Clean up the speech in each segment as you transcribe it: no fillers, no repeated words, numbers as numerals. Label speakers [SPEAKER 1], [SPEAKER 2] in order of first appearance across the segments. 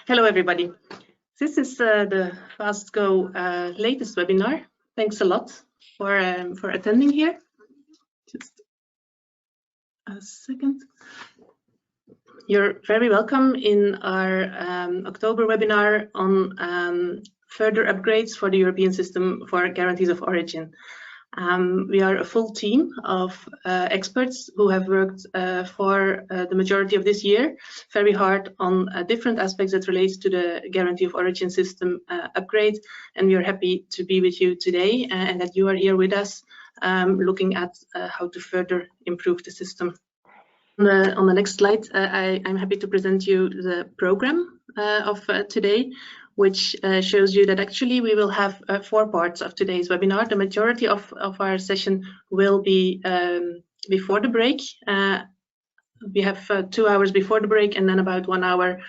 [SPEAKER 1] Hello, everybody. This is the FaStGO latest webinar. Thanks a lot for attending here. Just a second. You're very welcome in our October webinar on further upgrades for the European system for guarantees of origin. We are a full team of experts who have worked for the majority of this year very hard on different aspects that relate to the guarantee of origin system upgrade, and we are happy to be with you today and that you are here with us looking at how to further improve the system. On the next slide, I'm happy to present you the program of today, which shows you that actually we will have 4 parts of today's webinar. The majority of our session will be before the break. We have 2 hours before the break and then about 1 hour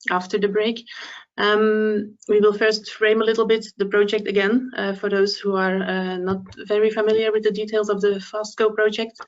[SPEAKER 1] after the break. We will first frame a little bit the project again for those who are not very familiar with the details of the FaStGO project,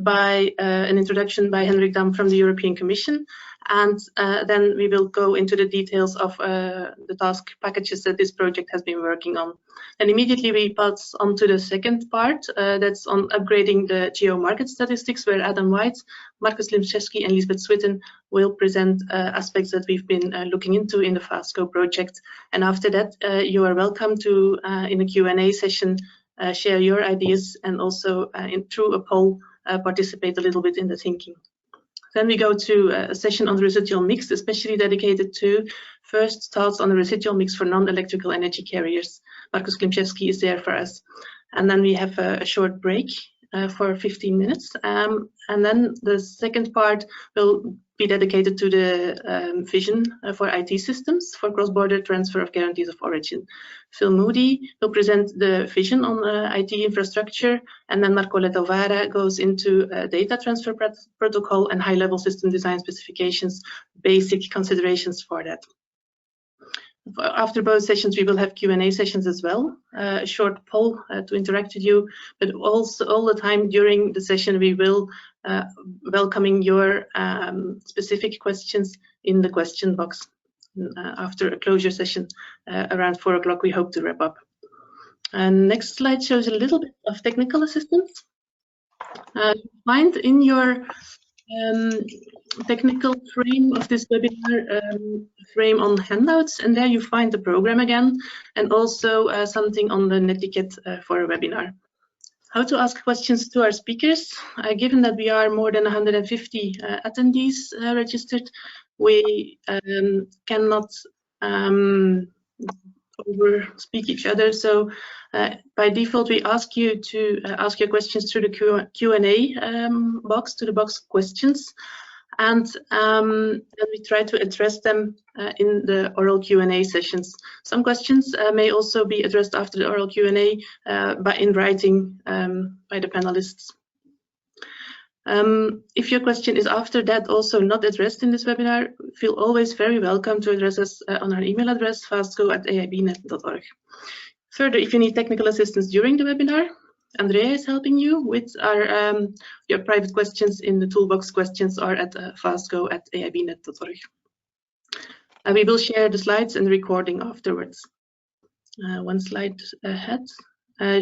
[SPEAKER 1] by an introduction by Henrik Dam from the European Commission. And then we will go into the details of the task packages that this project has been working on. And immediately we pass on to the second part, that's on upgrading the geo market statistics, where Adam White, Markus Limszewski and Lisbeth Switton will present aspects that we've been looking into in the FaStGO project. And after that, you are welcome to, in the Q&A session, share your ideas and also through a poll, participate a little bit in the thinking. Then we go to a session on the residual mix, especially dedicated to first thoughts on the residual mix for non-electrical energy carriers. Markus Klimczewski is there for us. And then we have a short break for 15 minutes. And then the second part will be dedicated to the vision for IT systems for cross-border transfer of guarantees of origin. Phil Moody will present the vision on IT infrastructure, and then Marco Letovara goes into data transfer protocol and high-level system design specifications, basic considerations for that. After both sessions, we will have Q&A sessions as well, a short poll to interact with you, but also all the time during the session, we will welcoming your specific questions in the question box. After a closure session around 4 o'clock, we hope to wrap up. And next slide shows a little bit of technical assistance. Find in your technical frame of this webinar frame on handouts, and there you find the program again, and also something on the netiquette for a webinar. How to ask questions to our speakers. Given that we are more than 150 attendees registered, we cannot over-speak each other. So by default, we ask you to ask your questions through the Q&A box, to the box questions. And then we try to address them in the oral Q&A sessions. Some questions may also be addressed after the oral Q&A in writing by the panelists. If your question is after that also not addressed in this webinar, feel always very welcome to address us on our email address, fasgo@aibnet.org. Further, if you need technical assistance during the webinar, Andrea is helping you with your private questions in the toolbox questions or at fasgo@aibnet.org. We will share the slides and the recording afterwards. One slide ahead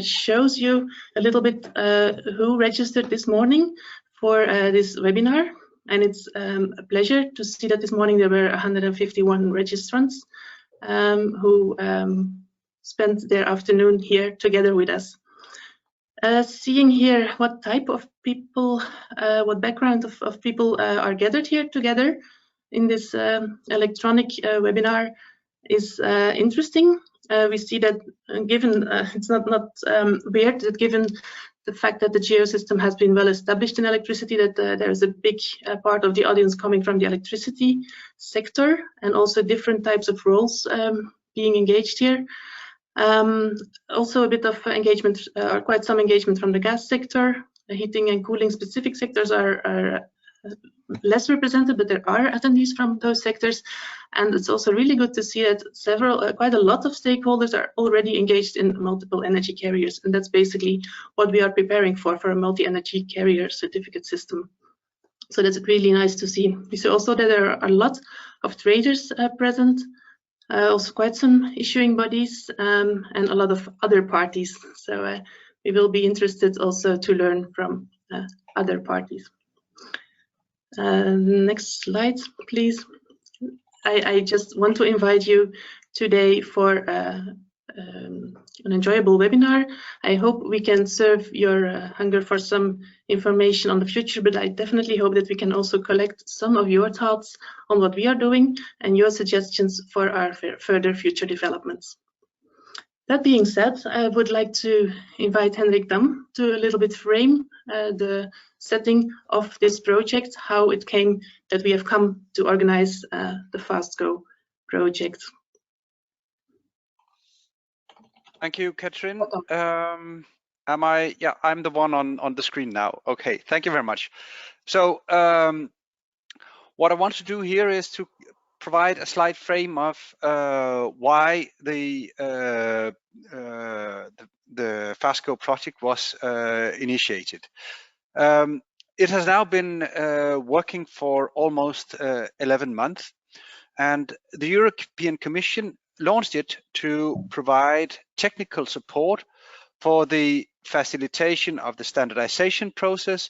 [SPEAKER 1] shows you a little bit who registered this morning for this webinar. And it's a pleasure to see that this morning there were 151 registrants who spent their afternoon here together with us. Seeing here what type of people, what background of people are gathered here together in this electronic webinar is interesting. We see that given, it's not weird that given the fact that the geosystem has been well established in electricity, that there is a big part of the audience coming from the electricity sector, and also different types of roles being engaged here. Also a bit of engagement, or quite some engagement from the gas sector. The heating and cooling specific sectors are less represented, but there are attendees from those sectors. And it's also really good to see that quite a lot of stakeholders are already engaged in multiple energy carriers. And that's basically what we are preparing for a multi-energy carrier certificate system. So that's really nice to see. We see also that there are a lot of traders present, also quite some issuing bodies, and a lot of other parties. So we will be interested also to learn from other parties. Next slide, please. I just want to invite you today for an enjoyable webinar. I hope we can serve your hunger for some information on the future, but I definitely hope that we can also collect some of your thoughts on what we are doing and your suggestions for our further future developments. That being said, I would like to invite Henrik Dam to a little bit frame the setting of this project, how it came that we have come to organize the FaStGO project.
[SPEAKER 2] Thank you, Katrien. Yeah, I'm the one on the screen now. Okay, thank you very much. So what I want to do here is to provide a slight frame of why the FaStGO project was initiated. It has now been working for almost 11 months, and the European Commission launched it to provide technical support for the facilitation of the standardization process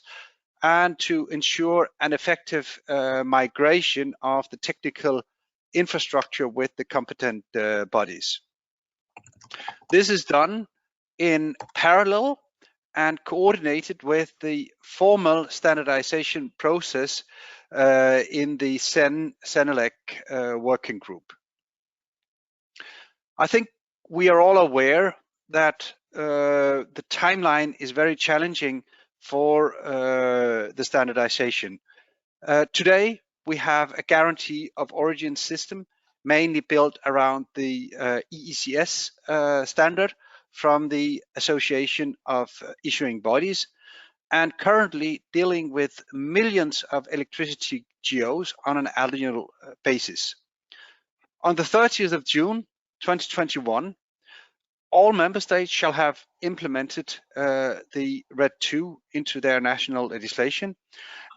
[SPEAKER 2] and to ensure an effective migration of the technical infrastructure with the competent bodies. This is done in parallel and coordinated with the formal standardization process in the CENELEC working group. I think we are all aware that the timeline is very challenging for the standardization. Today, we have a guarantee of origin system mainly built around the EECS standard from the Association of Issuing Bodies, and currently dealing with millions of electricity GEOs on an annual basis. On the 30th of June 2021, all member states shall have implemented the RED II into their national legislation,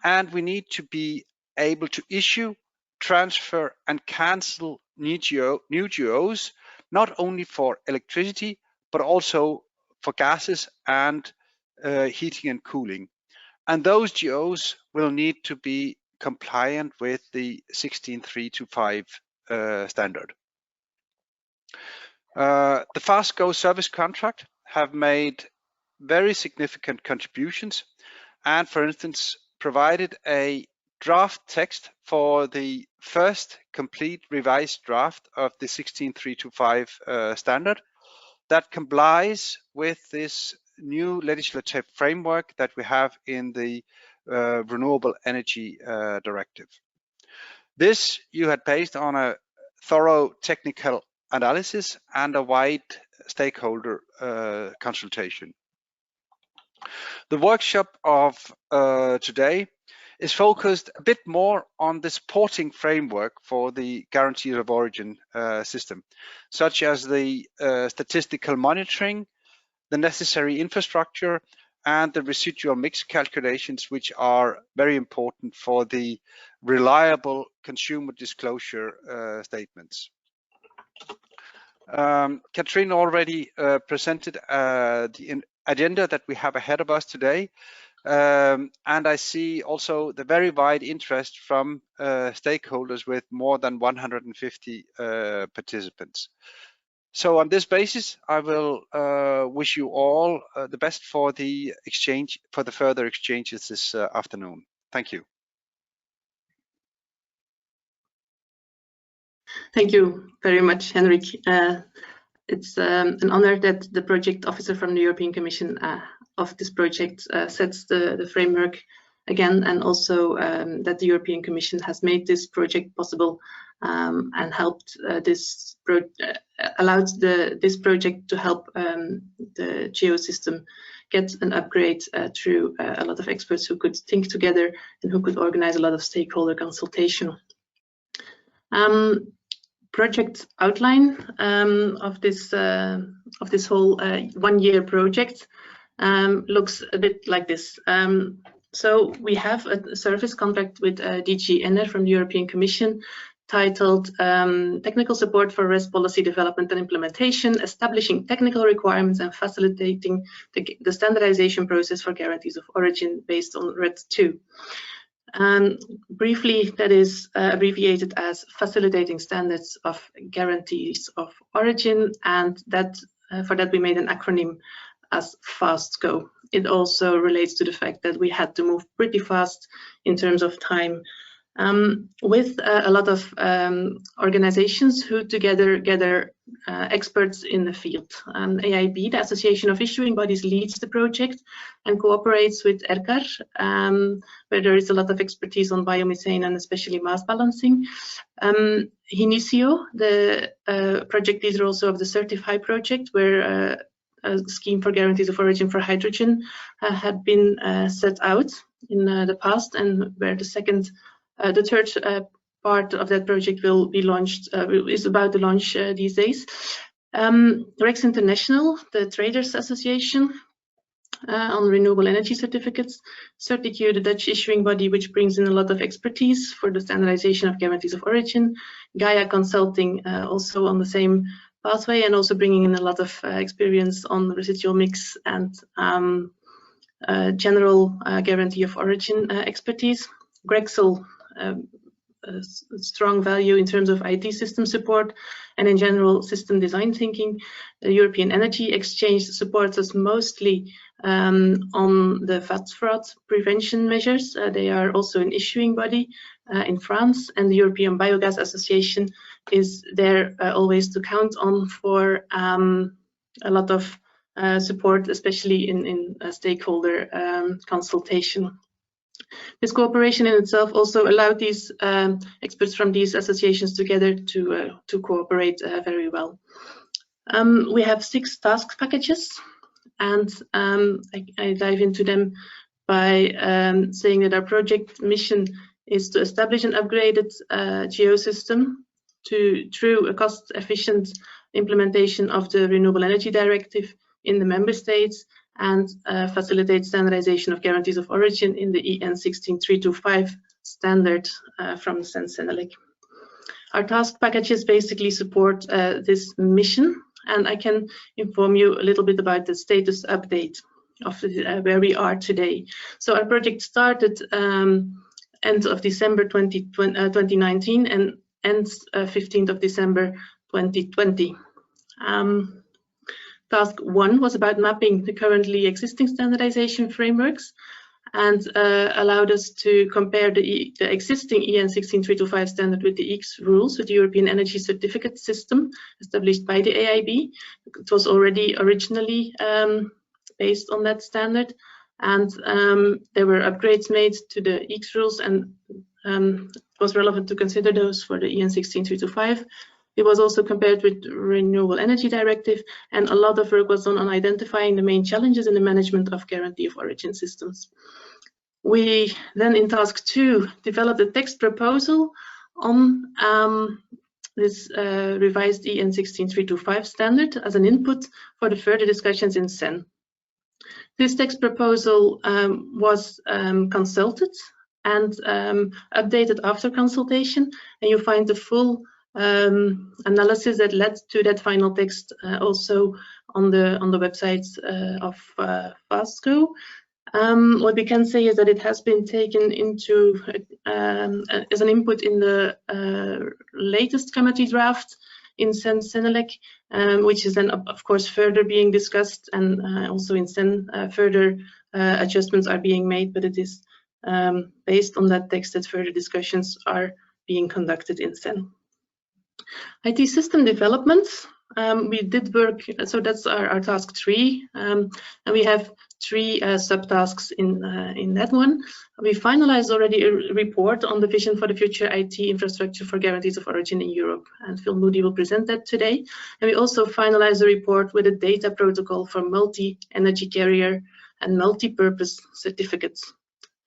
[SPEAKER 2] and we need to be able to issue, transfer and cancel new GEOs, not only for electricity, but also for gases and heating and cooling. And those GEOs will need to be compliant with the 16325 standard. The FaStGO service contract have made very significant contributions and, for instance, provided a draft text for the first complete revised draft of the 16325 standard that complies with this new legislative framework that we have in the Renewable Energy Directive. This you had based on a thorough technical analysis and a wide stakeholder consultation. The workshop of today is focused a bit more on the supporting framework for the guarantee of origin system, such as the statistical monitoring, the necessary infrastructure, and the residual mix calculations, which are very important for the reliable consumer disclosure statements. Katrien already presented the agenda that we have ahead of us today, and I see also the very wide interest from stakeholders with more than 150 participants. So on this basis, I will wish you all the best for the exchange, for the further exchanges this afternoon. Thank you.
[SPEAKER 1] Thank you very much, Henrik. It's an honor that the project officer from the European Commission of this project sets the framework again, and also that the European Commission has made this project possible and helped allowed this project to help the GEO system get an upgrade through a lot of experts who could think together and who could organize a lot of stakeholder consultation. Project outline of this whole one-year project looks a bit like this. So we have a service contract with DG Ener from the European Commission titled Technical Support for RES Policy Development and Implementation, Establishing Technical Requirements and Facilitating the Standardization Process for Guarantees of Origin based on RED 2. Briefly, that is abbreviated as Facilitating Standards of Guarantees of Origin, and that for that we made an acronym as FaStGO. It also relates to the fact that we had to move pretty fast in terms of time, with a lot of organizations who together gather experts in the field. AIB, the Association of Issuing Bodies, leads the project and cooperates with ERCAR, where there is a lot of expertise on biomethane and especially mass balancing. Inicio, the project leader also of the Certify project, where a scheme for guarantees of origin for hydrogen had been set out in the past, and where the third part of that project will be launched, is about to launch these days. REX International, the Traders Association on renewable energy certificates, Certicu, the Dutch issuing body, which brings in a lot of expertise for the standardization of guarantees of origin. Gaia Consulting, also on the same pathway, and also bringing in a lot of experience on residual mix and general guarantee of origin expertise. Grexel, a strong value in terms of IT system support and in general system design thinking. The European Energy Exchange supports us mostly on the VAT fraud prevention measures. They are also an issuing body in France, and the European Biogas Association is there always to count on for a lot of support, especially in stakeholder consultation. This cooperation in itself also allowed these experts from these associations together to cooperate very well. We have 6 task packages, and I dive into them by saying that our project mission is to establish an upgraded geo system through a cost-efficient implementation of the Renewable Energy Directive in the Member States, and facilitate standardization of guarantees of origin in the EN 16325 standard from Sensenelec. Our task packages basically support this mission, and I can inform you a little bit about the status update of where we are today. So our project started end of December 2019 and ends 15th of December 2020. Task 1 was about mapping the currently existing standardization frameworks, and allowed us to compare the existing EN 16325 standard with the EECS rules with the European Energy Certificate System established by the AIB. It was already originally based on that standard, and there were upgrades made to the EECS rules, and it was relevant to consider those for the EN 16325. It was also compared with Renewable Energy Directive, and a lot of work was done on identifying the main challenges in the management of guarantee of origin systems. We then, in task 2, developed a text proposal on this revised EN 16325 standard as an input for the further discussions in CEN. This text proposal was consulted and updated after consultation, and you find the full analysis that led to that final text also on the websites of FaSco. What we can say is that it has been taken into as an input in the latest committee draft in Sensenelec, which is then of course further being discussed, and also in Sen further adjustments are being made, but it is based on that text that further discussions are being conducted in Sen. IT system developments, we did work, so that's our task 3, and we have 3 subtasks in that one. We finalized already a report on the vision for the future IT infrastructure for guarantees of origin in Europe, and Phil Moody will present that today. And we also finalized a report with a data protocol for multi-energy carrier and multi-purpose certificates.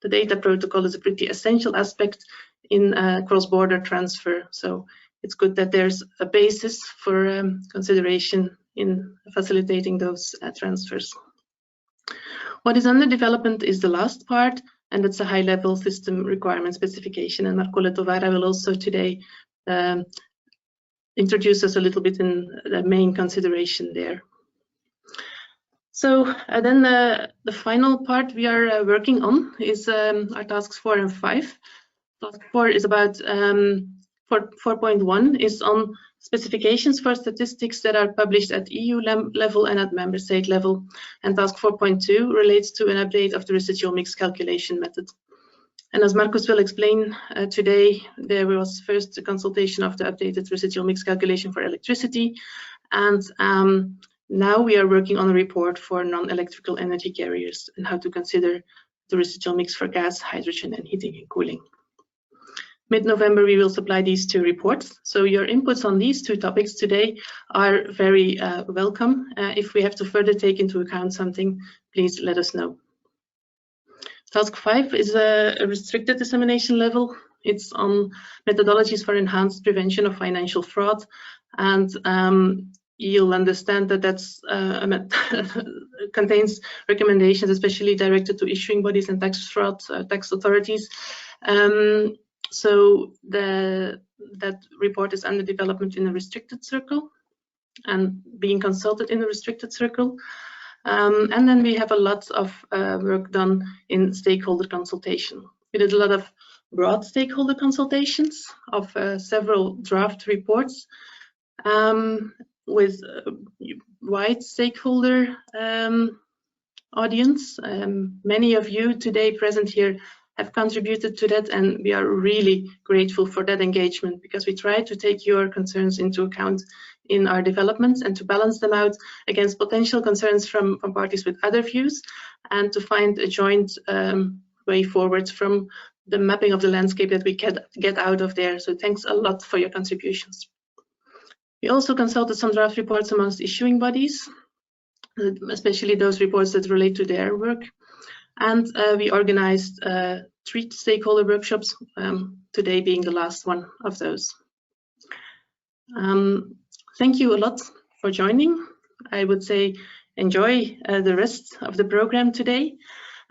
[SPEAKER 1] The data protocol is a pretty essential aspect in cross-border transfer, so it's good that there's a basis for consideration in facilitating those transfers. What is under development is the last part, and it's a high-level system requirement specification, and Marco Letovara will also today introduce us a little bit in the main consideration there. So then the final part we are working on is our tasks 4 and 5. Task 4 is about 4.1 is on specifications for statistics that are published at EU level and at member state level. And task 4.2 relates to an update of the residual mix calculation method. And as Marcus will explain today, there was first a consultation of the updated residual mix calculation for electricity. And now we are working on a report for non-electrical energy carriers and how to consider the residual mix for gas, hydrogen, and heating and cooling. Mid-November, we will supply these 2 reports. So your inputs on these 2 topics today are very welcome. If we have to further take into account something, please let us know. Task 5 is a restricted dissemination level. It's on methodologies for enhanced prevention of financial fraud. And you'll understand that that's contains recommendations, especially directed to issuing bodies and tax fraud, tax authorities. So that report is under development in a restricted circle and being consulted in a restricted circle. And then we have a lot of work done in stakeholder consultation. We did a lot of broad stakeholder consultations of several draft reports with wide stakeholder audience. Many of you today present here have contributed to that, and we are really grateful for that engagement, because we try to take your concerns into account in our developments and to balance them out against potential concerns from parties with other views, and to find a joint way forward from the mapping of the landscape that we get out of there. So thanks a lot for your contributions. We also consulted some draft reports amongst issuing bodies, especially those reports that relate to their work. And we organized 3 stakeholder workshops, today being the last one of those. Thank you a lot for joining. I would say enjoy the rest of the program today.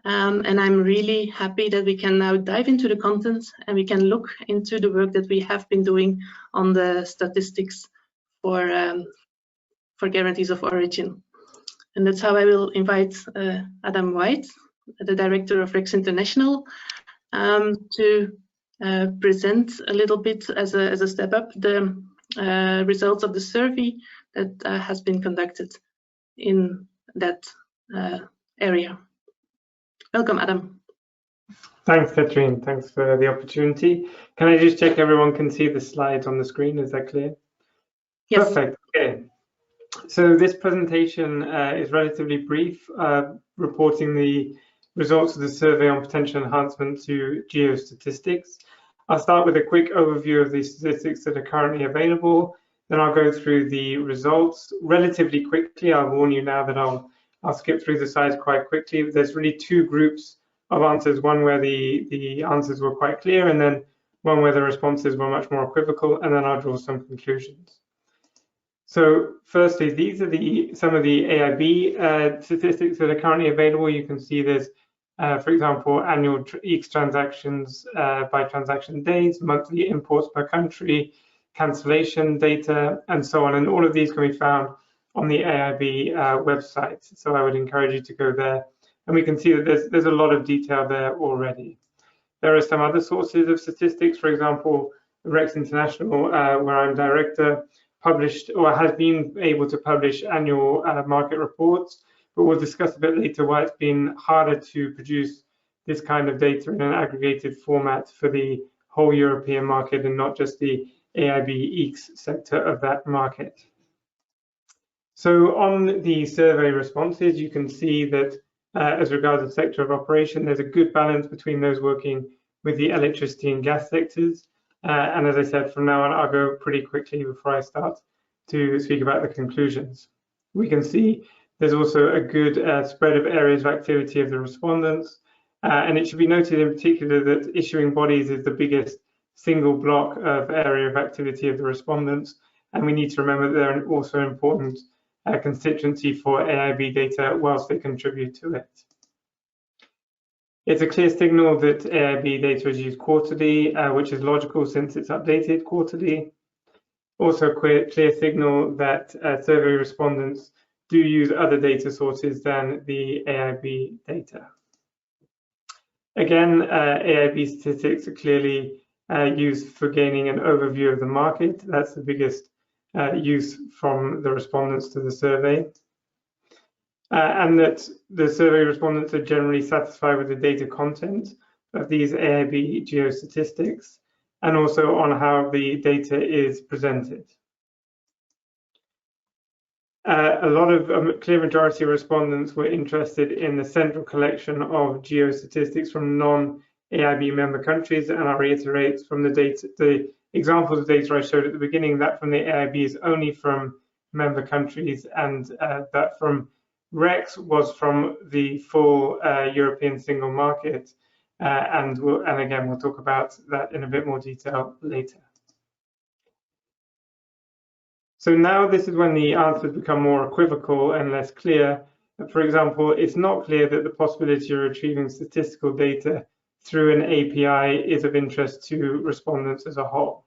[SPEAKER 1] And I'm really happy that we can now dive into the content and we can look into the work that we have been doing on the statistics for guarantees of origin. And that's how I will invite Adam White, the director of Rex International, to present a little bit as a step up the results of the survey that has been conducted in that area. Welcome, Adam.
[SPEAKER 3] Thanks, Katrien. Thanks for the opportunity. Can I just check everyone can see the slides on the screen? Is that clear?
[SPEAKER 1] Yes.
[SPEAKER 3] Perfect. Okay. So this presentation is relatively brief, reporting the results of the survey on potential enhancement to geostatistics. I'll start with a quick overview of the statistics that are currently available. Then I'll go through the results relatively quickly. I'll warn you now that I'll skip through the slides quite quickly. There's really 2 groups of answers, one where the answers were quite clear, and then one where the responses were much more equivocal, and then I'll draw some conclusions. So firstly, these are some of the AIB statistics that are currently available. You can see there's, for example, annual EEX transactions by transaction days, monthly imports per country, cancellation data, and so on. And all of these can be found on the AIB website. So I would encourage you to go there. And we can see that there's a lot of detail there already. There are some other sources of statistics. For example, Rex International, where I'm director, published or has been able to publish annual market reports, but we'll discuss a bit later why it's been harder to produce this kind of data in an aggregated format for the whole European market and not just the AIB EEX sector of that market. So on the survey responses, you can see that as regards the sector of operation, there's a good balance between those working with the electricity and gas sectors. And as I said, from now on, I'll go pretty quickly before I start to speak about the conclusions. We can see there's also a good spread of areas of activity of the respondents. And it should be noted in particular that issuing bodies is the biggest single block of area of activity of the respondents. And we need to remember that they're also an important constituency for AIB data whilst they contribute to it. It's a clear signal that AIB data is used quarterly, which is logical since it's updated quarterly. Also a clear signal that survey respondents do use other data sources than the AIB data. Again, AIB statistics are clearly used for gaining an overview of the market. That's the biggest use from the respondents to the survey. And that the survey respondents are generally satisfied with the data content of these AIB geostatistics and also on how the data is presented. A lot of clear majority of respondents were interested in the central collection of geostatistics from non-AIB member countries, and I'll reiterate from the examples of data I showed at the beginning that from the AIB is only from member countries, and that from REX was from the full European single market, and again we'll talk about that in a bit more detail later. So now this is when the answers become more equivocal and less clear. For example, it's not clear that the possibility of retrieving statistical data through an API is of interest to respondents as a whole.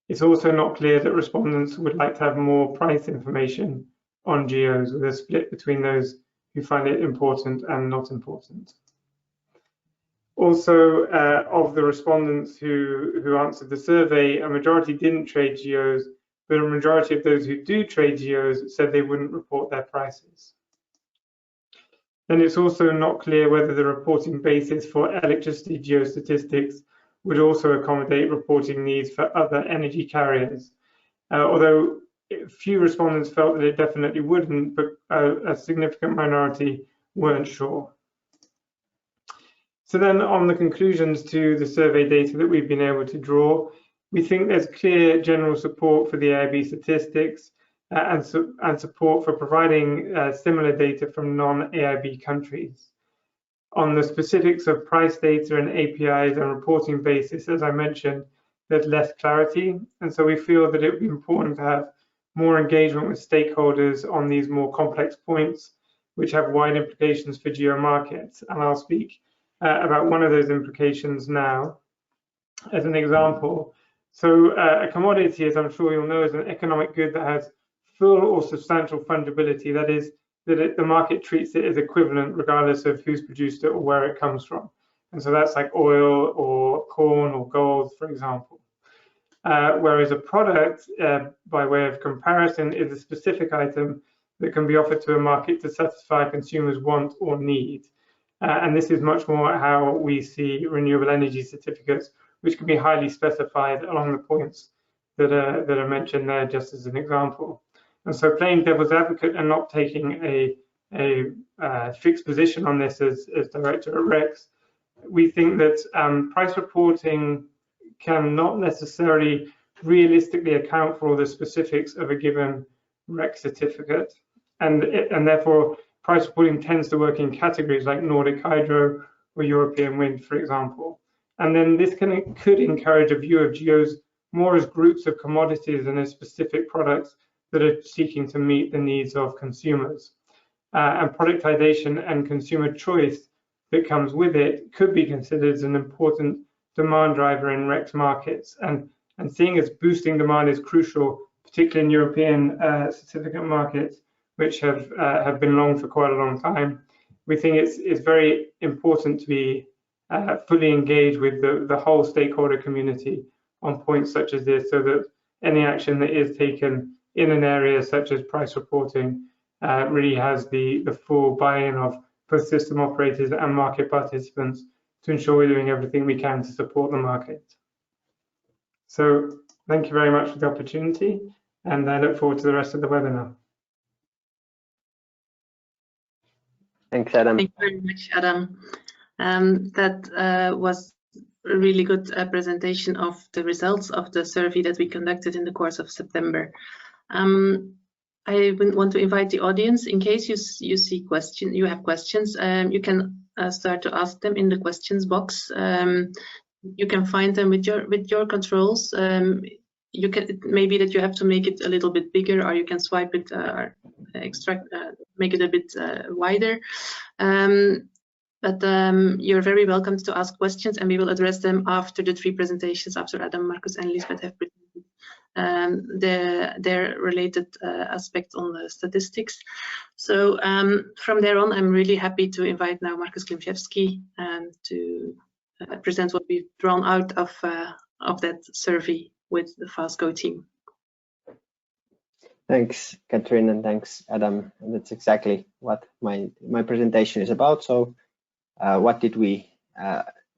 [SPEAKER 3] It's also not clear that respondents would like to have more price information on geos, with a split between those who find it important and not important. Also, of the respondents who answered the survey, a majority didn't trade geos, but a majority of those who do trade geos said they wouldn't report their prices. Then it's also not clear whether the reporting basis for electricity geostatistics would also accommodate reporting needs for other energy carriers, although few respondents felt that it definitely wouldn't, but a significant minority weren't sure. So then on the conclusions to the survey data that we've been able to draw, we think there's clear general support for the AIB statistics and support for providing similar data from non-AIB countries. On the specifics of price data and APIs and reporting basis, as I mentioned, there's less clarity, and so we feel that it would be important to have more engagement with stakeholders on these more complex points, which have wide implications for geo markets. And I'll speak about one of those implications now as an example. So a commodity, as I'm sure you'll know, is an economic good that has full or substantial fungibility. That is, that the market treats it as equivalent regardless of who's produced it or where it comes from. And so that's like oil or corn or gold, for example. Whereas a product, by way of comparison, is a specific item that can be offered to a market to satisfy consumers' want or need. And this is much more how we see renewable energy certificates, which can be highly specified along the points that are mentioned there, just as an example. And so playing devil's advocate and not taking a fixed position on this as director at REX, we think that price reporting can not necessarily realistically account for all the specifics of a given REX certificate. And therefore, price reporting tends to work in categories like Nordic hydro or European wind, for example. And then this could encourage a view of geos more as groups of commodities and as specific products that are seeking to meet the needs of consumers. And productization and consumer choice that comes with it could be considered as an important demand driver in REX markets. And seeing as boosting demand is crucial, particularly in European certificate markets, which have been long for quite a long time, we think it's very important to be fully engaged with the whole stakeholder community on points such as this, so that any action that is taken in an area such as price reporting really has the full buy-in of both system operators and market participants to ensure we're doing everything we can to support the market. So thank you very much for the opportunity, and I look forward to the rest of the webinar.
[SPEAKER 4] Thanks, Adam.
[SPEAKER 1] Thank you very much, Adam. That was a really good presentation of the results of the survey that we conducted in the course of September. I want to invite the audience, in case you have questions, you can start to ask them in the questions box. You can find them with your controls. You can maybe that you have to make it a little bit bigger, or you can swipe it, make it a bit wider. But you're very welcome to ask questions, and we will address them after the 3 presentations, after Adam, Marcus, and Lisbeth have presented their related aspects on the statistics. So from there on, I'm really happy to invite now Marcus Klimczewski to present what we've drawn out of that survey with the FaStGO team.
[SPEAKER 4] Thanks, Katrien, and thanks, Adam. And that's exactly what my presentation is about. So what did we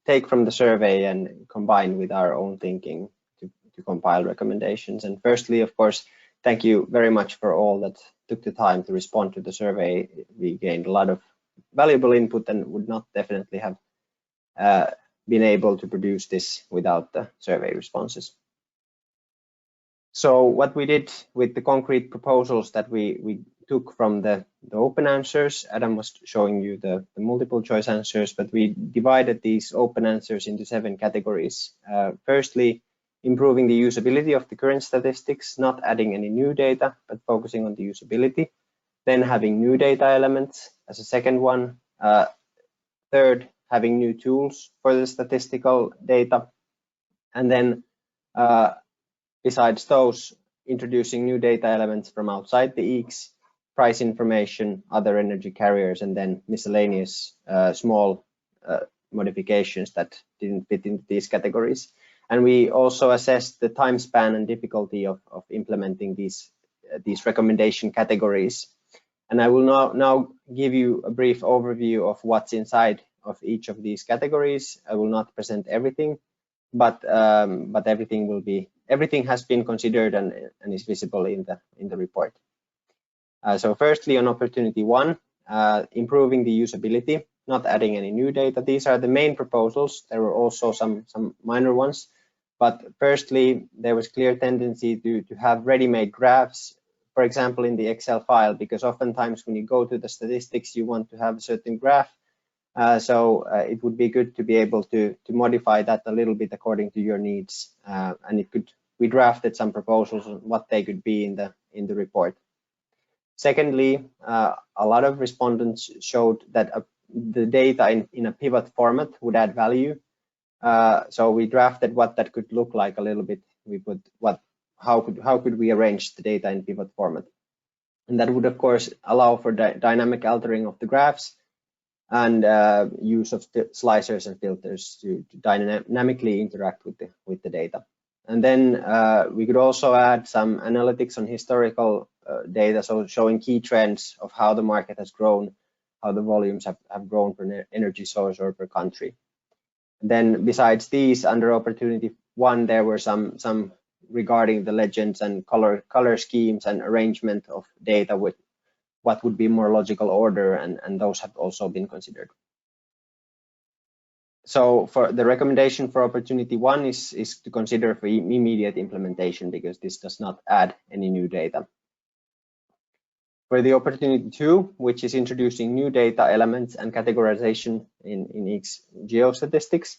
[SPEAKER 4] take from the survey and combine with our own thinking to compile recommendations? And firstly, of course, thank you very much for all that took the time to respond to the survey. We gained a lot of valuable input and would not definitely have been able to produce this without the survey responses. So what we did with the concrete proposals that we took from the open answers, Adam was showing you the multiple choice answers, but we divided these open answers into 7 categories. Firstly, improving the usability of the current statistics, not adding any new data, but focusing on the usability. Then having new data elements as a second one. Third, having new tools for the statistical data. And then besides those, introducing new data elements from outside the EECs, price information, other energy carriers, and then miscellaneous small modifications that didn't fit into these categories. And we also assessed the time span and difficulty of implementing these recommendation categories. And I will now give you a brief overview of what's inside of each of these categories. I will not present everything, but everything has been considered and is visible in the report. So firstly, on opportunity 1, improving the usability, not adding any new data. These are the main proposals. There were also some minor ones, but firstly, there was clear tendency to have ready-made graphs, for example, in the Excel file, because oftentimes when you go to the statistics, you want to have a certain graph. So it would be good to be able to modify that a little bit according to your needs, and we drafted some proposals on what they could be in the report. Secondly, a lot of respondents showed that the data in a pivot format would add value. So we drafted what that could look like a little bit. We put how could we arrange the data in pivot format, and that would of course allow for dynamic altering of the graphs and use of slicers and filters to dynamically interact with the data. And then we could also add some analytics on historical data, so showing key trends of how the market has grown, how the volumes have grown per energy source or per country. And then besides these, under opportunity 1, there were some regarding the legends and color schemes and arrangement of data with what would be more logical order, and those have also been considered. So for the recommendation for opportunity 1 is to consider for immediate implementation, because this does not add any new data. For the opportunity 2, which is introducing new data elements and categorization in EECS geostatistics,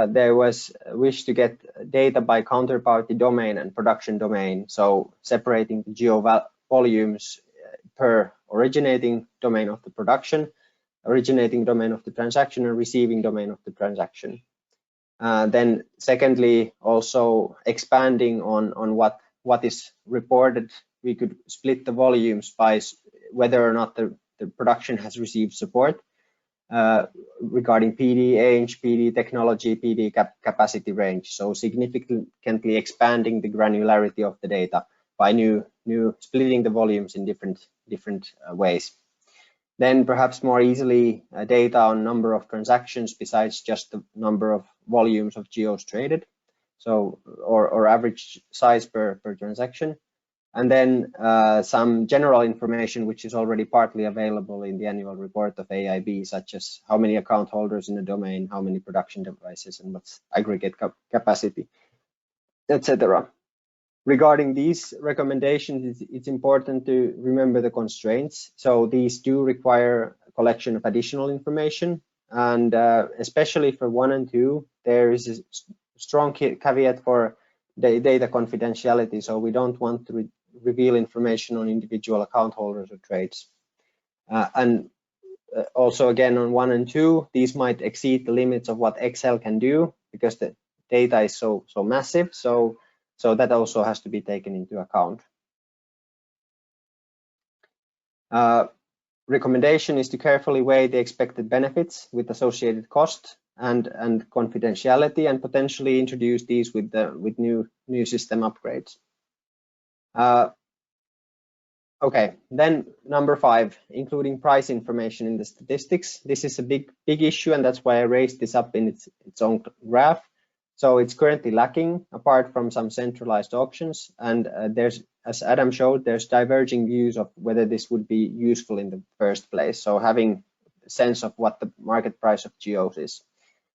[SPEAKER 4] there was a wish to get data by counterparty domain and production domain, so separating the geo volumes per originating domain of the production, originating domain of the transaction, and receiving domain of the transaction. Then secondly, also expanding on what is reported. We could split the volumes by whether or not the production has received support regarding PD range, PD technology, PD capacity range. So significantly expanding the granularity of the data by splitting the volumes in different ways. Then perhaps more easily data on number of transactions besides just the number of volumes of geos traded, so or average size per transaction. And then some general information which is already partly available in the annual report of AIB, such as how many account holders in a domain, how many production devices, and what's aggregate capacity, etc. Regarding these recommendations, it's important to remember the constraints. So these do require a collection of additional information, and especially for 1 and 2, there is a strong caveat for data confidentiality. So we don't want to reveal information on individual account holders or trades. And also again on 1 and 2, these might exceed the limits of what Excel can do because the data is so massive. So that also has to be taken into account. Recommendation is to carefully weigh the expected benefits with associated cost and confidentiality, and potentially introduce these with new system upgrades. Okay, then number 5, including price information in the statistics. This is a big issue, and that's why I raised this up in its own graph. So it's currently lacking, apart from some centralized auctions, and there's, as Adam showed, there's diverging views of whether this would be useful in the first place. So having a sense of what the market price of geos is.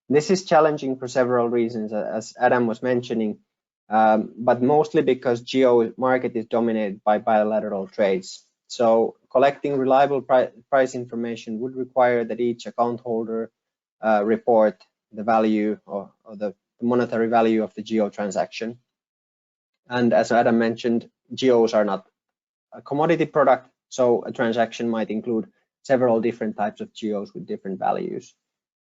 [SPEAKER 4] This is challenging for several reasons, as Adam was mentioning, but mostly because geo market is dominated by bilateral trades. So collecting reliable price information would require that each account holder report the value or the monetary value of the geo transaction. And as Adam mentioned, geos are not a commodity product, so a transaction might include several different types of geos with different values.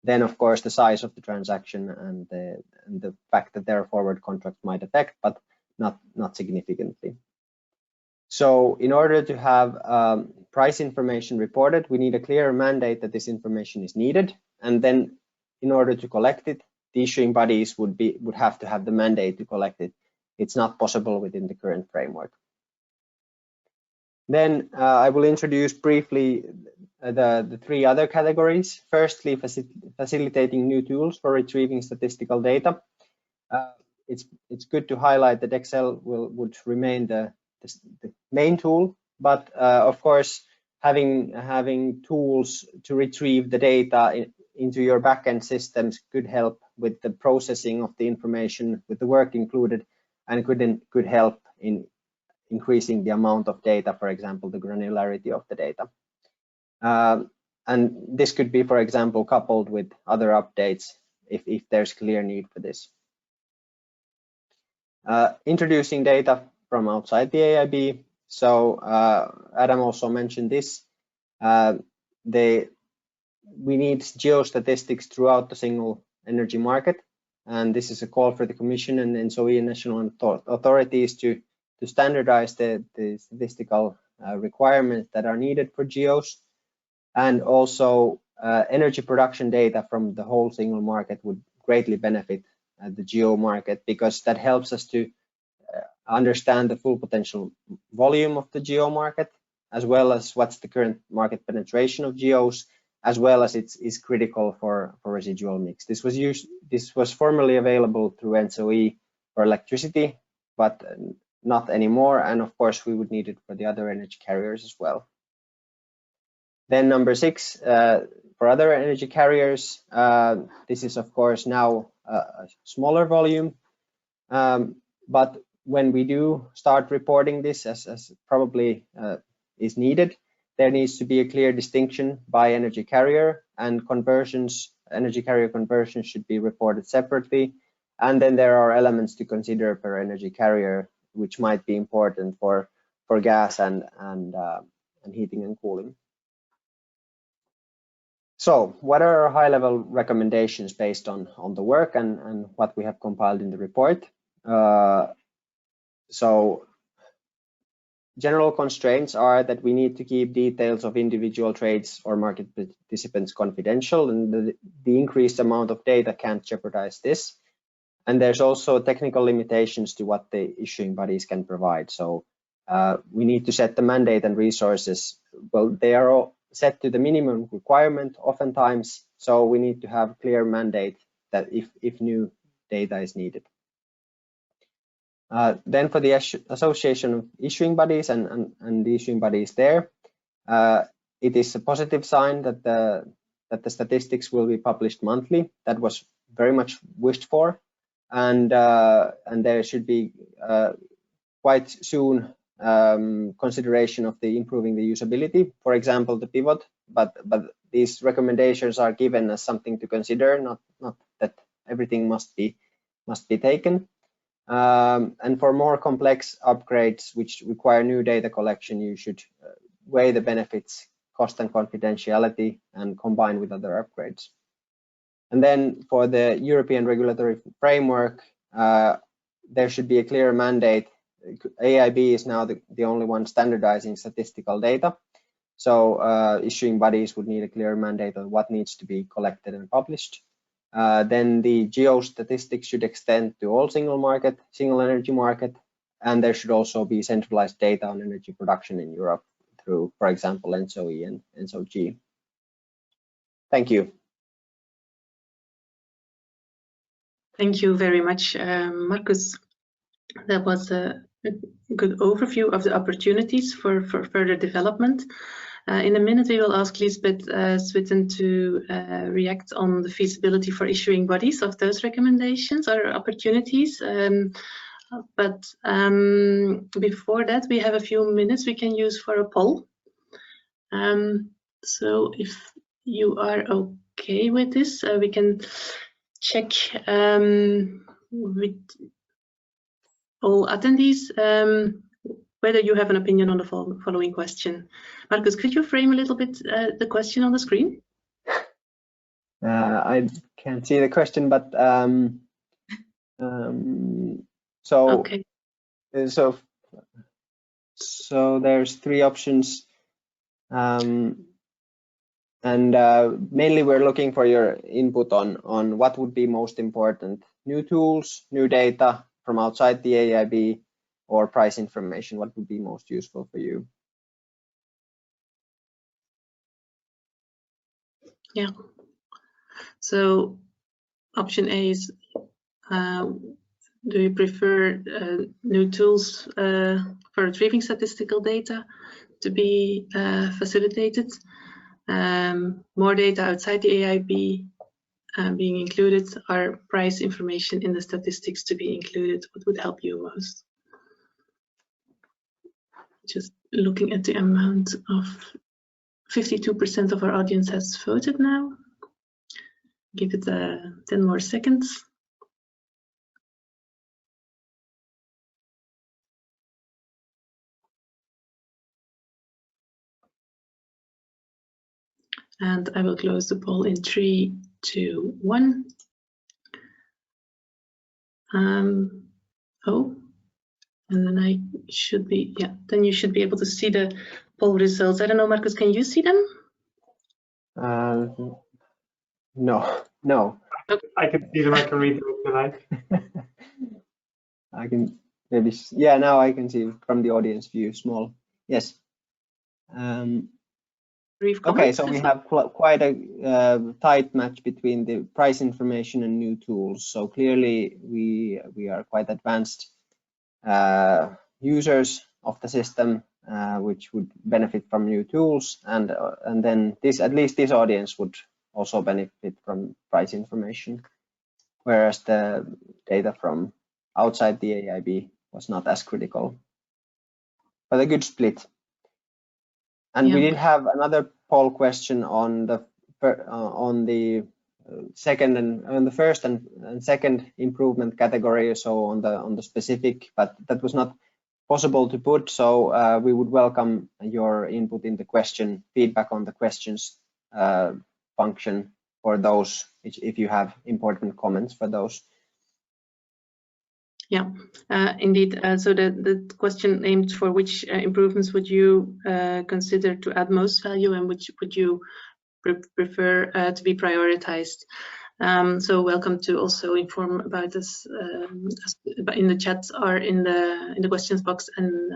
[SPEAKER 4] Then, of course, the size of the transaction and the fact that there are forward contracts might affect, but not significantly. So in order to have price information reported, we need a clear mandate that this information is needed. And then in order to collect it, the issuing bodies would have to have the mandate to collect it. It's not possible within the current framework. Then I will introduce briefly the 3 other categories. Firstly, facilitating new tools for retrieving statistical data. It's good to highlight that Excel would remain the main tool, but of course, having tools to retrieve the data into your backend systems could help with the processing of the information with the work included, and could help in increasing the amount of data, for example, the granularity of the data. And this could be, for example, coupled with other updates if there's clear need for this. Introducing data from outside the AIB. So Adam also mentioned this. We need geostatistics throughout the single energy market. And this is a call for the Commission and ENSOE and national authorities to standardize the statistical requirements that are needed for geos. And also energy production data from the whole single market would greatly benefit the geo market, because that helps us to understand the full potential volume of the geo market, as well as what's the current market penetration of geos, as well as it's critical for residual mix. This was formerly available through ENSOE for electricity, but not anymore. And of course, we would need it for the other energy carriers as well. Then number 6, for other energy carriers, this is of course now a smaller volume, but when we do start reporting this, as probably is needed, there needs to be a clear distinction by energy carrier, and conversions, energy carrier conversions should be reported separately. And then there are elements to consider per energy carrier, which might be important for gas and heating and cooling. So what are our high-level recommendations based on the work and what we have compiled in the report? So general constraints are that we need to keep details of individual trades or market participants confidential, and the increased amount of data can't jeopardize this. And there's also technical limitations to what the issuing bodies can provide. So we need to set the mandate and resources. Well, they are all set to the minimum requirement oftentimes, so we need to have clear mandate that if new data is needed. Then for the association of issuing bodies and the issuing bodies there, it is a positive sign that the statistics will be published monthly. That was very much wished for, and there should be quite soon consideration of the improving the usability, for example, the pivot. But these recommendations are given as something to consider, not that everything must be taken. And for more complex upgrades which require new data collection, you should weigh the benefits cost and confidentiality, and combined with other upgrades. And then for the European regulatory framework, there should be a clear mandate. AIB is now the only one standardizing statistical data. So issuing bodies would need a clear mandate on what needs to be collected and published. Then the geostatistics should extend to all single energy market, and there should also be centralized data on energy production in Europe through, for example, ENSO-E and ENSO-G. Thank you.
[SPEAKER 1] Thank you very much, Marcus. That was a good overview of the opportunities for further development. In a minute, we will ask Lisbeth Switton to react on the feasibility for issuing bodies of those recommendations or opportunities. But before that, we have a few minutes we can use for a poll. So if you are okay with this, we can check with all attendees whether you have an opinion on the following question. Marcus, could you frame a little bit the question on the screen?
[SPEAKER 4] I can't see the question, but so
[SPEAKER 1] okay.
[SPEAKER 4] So there's three options, and mainly we're looking for your input on what would be most important: new tools, new data from outside the AIB, or price information. What would be most useful for you?
[SPEAKER 1] Yeah. So option A is, do you prefer new tools for retrieving statistical data to be facilitated? More data outside the AIB being included, or price information in the statistics to be included? What would help you most? Just looking at the amount of 52% of our audience has voted now. Give it 10 more seconds. And I will close the poll in 3, 2, 1. Oh, and then I should be, yeah, then you should be able to see the poll results. I don't know, Marcus, can you see them?
[SPEAKER 4] No.
[SPEAKER 1] Okay.
[SPEAKER 3] I can see them, I can read them if you like.
[SPEAKER 4] I can maybe, yeah, now I can see from the audience view, small. Yes. Okay, so we have quite a tight match between the price information and new tools. So clearly we are quite advanced users of the system, which would benefit from new tools, and then at least this audience would also benefit from price information, whereas the data from outside the AIB was not as critical, but a good split. And we did have another poll question on the second and on the first and second improvement category, so on the specific, but that was not possible to put. So we would welcome your input in the question, feedback on the questions function for those, if you have important comments for those.
[SPEAKER 1] Yeah, indeed. So the question aimed for which improvements would you consider to add most value, and which would you prefer to be prioritized? So welcome to also inform about this in the chat or in the questions box, and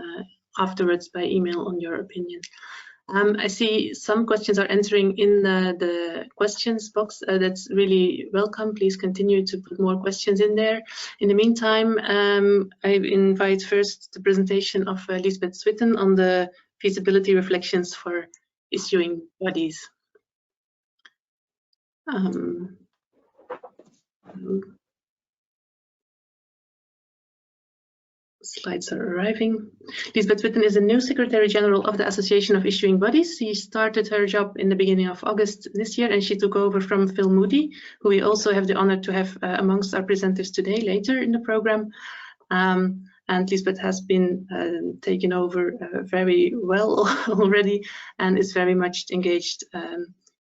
[SPEAKER 1] afterwards by email on your opinion. I see some questions are entering in the questions box. That's really welcome. Please continue to put more questions in there. In the meantime, I invite first the presentation of Lisbeth Switton on the feasibility reflections for issuing bodies. Slides are arriving. Lisbeth Switton is the new Secretary General of the Association of Issuing Bodies. She started her job in the beginning of August this year, and she took over from Phil Moody, who we also have the honor to have amongst our presenters today later in the program. and Lisbeth has been taken over very well already and is very much engaged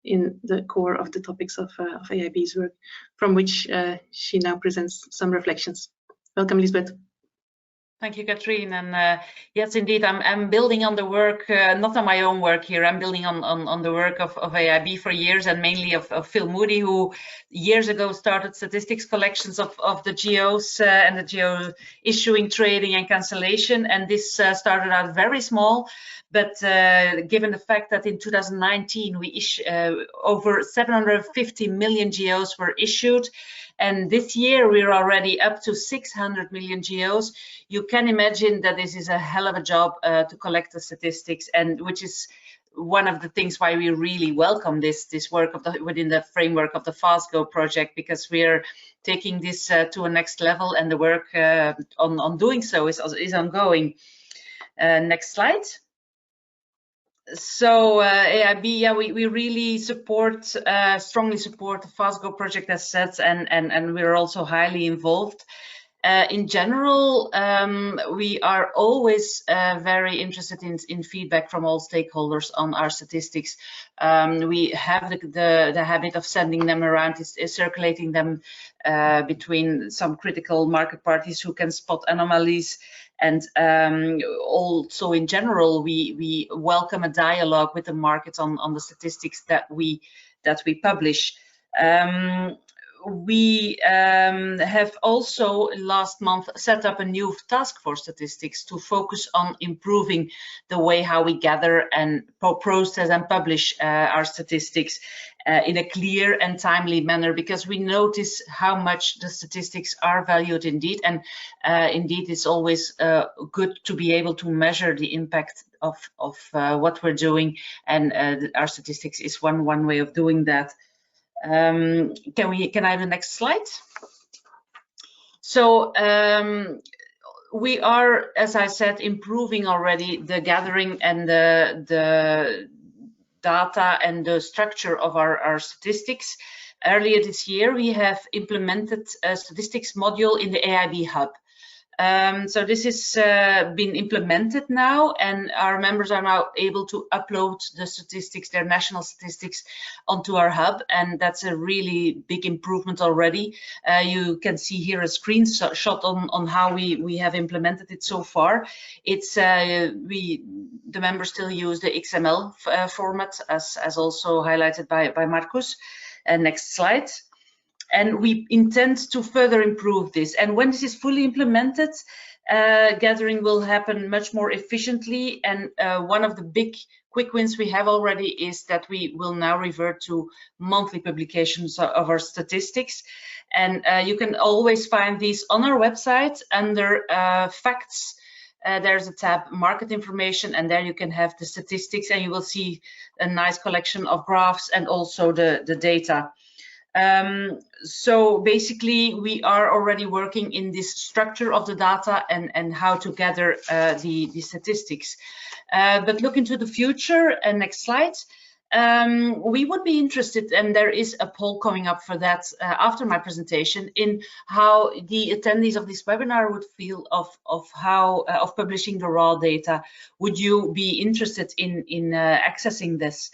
[SPEAKER 1] in the core of the topics of AIB's work, from which she now presents some reflections. Welcome, Lisbeth.
[SPEAKER 5] Thank you, Katrien. And yes, indeed, I'm building on the work, not on my own work here. I'm building on the work of AIB for years, and mainly of Phil Moody, who years ago started statistics collections of the GOs and the GO issuing, trading, and cancellation. And this started out very small, but given the fact that in 2019 we over 750 million GOs were issued, and this year we're already up to 600 million GOs. You can imagine that this is a hell of a job to collect the statistics, and which is one of the things why we really welcome this work within the framework of the FaSTGO project, because we're taking this to a next level, and the work on doing so is ongoing. Next slide. So AIB, yeah, we really strongly support the FaSTGO project as such, and we're also highly involved. In general, we are always very interested in feedback from all stakeholders on our statistics. We have the habit of sending them around, circulating them between some critical market parties who can spot anomalies. And also in general, we welcome a dialogue with the markets on the statistics that we publish. We have also last month set up a new task force statistics to focus on improving the way how we gather and process and publish our statistics in a clear and timely manner, because we notice how much the statistics are valued indeed, and indeed it's always good to be able to measure the impact of what we're doing, and our statistics is one way of doing that. Can I have the next slide? So we are, as I said, improving already the gathering and the data and the structure of our statistics. Earlier this year, we have implemented a statistics module in the Aib Hub. So this has been implemented now, and our members are now able to upload the statistics, their national statistics, onto our hub, and that's a really big improvement already. You can see here a screenshot on how we have implemented it so far. It's the members still use the XML format, as also highlighted by Marcus. Next slide. And we intend to further improve this. And when this is fully implemented, gathering will happen much more efficiently. And one of the big quick wins we have already is that we will now revert to monthly publications of our statistics. And you can always find these on our website under facts. There's a tab market information, and there you can have the statistics, and you will see a nice collection of graphs and also the data. So basically, we are already working in this structure of the data and how to gather the statistics. But look into the future, and next slide. We would be interested, and there is a poll coming up for that after my presentation, in how the attendees of this webinar would feel of publishing the raw data. Would you be interested in accessing this?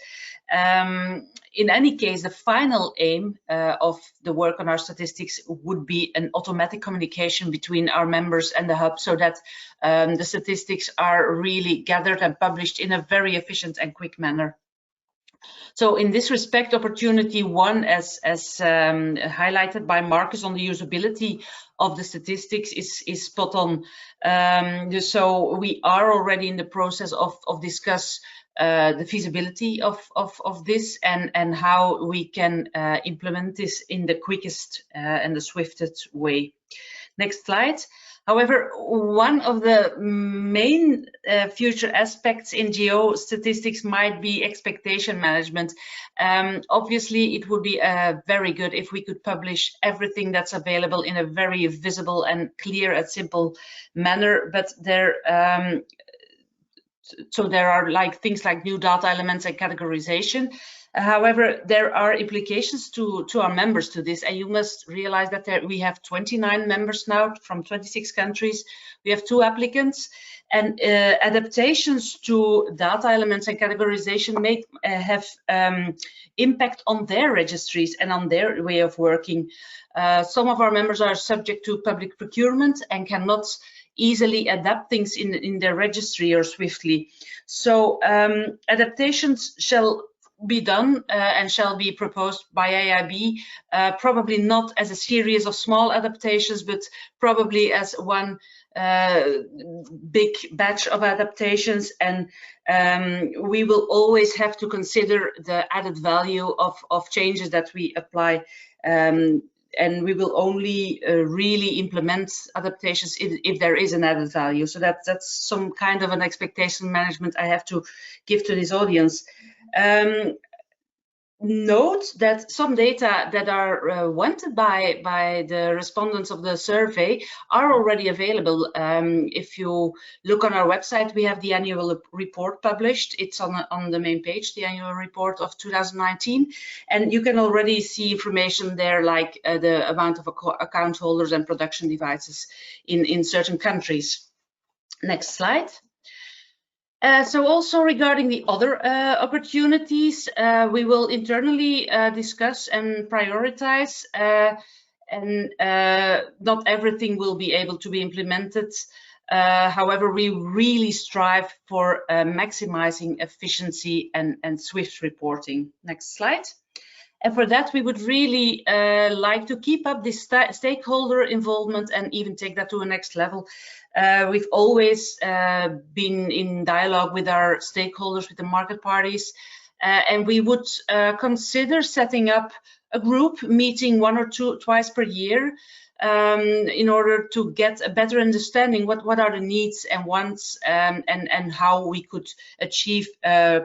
[SPEAKER 5] In any case, the final aim of the work on our statistics would be an automatic communication between our members and the hub, so that the statistics are really gathered and published in a very efficient and quick manner. So in this respect, opportunity one, as highlighted by Marcus on the usability of the statistics, is spot on. So we are already in the process of discuss the feasibility of this and how we can implement this in the quickest and the swiftest way. Next slide. However, one of the main future aspects in geostatistics might be expectation management. Obviously, it would be very good if we could publish everything that's available in a very visible and clear and simple manner, but so there are things like new data elements and categorization. However, there are implications to our members to this, and you must realize that we have 29 members now from 26 countries. We have 2 applicants, and adaptations to data elements and categorization may have impact on their registries and on their way of working. Some of our members are subject to public procurement and cannot easily adapt things in their registry or swiftly. So adaptations shall be done and shall be proposed by AIB, probably not as a series of small adaptations, but probably as one big batch of adaptations, and we will always have to consider the added value of changes that we apply, and we will only really implement adaptations if there is an added value. So that's some kind of an expectation management I have to give to this audience. Note that some data that are wanted by the respondents of the survey are already available. If you look on our website, we have the annual report published. It's on the main page, the annual report of 2019, and you can already see information there, like the amount of account holders and production devices in certain countries. Next slide. So also regarding the other opportunities, we will internally discuss and prioritize, and not everything will be able to be implemented. However, we really strive for maximizing efficiency and swift reporting. Next slide. And for that, we would really like to keep up this stakeholder involvement and even take that to a next level. We've always been in dialogue with our stakeholders, with the market parties, and we would consider setting up a group meeting 1 or 2 twice per year in order to get a better understanding what are the needs and wants, and how we could achieve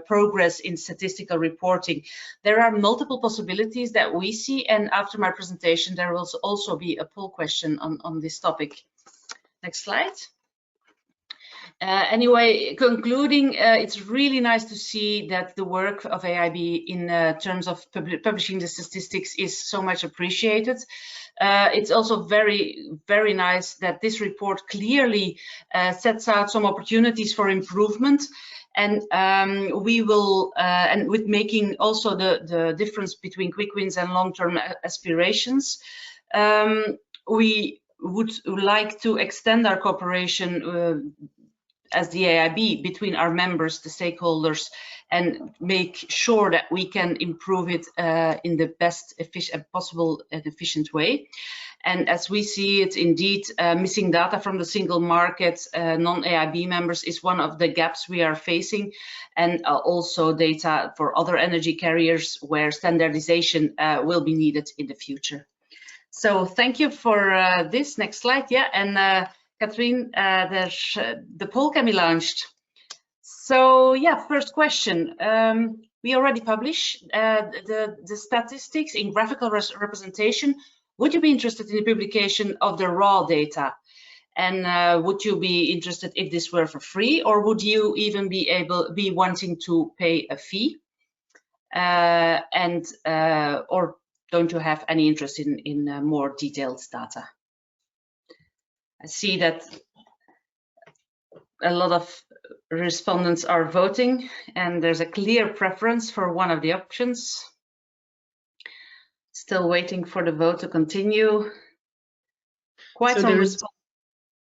[SPEAKER 5] progress in statistical reporting. There are multiple possibilities that we see, and after my presentation there will also be a poll question on this topic. Next slide. Anyway, concluding, it's really nice to see that the work of AIB in terms of publishing the statistics is so much appreciated. It's also very, very nice that this report clearly sets out some opportunities for improvement, and we will, and with making also the difference between quick wins and long-term aspirations. We would like to extend our cooperation as the AIB between our members, the stakeholders, and make sure that we can improve it in the best possible and efficient way. And as we see it, indeed, missing data from the single market, non-AIB members is one of the gaps we are facing, and also data for other energy carriers where standardization will be needed in the future. So thank you for this. Next slide, yeah, and Katrien, the poll can be launched. So yeah, first question. We already publish the statistics in graphical representation. Would you be interested in the publication of the raw data? And would you be interested if this were for free, or would you even be wanting to pay a fee? Or don't you have any interest in more detailed data? I see that a lot of respondents are voting, and there's a clear preference for one of the options. Still waiting for the vote to continue. Quite
[SPEAKER 1] so
[SPEAKER 5] some response.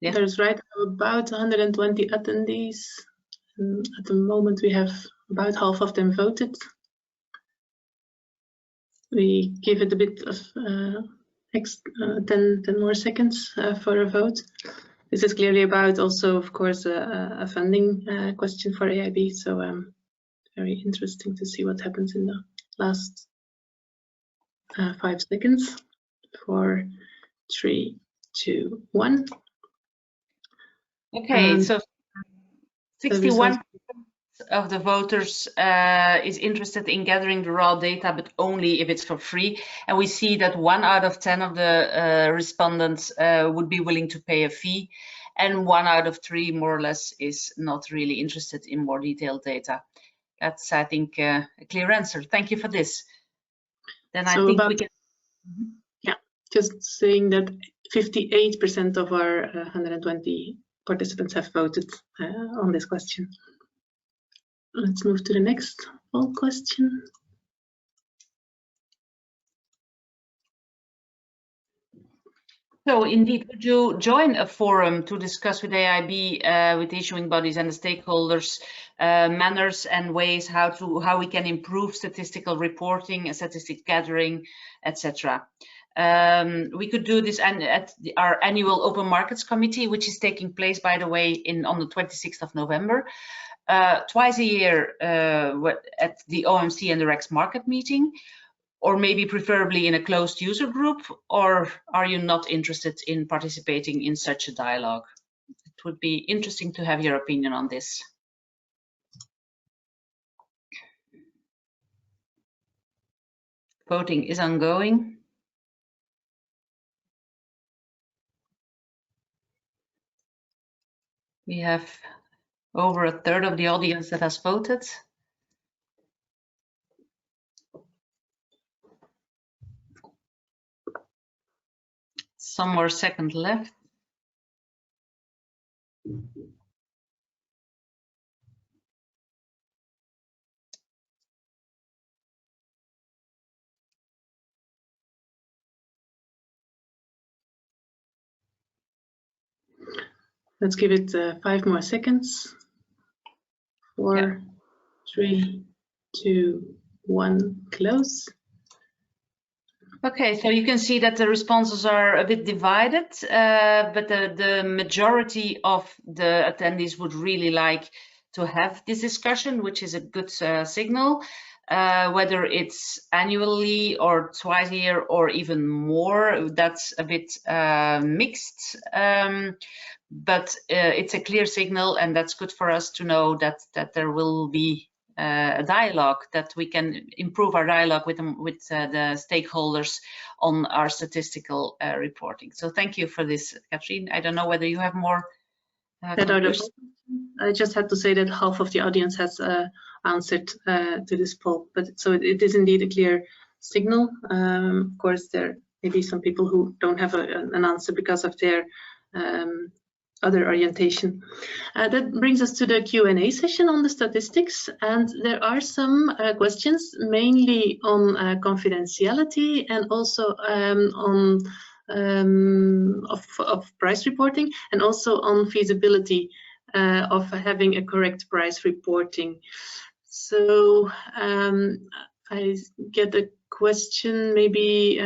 [SPEAKER 5] Yeah.
[SPEAKER 1] There's right now about 120 attendees. And at the moment, we have about half of them voted. We give it a bit of 10 more seconds for a vote. This is clearly about also, of course, a funding question for AIB. So very interesting to see what happens in the last 5 seconds. 4, 3, 2, 1.
[SPEAKER 5] Okay, so 61% of the voters is interested in gathering the raw data, but only if it's for free. And we see that 1 out of 10 of the respondents would be willing to pay a fee, and 1 out of 3, more or less, is not really interested in more detailed data. That's, I think, a clear answer. Thank you for this. Then
[SPEAKER 1] So
[SPEAKER 5] I think
[SPEAKER 1] about,
[SPEAKER 5] we can.
[SPEAKER 1] yeah, just saying that 58% of our 120 participants have voted on this question. Let's move to the next poll question.
[SPEAKER 5] So indeed, would you join a forum to discuss with AIB, with issuing bodies and the stakeholders, manners and ways how we can improve statistical reporting, statistic gathering, etc. We could do this at our annual Open Markets Committee, which is taking place, by the way, on the 26th of November, twice a year at the OMC and the Rex Market meeting. Or maybe preferably in a closed user group, or are you not interested in participating in such a dialogue? It would be interesting to have your opinion on this. Voting is ongoing. We have over a third of the audience that has voted. Some more seconds left.
[SPEAKER 1] Let's give it 5 more seconds. 4, 3, 2, 1, close.
[SPEAKER 5] Okay, so you can see that the responses are a bit divided, but the majority of the attendees would really like to have this discussion, which is a good signal. Whether it's annually or twice a year or even more, that's a bit mixed. But it's a clear signal, and that's good for us to know that there will be a dialogue, that we can improve our dialogue with the stakeholders on our statistical reporting. So thank you for this, Katrien. I don't know whether you have more conclusions.
[SPEAKER 1] I just had to say that half of the audience has answered to this poll, but so it is indeed a clear signal. Of course, there may be some people who don't have an answer because of their other orientation. That brings us to the Q&A session on the statistics, and there are some questions mainly on confidentiality and also of price reporting, and also on feasibility of having a correct price reporting. So I get a question, maybe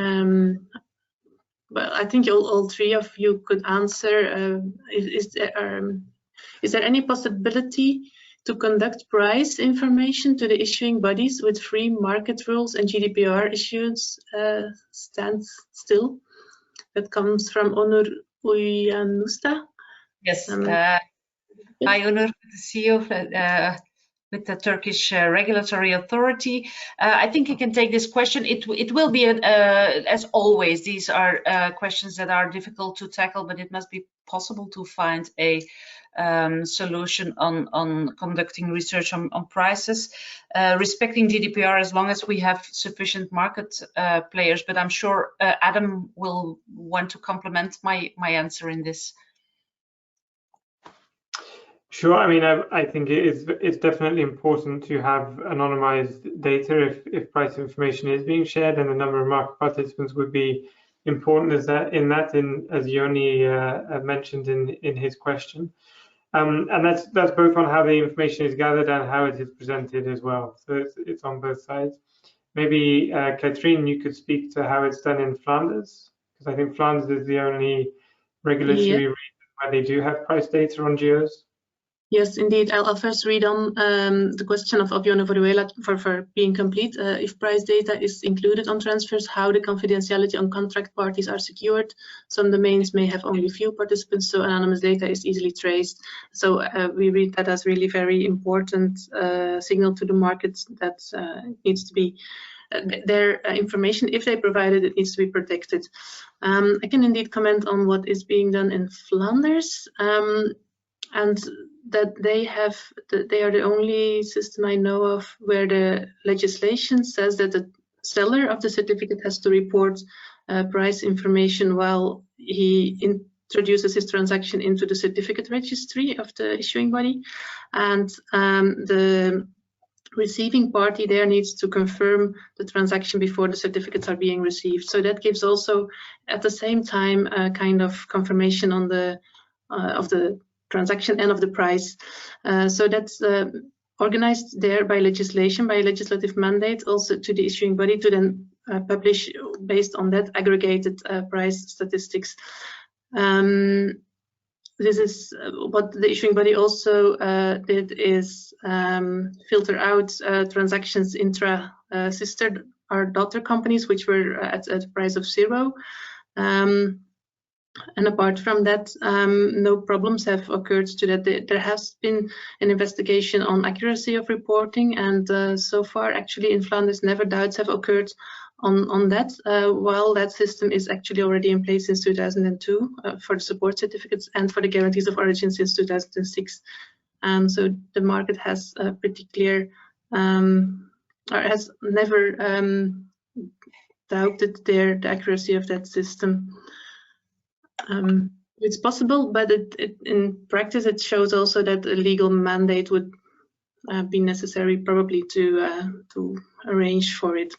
[SPEAKER 1] well, I think all three of you could answer. Is there any possibility to conduct price information to the issuing bodies with free market rules and GDPR issues stands still? That comes from Onur Uyanusta.
[SPEAKER 5] Yes. Hi, Onur. Good to see you. With the Turkish Regulatory Authority. I think you can take this question. It will be, as always, these are questions that are difficult to tackle, but it must be possible to find a solution on conducting research on prices, respecting GDPR as long as we have sufficient market players. But I'm sure Adam will want to complement my answer in this.
[SPEAKER 3] Sure. I mean, I think it's definitely important to have anonymized data if price information is being shared, and the number of market participants would be important as Joni mentioned in his question. And that's both on how the information is gathered and how it is presented as well. So it's on both sides. Maybe Katrien, you could speak to how it's done in Flanders, because I think Flanders is the only regulatory region where they do have price data on geos.
[SPEAKER 1] Yes, indeed. I'll first read on the question of Jona Veruela for being complete. If price data is included on transfers, how the confidentiality on contract parties are secured. Some domains may have only few participants, so anonymous data is easily traced. So we read that as really very important signal to the market that needs to be their information, if they provide it, it needs to be protected. I can indeed comment on what is being done in Flanders. and that they are the only system I know of where the legislation says that the seller of the certificate has to report price information while he introduces his transaction into the certificate registry of the issuing body, and the receiving party there needs to confirm the transaction before the certificates are being received. So that gives also at the same time a kind of confirmation on the of the transaction and of the price. So that's organized there by legislation, by legislative mandate, also to the issuing body to then publish based on that aggregated price statistics. This is what the issuing body also did, is filter out transactions intra sister or daughter companies, which were at a price of 0. And apart from that, no problems have occurred to that. There has been an investigation on accuracy of reporting, and so far, actually, in Flanders, never doubts have occurred on that, while that system is actually already in place since 2002 for the support certificates and for the guarantees of origin since 2006. So the market has pretty clear, or has never doubted the accuracy of that system. It's possible, but in practice it shows also that a legal mandate would be necessary, probably to arrange for it.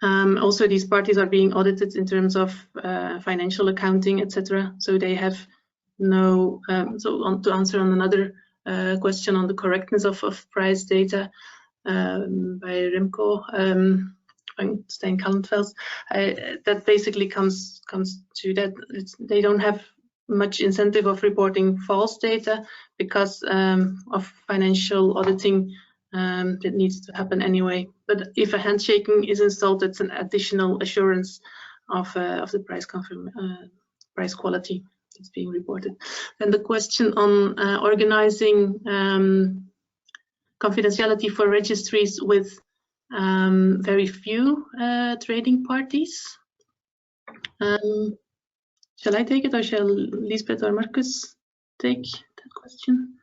[SPEAKER 1] Also, these parties are being audited in terms of financial accounting, etc. So they have no. To answer on another question on the correctness of price data by Remco Stein-Kallenfels, that basically comes to that they don't have much incentive of reporting false data because of financial auditing that needs to happen anyway. But if a handshaking is installed, that's an additional assurance of the price quality that's being reported. And the question on organizing confidentiality for registries with very few trading parties. Shall I take it, or shall Lisbeth or Marcus take that question?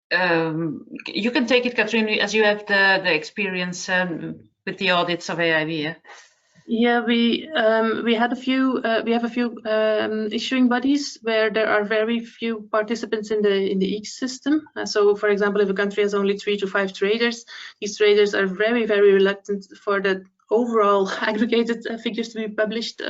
[SPEAKER 5] You can take it, Katrien, as you have the experience with the audits of AIB.
[SPEAKER 1] Yeah, we have a few issuing bodies where there are very few participants in the ecosystem. So, for example, if a country has only 3 to 5 traders, these traders are very, very reluctant for the overall aggregated figures to be published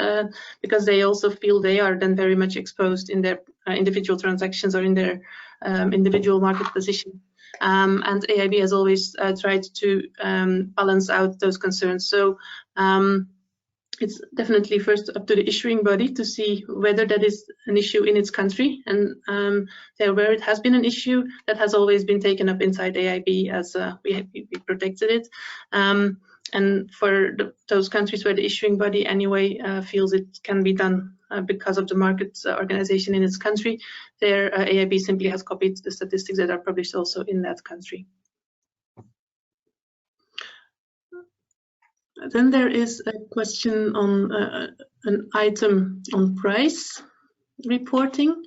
[SPEAKER 1] because they also feel they are then very much exposed in their individual transactions or in their individual market position. And AIB has always tried to balance out those concerns. So it's definitely first up to the issuing body to see whether that is an issue in its country, and where it has been an issue, that has always been taken up inside AIB as we protected it. And for those countries where the issuing body anyway feels it can be done because of the market organization in its country, there AIB simply has copied the statistics that are published also in that country. Then there is a question on an item on price reporting.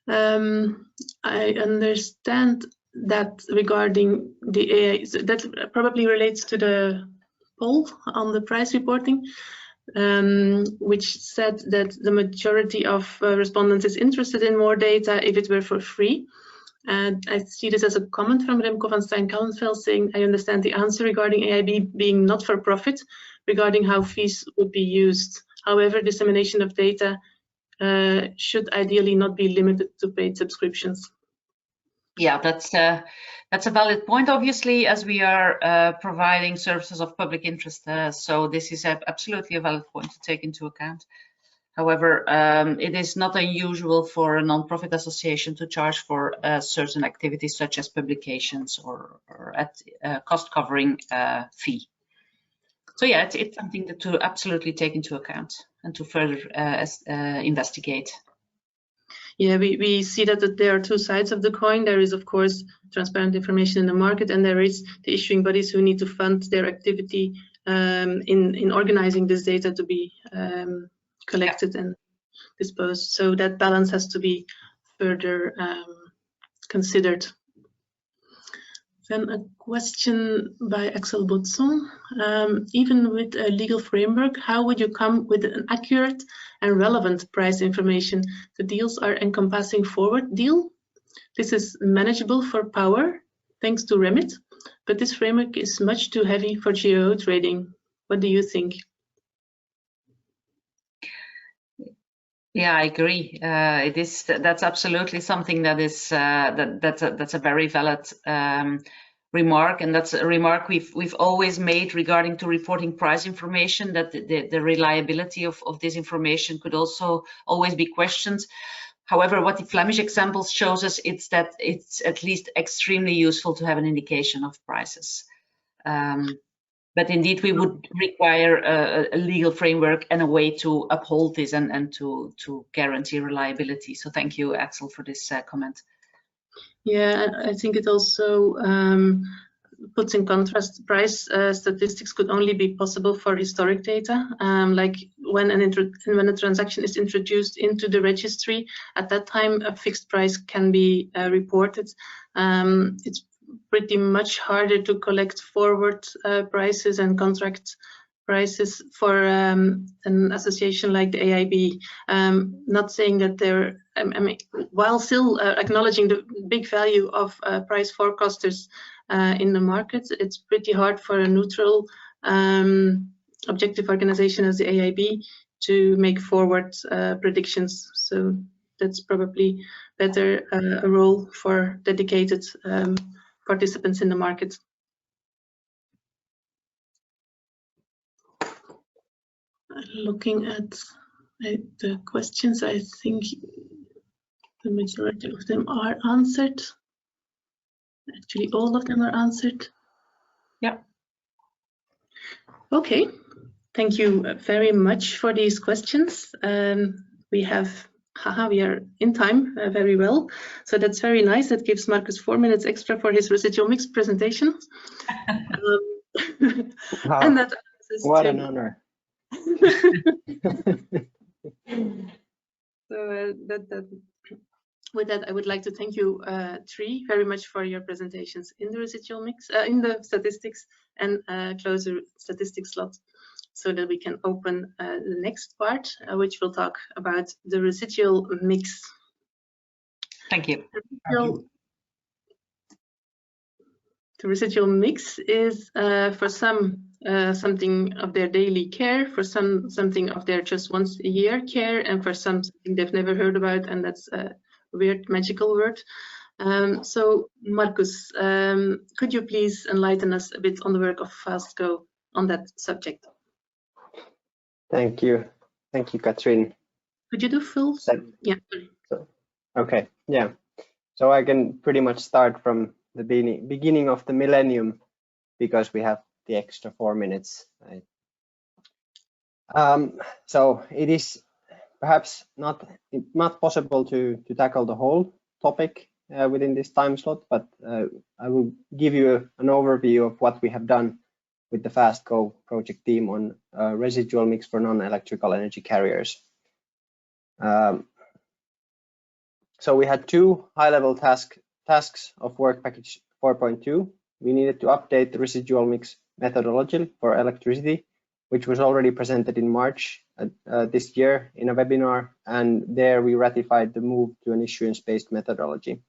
[SPEAKER 1] I understand that regarding the AI, that probably relates to the poll on the price reporting, which said that the majority of respondents is interested in more data if it were for free. And I see this as a comment from Remco van Stein-Kallenfels saying, I understand the answer regarding AIB being not for profit, regarding how fees would be used. However, dissemination of data should ideally not be limited to paid subscriptions.
[SPEAKER 5] Yeah, that's a valid point, obviously, as we are providing services of public interest. So this is absolutely a valid point to take into account. However, it is not unusual for a non-profit association to charge for certain activities such as publications or at cost-covering fee. So yeah, it's something to absolutely take into account and to further investigate.
[SPEAKER 1] Yeah, we see that there are two sides of the coin. There is, of course, transparent information in the market, and there is the issuing bodies who need to fund their activity in organizing this data to be collected and disposed. So that balance has to be further considered. Then a question by Axel Botson. Even with a legal framework, how would you come with an accurate and relevant price information? The deals are encompassing forward deal. This is manageable for power, thanks to Remit, but this framework is much too heavy for GEO trading. What do you think?
[SPEAKER 5] Yeah, I agree. That's absolutely something that is that's a very valid remark, and that's a remark we've always made regarding to reporting price information, that the reliability of this information could also always be questioned. However, what the Flemish example shows us is that it's at least extremely useful to have an indication of prices. But indeed, we would require a legal framework and a way to uphold this and to guarantee reliability. So thank you, Axel, for this comment.
[SPEAKER 1] Yeah, I think it also puts in contrast price statistics could only be possible for historic data. Like when a transaction is introduced into the registry, at that time a fixed price can be reported. It's pretty much harder to collect forward prices and contract prices for an association like the AIB. Not saying that they're, I mean, while still acknowledging the big value of price forecasters in the market, it's pretty hard for a neutral objective organization as the AIB to make forward predictions. So that's probably better a role for dedicated participants in the market. Looking at the questions, I think the majority of them are answered. Actually, all of them are answered.
[SPEAKER 5] Yeah.
[SPEAKER 1] Okay, thank you very much for these questions. We are in time very well, so that's very nice. That gives Marcus 4 minutes extra for his residual mix presentation.
[SPEAKER 4] Wow.
[SPEAKER 1] And that
[SPEAKER 4] what an honor.
[SPEAKER 1] So with that, I would like to thank you three very much for your presentations in the residual mix, in the statistics, and close the statistics slot, so that we can open the next part, which will talk about the residual mix.
[SPEAKER 5] Thank you.
[SPEAKER 1] The residual mix is for some something of their daily care, for some something of their just once a year care, and for some something they've never heard about, and that's a weird magical word. So Marcus, could you please enlighten us a bit on the work of FaStGO on that subject?
[SPEAKER 4] Thank you, Katrien.
[SPEAKER 1] Could you do full? Yeah.
[SPEAKER 4] So, okay, yeah. So I can pretty much start from the beginning of the millennium, because we have the extra 4 minutes. Right? So it is perhaps not possible to tackle the whole topic within this time slot, but I will give you an overview of what we have done with the FaStGO project team on residual mix for non-electrical energy carriers. So we had two high-level tasks of work package 4.2. We needed to update the residual mix methodology for electricity, which was already presented in March this year in a webinar, and there we ratified the move to an issuance-based methodology.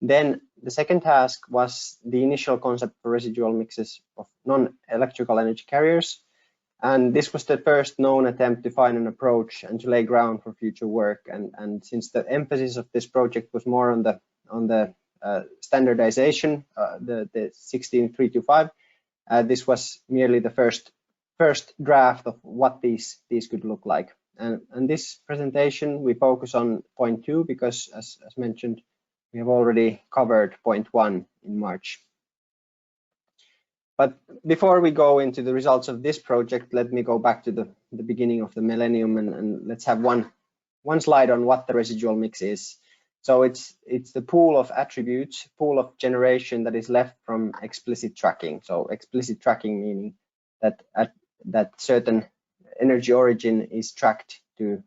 [SPEAKER 4] Then the second task was the initial concept for residual mixes of non-electrical energy carriers, and this was the first known attempt to find an approach and to lay ground for future work. And since the emphasis of this project was more on the standardization, the 16325, this was merely the first draft of what these could look like. And this presentation we focus on point 2 because, as mentioned, we have already covered point 1 in March. But before we go into the results of this project, let me go back to the beginning of the millennium, and let's have one slide on what the residual mix is. So it's the pool of attributes, pool of generation that is left from explicit tracking. So explicit tracking meaning that certain energy origin is tracked to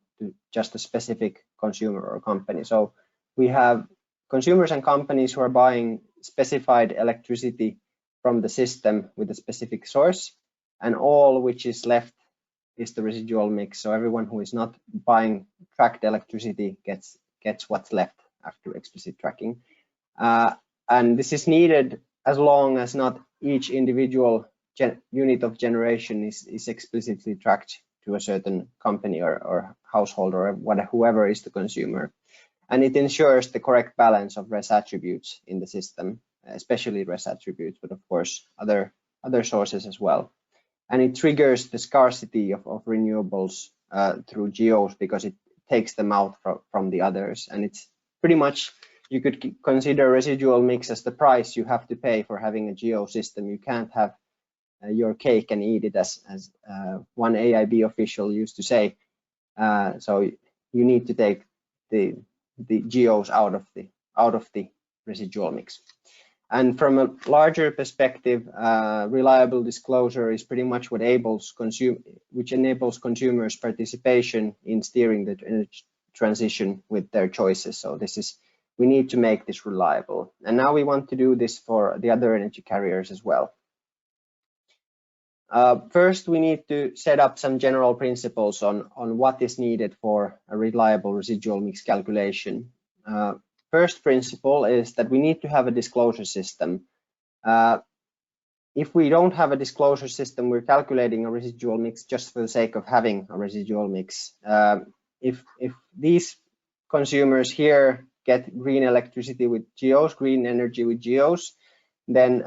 [SPEAKER 4] just a specific consumer or company. So we have consumers and companies who are buying specified electricity from the system with a specific source, and all which is left is the residual mix. So everyone who is not buying tracked electricity gets what's left after explicit tracking. And this is needed as long as not each individual unit of generation is explicitly tracked to a certain company or household or whoever is the consumer. And it ensures the correct balance of res attributes in the system, especially res attributes, but of course other sources as well. And it triggers the scarcity of renewables through GEOs because it takes them out from the others. And it's pretty much, you could consider residual mix as the price you have to pay for having a GEO system. You can't have your cake and eat it, as one AIB official used to say. So you need to take the GEOs out of the residual mix. And from a larger perspective, reliable disclosure is pretty much what enables consumers' participation in steering the energy transition with their choices. So we need to make this reliable. And now we want to do this for the other energy carriers as well. First, we need to set up some general principles on what is needed for a reliable residual mix calculation. First principle is that we need to have a disclosure system. If we don't have a disclosure system, we're calculating a residual mix just for the sake of having a residual mix. If these consumers here get green electricity with GEOs, green energy with GEOs, then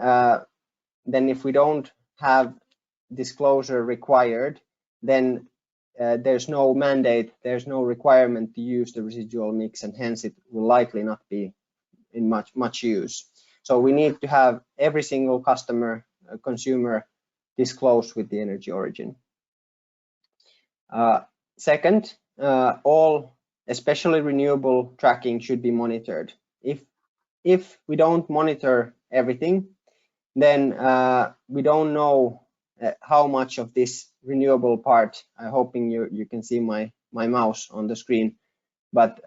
[SPEAKER 4] if we don't have disclosure required, then there's no mandate, there's no requirement to use the residual mix, and hence it will likely not be in much use. So we need to have every single consumer disclosed with the energy origin. Second, all, especially renewable tracking, should be monitored. If we don't monitor everything, then we don't know how much of this renewable part, I'm hoping you can see my mouse on the screen, but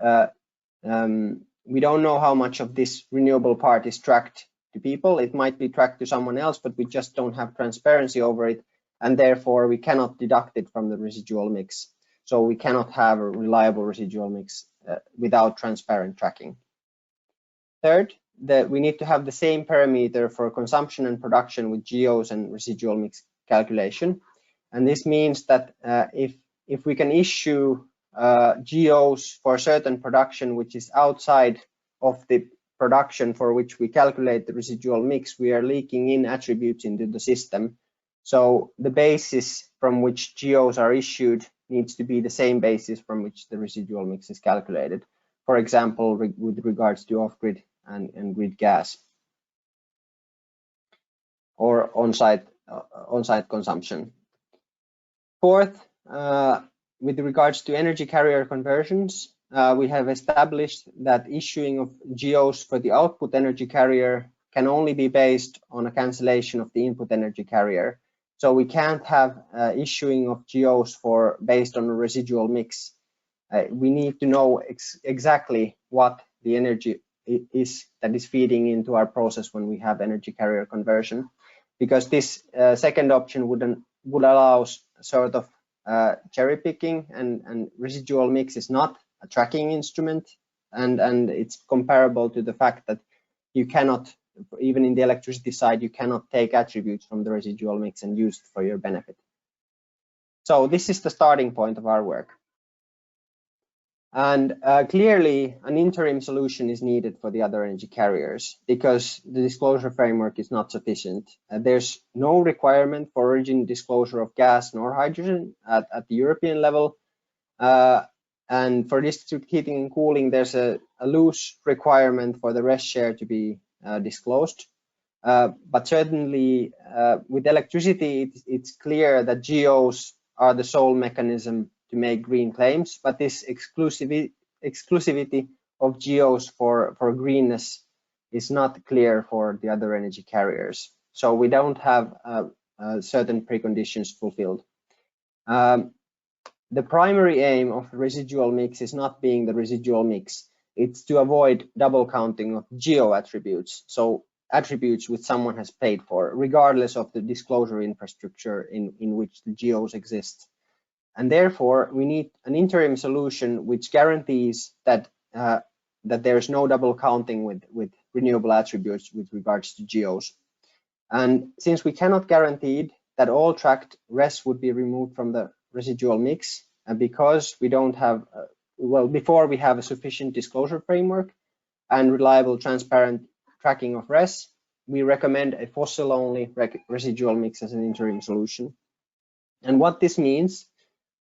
[SPEAKER 4] we don't know how much of this renewable part is tracked to people. It might be tracked to someone else, but we just don't have transparency over it, and therefore we cannot deduct it from the residual mix. So we cannot have a reliable residual mix without transparent tracking. Third, that we need to have the same parameter for consumption and production with GEOs and residual mix calculation. And this means that if we can issue GEOs for certain production which is outside of the production for which we calculate the residual mix, we are leaking in attributes into the system. So the basis from which GEOs are issued needs to be the same basis from which the residual mix is calculated. For example, with regards to off-grid and grid gas or on-site consumption. Fourth, with regards to energy carrier conversions, we have established that issuing of GEOs for the output energy carrier can only be based on a cancellation of the input energy carrier. So we can't have issuing of GEOs based on a residual mix. We need to know exactly what the energy is that is feeding into our process when we have energy carrier conversion, because this second option would allow sort of cherry picking, and residual mix is not a tracking instrument, and it's comparable to the fact that you cannot, even in the electricity side, you cannot take attributes from the residual mix and use it for your benefit. So this is the starting point of our work. And clearly an interim solution is needed for the other energy carriers because the disclosure framework is not sufficient. There's no requirement for origin disclosure of gas nor hydrogen at the European level. And for district heating and cooling, there's a loose requirement for the rest share to be disclosed. But certainly with electricity, it's clear that GEOs are the sole mechanism to make green claims, but this exclusivity of GEOs for greenness is not clear for the other energy carriers. So we don't have certain preconditions fulfilled. The primary aim of residual mix is not being the residual mix, it's to avoid double counting of geo attributes, so attributes which someone has paid for, regardless of the disclosure infrastructure in which the geos exist. And therefore, we need an interim solution which guarantees that that there is no double counting with renewable attributes with regards to geos. And since we cannot guarantee that all tracked res would be removed from the residual mix, and because we don't have, before we have a sufficient disclosure framework and reliable, transparent tracking of res, we recommend a fossil-only residual mix as an interim solution. And what this means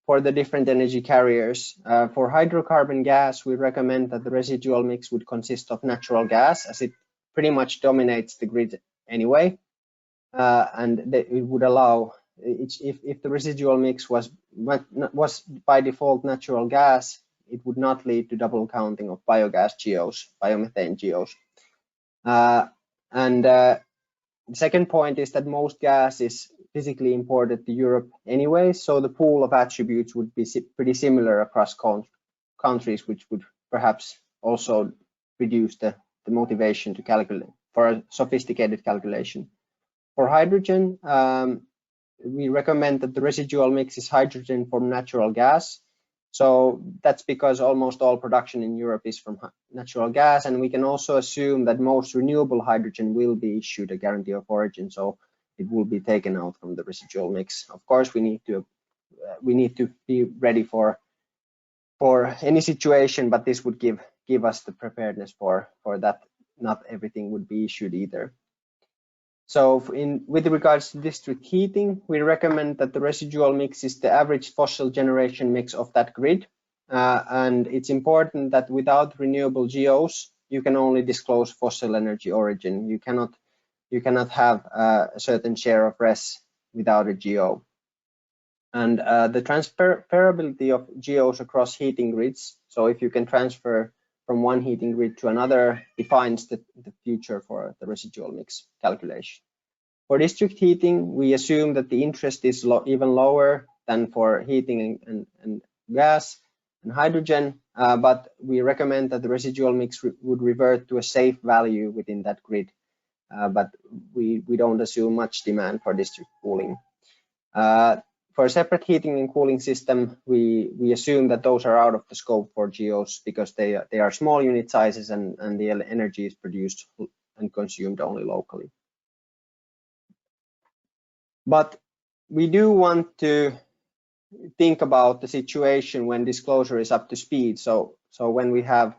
[SPEAKER 4] for the different energy carriers, for hydrocarbon gas, we recommend that the residual mix would consist of natural gas, as it pretty much dominates the grid anyway, and it would allow, if the residual mix was by default natural gas, it would not lead to double counting of biogas geos, biomethane geos. The second point is that most gas is physically imported to Europe anyway, so the pool of attributes would be pretty similar across countries, which would perhaps also reduce the motivation to calculate for a sophisticated calculation. For hydrogen, we recommend that the residual mix is hydrogen from natural gas. So that's because almost all production in Europe is from natural gas, and we can also assume that most renewable hydrogen will be issued a guarantee of origin, so it will be taken out from the residual mix. Of course, we need to be ready for any situation, but this would give us the preparedness for that. Not everything would be issued either. So with regards to district heating, we recommend that the residual mix is the average fossil generation mix of that grid. And it's important that without renewable geos, you can only disclose fossil energy origin. You cannot have a certain share of res without a geo. And the transferability of geos across heating grids, so if you can transfer from one heating grid to another, defines the future for the residual mix calculation. For district heating, we assume that the interest is even lower than for heating and gas and hydrogen, but we recommend that the residual mix would revert to a safe value within that grid, but we don't assume much demand for district cooling. For a separate heating and cooling system, we assume that those are out of the scope for geos because they are small unit sizes and the energy is produced and consumed only locally. But we do want to think about the situation when disclosure is up to speed. So when we have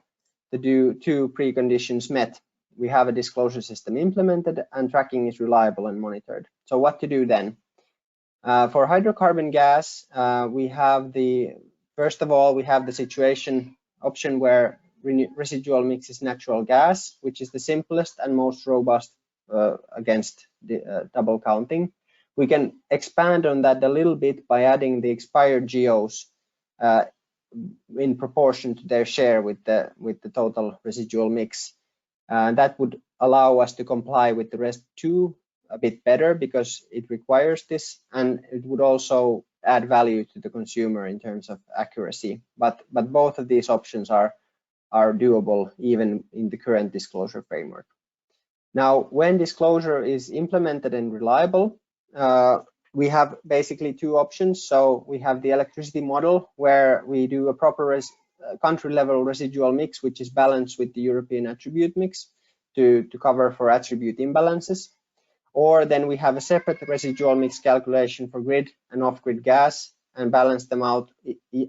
[SPEAKER 4] the two preconditions met, we have a disclosure system implemented and tracking is reliable and monitored. So what to do then? For hydrocarbon gas, first of all, we have the situation option where residual mix is natural gas, which is the simplest and most robust against the double counting. We can expand on that a little bit by adding the expired geos in proportion to their share with the total residual mix. That would allow us to comply with the rest two a bit better because it requires this, and it would also add value to the consumer in terms of accuracy. But both of these options are doable even in the current disclosure framework. Now, when disclosure is implemented and reliable, we have basically two options. So we have the electricity model where we do a proper country level residual mix, which is balanced with the European attribute mix to cover for attribute imbalances. Or then we have a separate residual mix calculation for grid and off-grid gas and balance them out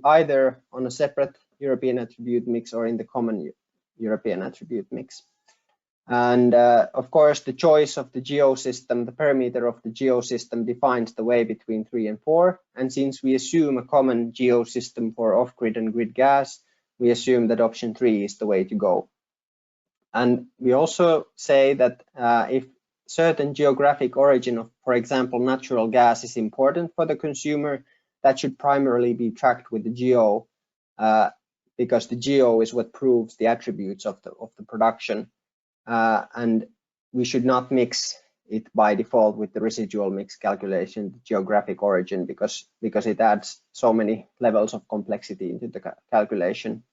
[SPEAKER 4] either on a separate European attribute mix or in the common European attribute mix. And of course, the choice of the geo system, the parameter of the geo system defines the way between 3 and 4. And since we assume a common geo system for off-grid and grid gas, we assume that option 3 is the way to go. And we also say that if certain geographic origin of, for example, natural gas is important for the consumer, that should primarily be tracked with the geo because the geo is what proves the attributes of the production. And we should not mix it by default with the residual mix calculation, the geographic origin, because it adds so many levels of complexity into the calculation.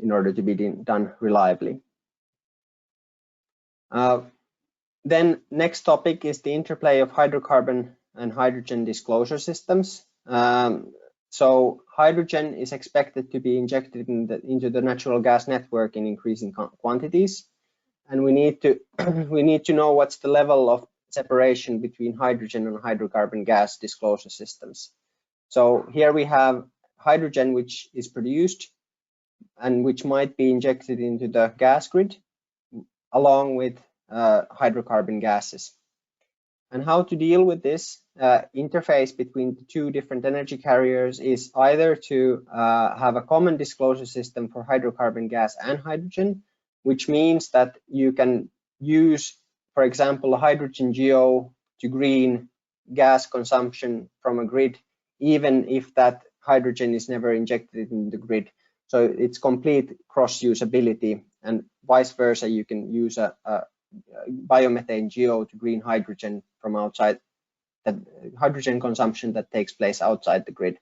[SPEAKER 4] in order to be done reliably. Then next topic is the interplay of hydrocarbon and hydrogen disclosure systems. So hydrogen is expected to be injected into the natural gas network in increasing quantities, and we need to know what's the level of separation between hydrogen and hydrocarbon gas disclosure systems. So here we have hydrogen which is produced and which might be injected into the gas grid along with hydrocarbon gases. And how to deal with this interface between the two different energy carriers is either to have a common disclosure system for hydrocarbon gas and hydrogen, which means that you can use, for example, a hydrogen geo to green gas consumption from a grid, even if that hydrogen is never injected in the grid. So it's complete cross-usability, and vice versa. You can use a biomethane geo to green hydrogen from outside, that hydrogen consumption that takes place outside the grid.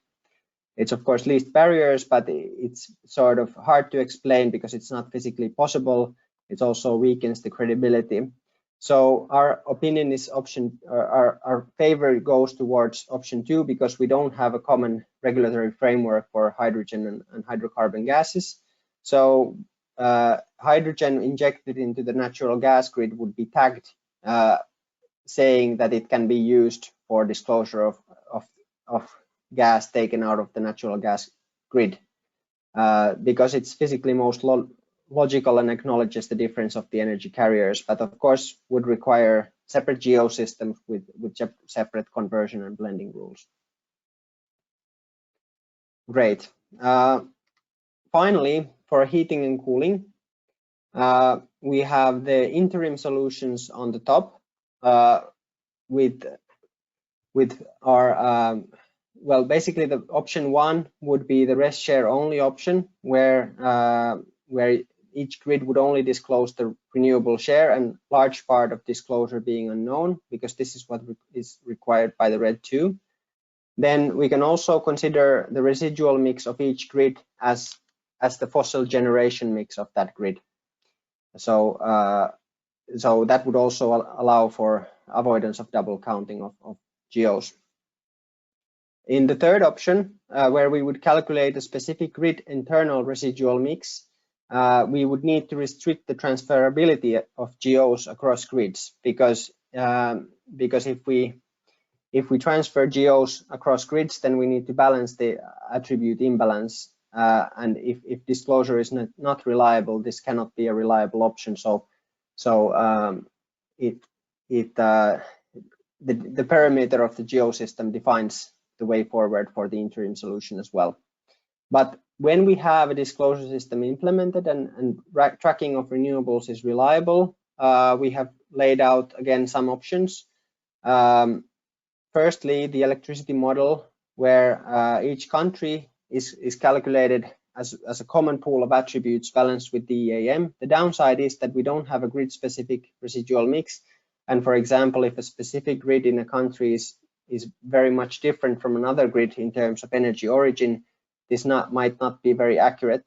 [SPEAKER 4] It's of course least barriers, but it's sort of hard to explain because it's not physically possible. It also weakens the credibility. So our opinion is our favor goes towards option 2 because we don't have a common regulatory framework for hydrogen and hydrocarbon gases. So hydrogen injected into the natural gas grid would be tagged saying that it can be used for disclosure of gas taken out of the natural gas grid because it's physically most logical and acknowledges the difference of the energy carriers, but of course would require separate geosystems with separate conversion and blending rules. Great. Finally, for heating and cooling, we have the interim solutions on the top with our well, basically the option 1 would be the rest share only option, where each grid would only disclose the renewable share and large part of disclosure being unknown, because this is what is required by the RED 2. Then we can also consider the residual mix of each grid as the fossil generation mix of that grid. So so that would also allow for avoidance of double counting of geos. In the third option, where we would calculate a specific grid internal residual mix, we would need to restrict the transferability of geos across grids, because if we transfer geos across grids, then we need to balance the attribute imbalance, and if disclosure is not reliable, this cannot be a reliable option. So the parameter of the geosystem defines the way forward for the interim solution as well. But when we have a disclosure system implemented and tracking of renewables is reliable, we have laid out again some options. Firstly, the electricity model, where each country is calculated as a common pool of attributes balanced with the EAM. The downside is that we don't have a grid-specific residual mix. And for example, if a specific grid in a country is very much different from another grid in terms of energy origin, this might not be very accurate.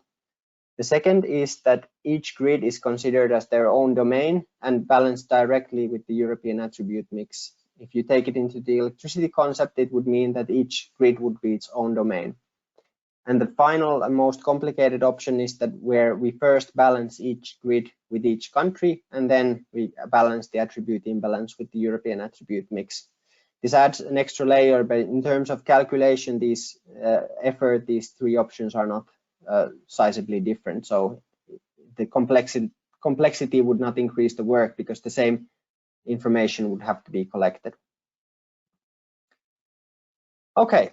[SPEAKER 4] The second is that each grid is considered as their own domain and balanced directly with the European attribute mix. If you take it into the electricity concept, it would mean that each grid would be its own domain. And the final and most complicated option is that where we first balance each grid with each country, and then we balance the attribute imbalance with the European attribute mix. This adds an extra layer, but in terms of calculation, these three options are not sizably different. So the complexity would not increase the work because the same information would have to be collected. Okay,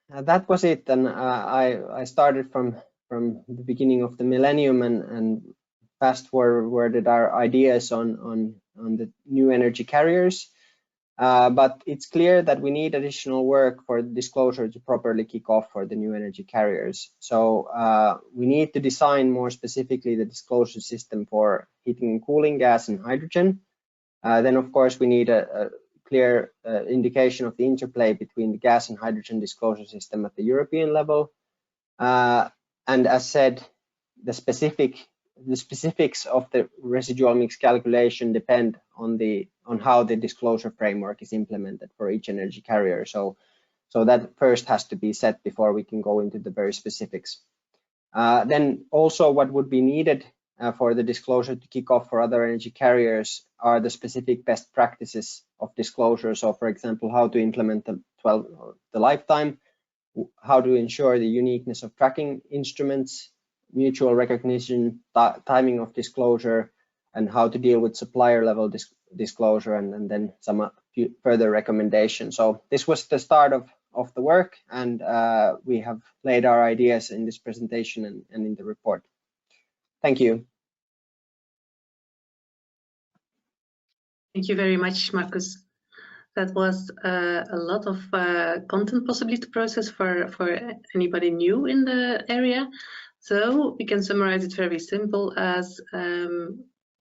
[SPEAKER 4] that was it. And I started from the beginning of the millennium and fast forwarded our ideas on the new energy carriers. But it's clear that we need additional work for disclosure to properly kick off for the new energy carriers. So we need to design more specifically the disclosure system for heating and cooling, gas and hydrogen. Then of course we need a clear indication of the interplay between the gas and hydrogen disclosure system at the European level. And as said, the specifics of the residual mix calculation depend on how the disclosure framework is implemented for each energy carrier. So that first has to be set before we can go into the very specifics. Then also what would be needed for the disclosure to kick off for other energy carriers are the specific best practices of disclosure. So for example, how to implement the lifetime, how to ensure the uniqueness of tracking instruments, mutual recognition, timing of disclosure, and how to deal with supplier level disclosure, and then some further recommendations. So this was the start of the work, and we have laid our ideas in this presentation and in the report. Thank you.
[SPEAKER 1] Thank you very much, Marcus. That was a lot of content possibly to process for anybody new in the area. So we can summarize it very simple as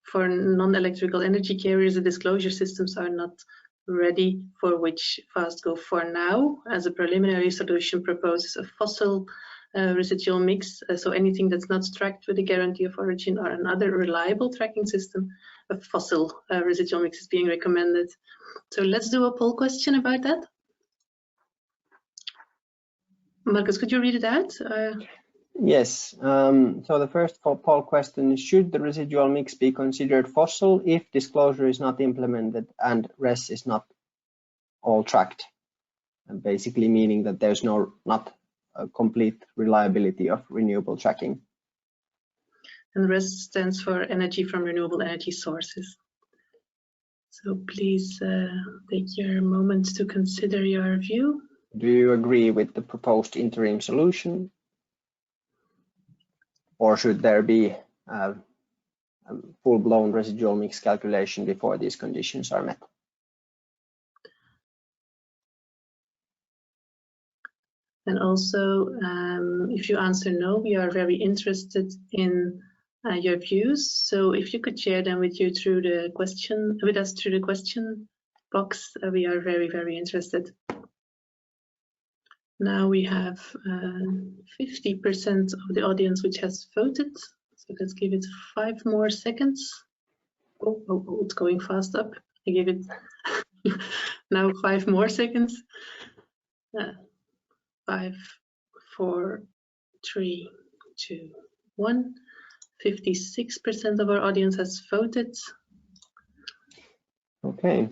[SPEAKER 1] for non-electrical energy carriers, the disclosure systems are not ready, for which FaStGO for now, as a preliminary solution, proposes a fossil residual mix. So anything that's not tracked with a guarantee of origin or another reliable tracking system, a fossil residual mix is being recommended. So let's do a poll question about that. Marcus, could you read it out?
[SPEAKER 4] Yes. So the first poll question is, should the residual mix be considered fossil if disclosure is not implemented and res is not all tracked? And basically meaning that there's not a complete reliability of renewable tracking.
[SPEAKER 1] And RES stands for energy from renewable energy sources. So please take your moment to consider your view.
[SPEAKER 4] Do you agree with the proposed interim solution? Or should there be a full-blown residual mix calculation before these conditions are met?
[SPEAKER 1] And also, if you answer no, we are very interested in your views. So if you could share them with us through the question box, we are very, very interested. Now we have 50% of the audience which has voted. So let's give it 5 more seconds. Oh, it's going fast up. I give it now 5 more seconds. 5, 4, 3, 2, 1. 56% of our audience has voted.
[SPEAKER 4] Okay.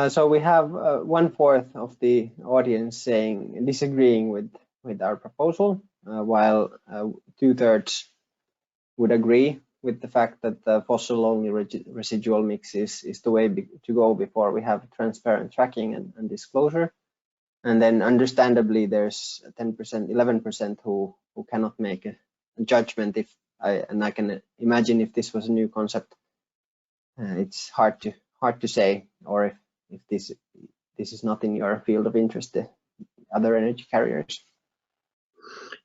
[SPEAKER 4] So we have 1/4 of the audience disagreeing with our proposal, while 2/3 would agree with the fact that the fossil-only residual mix is the way to go before we have transparent tracking and disclosure. And then understandably, there's 10%, 11% who cannot make a judgment. I can imagine if this was a new concept, it's hard to say, or if this is not in your field of interest, the other energy carriers.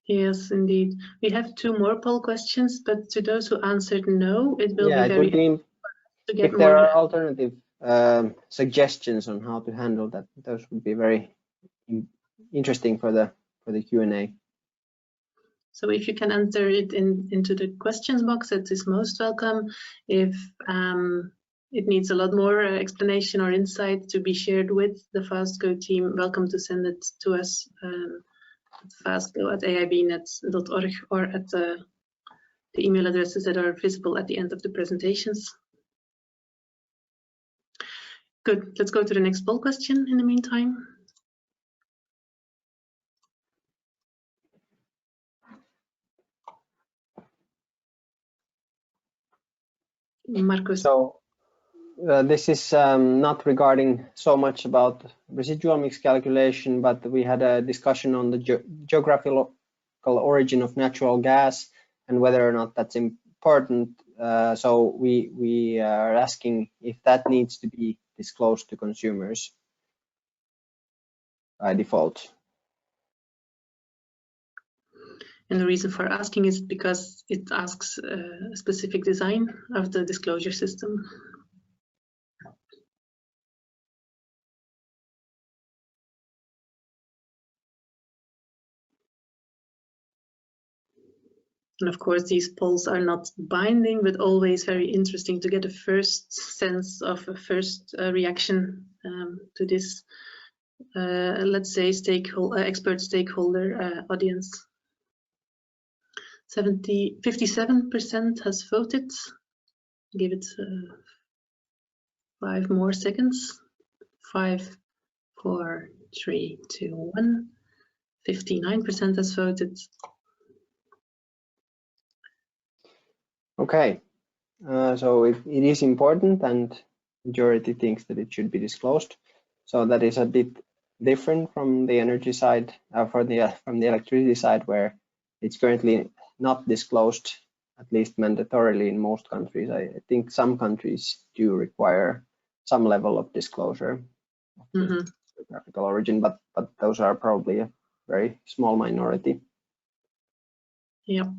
[SPEAKER 1] Yes, indeed. We have 2 more poll questions, but to those who answered no, it will be very
[SPEAKER 4] helpful to get if there are alternative suggestions on how to handle that. Those would be very interesting for the Q&A.
[SPEAKER 1] So if you can enter it into the questions box, that is most welcome. If it needs a lot more explanation or insight to be shared with the FaStGO team, welcome to send it to us at fasgo@aibnet.org or at the email addresses that are visible at the end of the presentations. Good, let's go to the next poll question in the meantime. Marcus.
[SPEAKER 4] So this is not regarding so much about residual mix calculation, but we had a discussion on the geographical origin of natural gas and whether or not that's important. So we are asking if that needs to be disclosed to consumers by default.
[SPEAKER 1] And the reason for asking is because it asks a specific design of the disclosure system. And of course, these polls are not binding, but always very interesting to get a first sense of a first reaction to this, let's say, expert stakeholder audience. 57% has voted. Give it 5 more seconds. 5, 4, 3, 2, 1. 59% has voted.
[SPEAKER 4] Okay, so it is important, and majority thinks that it should be disclosed. So that is a bit different from the energy side, from the electricity side, where it's currently not disclosed, at least mandatorily in most countries. I think some countries do require some level of disclosure of the geographical origin, but those are probably a very small minority.
[SPEAKER 1] Yeah.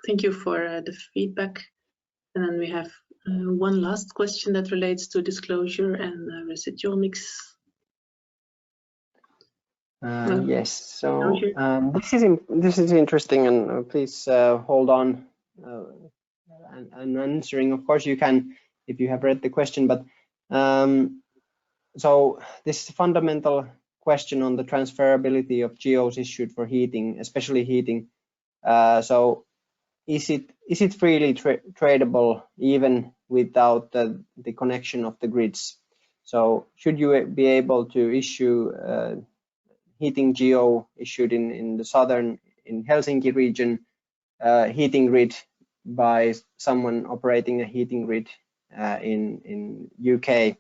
[SPEAKER 1] Thank you for the feedback. And then we have one last question that relates to disclosure and residual mix.
[SPEAKER 4] Yes, so this is interesting, and please hold on and answering. Of course, you can if you have read the question, but so this is a fundamental question on the transferability of GEOs issued for heating, especially heating. So is it freely tradable even without the connection of the grids? So should you be able to issue heating geo issued in the southern, in Helsinki region, heating grid by someone operating a heating grid in UK,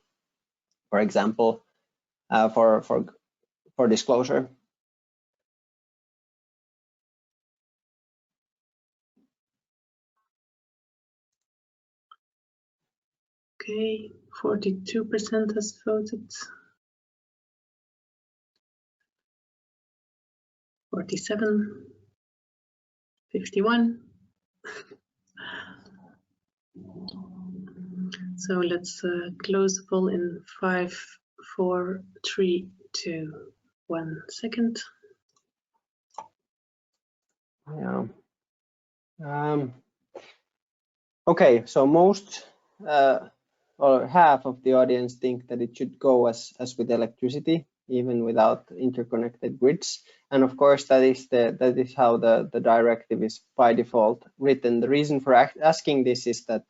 [SPEAKER 4] for example, for disclosure?
[SPEAKER 1] Okay, 42% has voted. 47, 51. So let's close the poll in 5, 4, 3, 2, 1 second.
[SPEAKER 4] Yeah. Okay, so most or half of the audience think that it should go as with electricity, even without interconnected grids. And of course, that is how the directive is by default written. The reason for asking this is that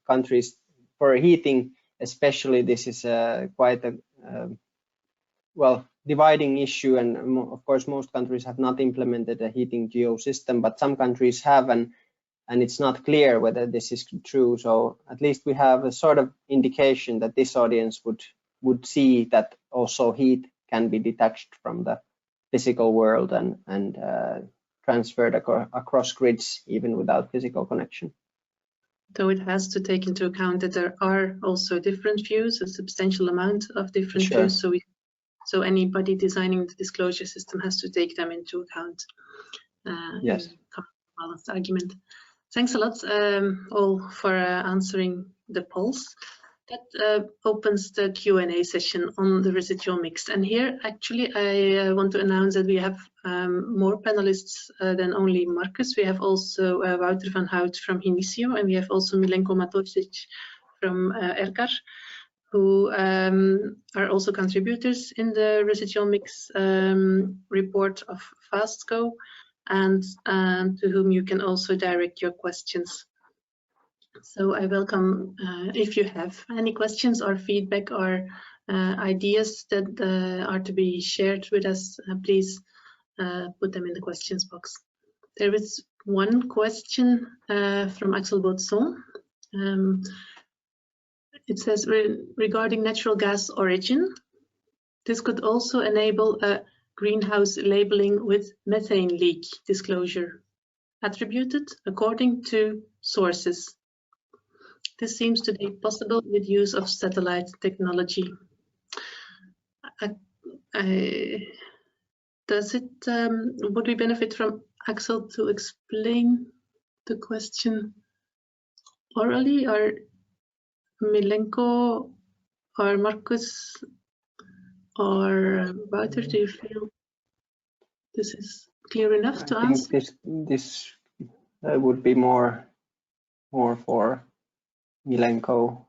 [SPEAKER 4] countries, for heating especially, this is quite a well, dividing issue, and of course most countries have not implemented a heating geo system, but some countries have, and it's not clear whether this is true. So at least we have a sort of indication that this audience would see that also heat can be detached from the physical world and transferred across grids even without physical connection.
[SPEAKER 1] So it has to take into account that there are also different views, a substantial amount of different views. So anybody designing the disclosure system has to take them into account.
[SPEAKER 4] Yes.
[SPEAKER 1] Balanced argument. Thanks a lot all for answering the polls. That opens the Q&A session on the residual mix. And here, actually, I want to announce that we have more panelists than only Marcus. We have also Wouter van Hout from Inicio, and we have also Milenko Matosic from ERCAR, who are also contributors in the residual mix report of FaStGO, and to whom you can also direct your questions. So I welcome if you have any questions or feedback or ideas that are to be shared with us, please put them in the questions box. There is one question from Axel Botson. It says, regarding natural gas origin, this could also enable a greenhouse labeling with methane leak disclosure, attributed according to sources. This seems to be possible with use of satellite technology. Would we benefit from Axel to explain the question orally, or Milenko or Marcus or Wouter, do you feel this is clear enough to answer?
[SPEAKER 4] I think this would be more for Milenko.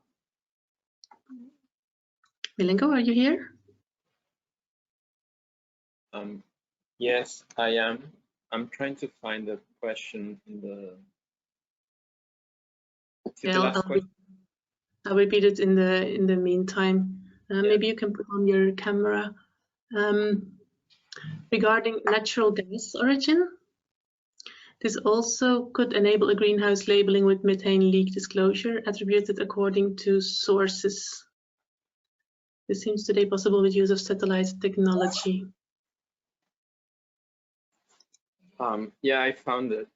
[SPEAKER 1] Milenko, are you here?
[SPEAKER 6] Yes, I am. I'm trying to find the question in the.
[SPEAKER 1] Yeah, I'll repeat it in the meantime.
[SPEAKER 6] Yeah.
[SPEAKER 1] Maybe you can put on your camera. Regarding natural gas origin, this also could enable a greenhouse labeling with methane leak disclosure attributed according to sources. This seems today possible with use of satellite technology.
[SPEAKER 6] Yeah, I found it.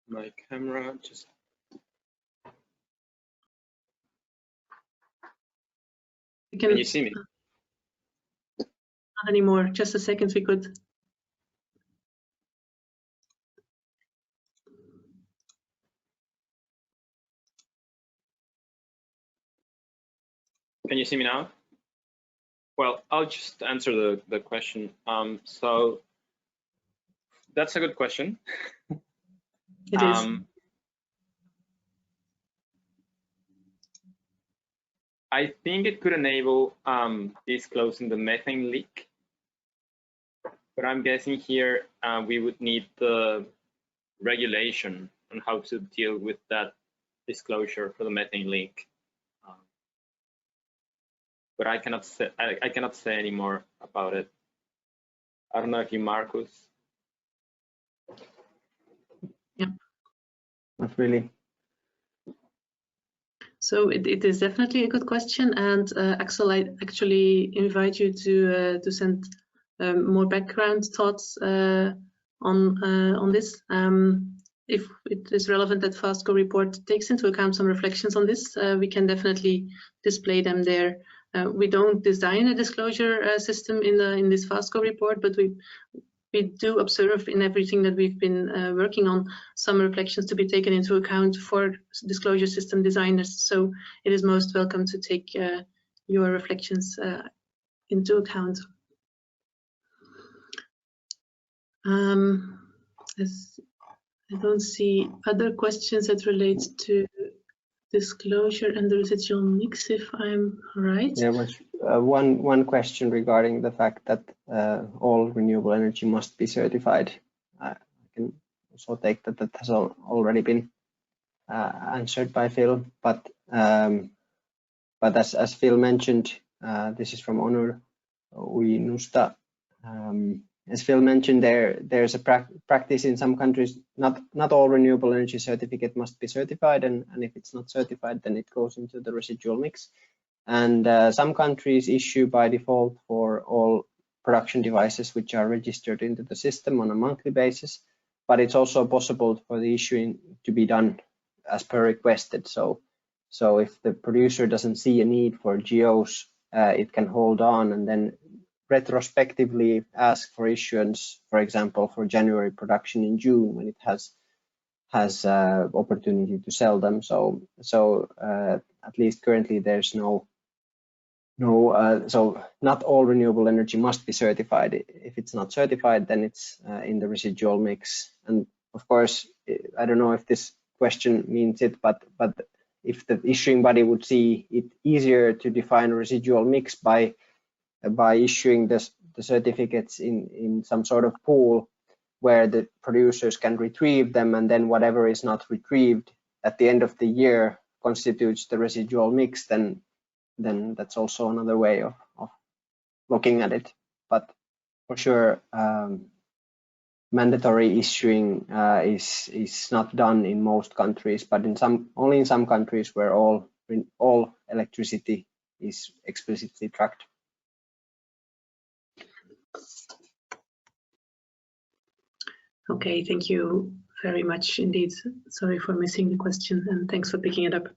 [SPEAKER 6] My camera just. Can you see me?
[SPEAKER 1] Not anymore. Just a second, we could.
[SPEAKER 6] Can you see me now? Well, I'll just answer the question. So that's a good question.
[SPEAKER 1] It is.
[SPEAKER 6] I think it could enable disclosing the methane leak, but I'm guessing here we would need the regulation on how to deal with that disclosure for the methane leak. But I cannot say any more about it. I don't know if you, Marcus.
[SPEAKER 1] Yeah.
[SPEAKER 4] Not really.
[SPEAKER 1] So it is definitely a good question, and Axel, I actually invite you to send more background thoughts on this. If it is relevant that FaStGO report takes into account some reflections on this, we can definitely display them there. We don't design a disclosure system in this FaStGO report, but we do observe in everything that we've been working on some reflections to be taken into account for disclosure system designers. So it is most welcome to take your reflections into account. As I don't see other questions that relate to disclosure and the residual mix, if I'm right.
[SPEAKER 4] There was one question regarding the fact that all renewable energy must be certified. I can also take that has already been answered by Phil, but as Phil mentioned, this is from Onur Uinusta. As Phil mentioned, there's a practice in some countries. Not all renewable energy certificate must be certified, and if it's not certified, then it goes into the residual mix. And some countries issue by default for all production devices which are registered into the system on a monthly basis. But it's also possible for the issuing to be done as per requested. So if the producer doesn't see a need for GOs, it can hold on and then retrospectively ask for issuance, for example, for January production in June when it has opportunity to sell them. So at least currently there's so not all renewable energy must be certified. If it's not certified, then it's in the residual mix. And of course, I don't know if this question means it, but if the issuing body would see it easier to define a residual mix by issuing the certificates in some sort of pool where the producers can retrieve them, and then whatever is not retrieved at the end of the year constitutes the residual mix, then that's also another way of looking at it. But for sure, mandatory issuing is not done in most countries, but only in some countries where all electricity is explicitly tracked.
[SPEAKER 1] Okay, thank you very much indeed. Sorry for missing the question, and thanks for picking it up.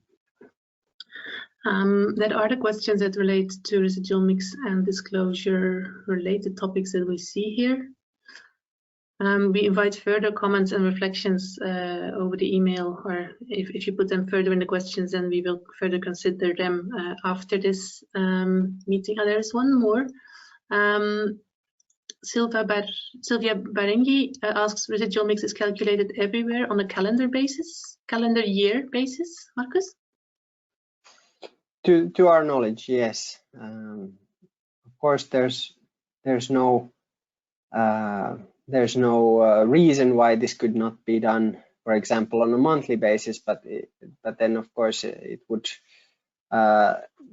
[SPEAKER 1] That are the questions that relate to residual mix and disclosure related topics that we see here. We invite further comments and reflections over the email, or if you put them further in the questions, then we will further consider them after this meeting. There is one more. Sylvia Barengi asks, residual mix is calculated everywhere on a calendar year basis, Marcus?
[SPEAKER 4] To our knowledge, yes. Of course, there's no reason why this could not be done, for example, on a monthly basis. But then, of course, it would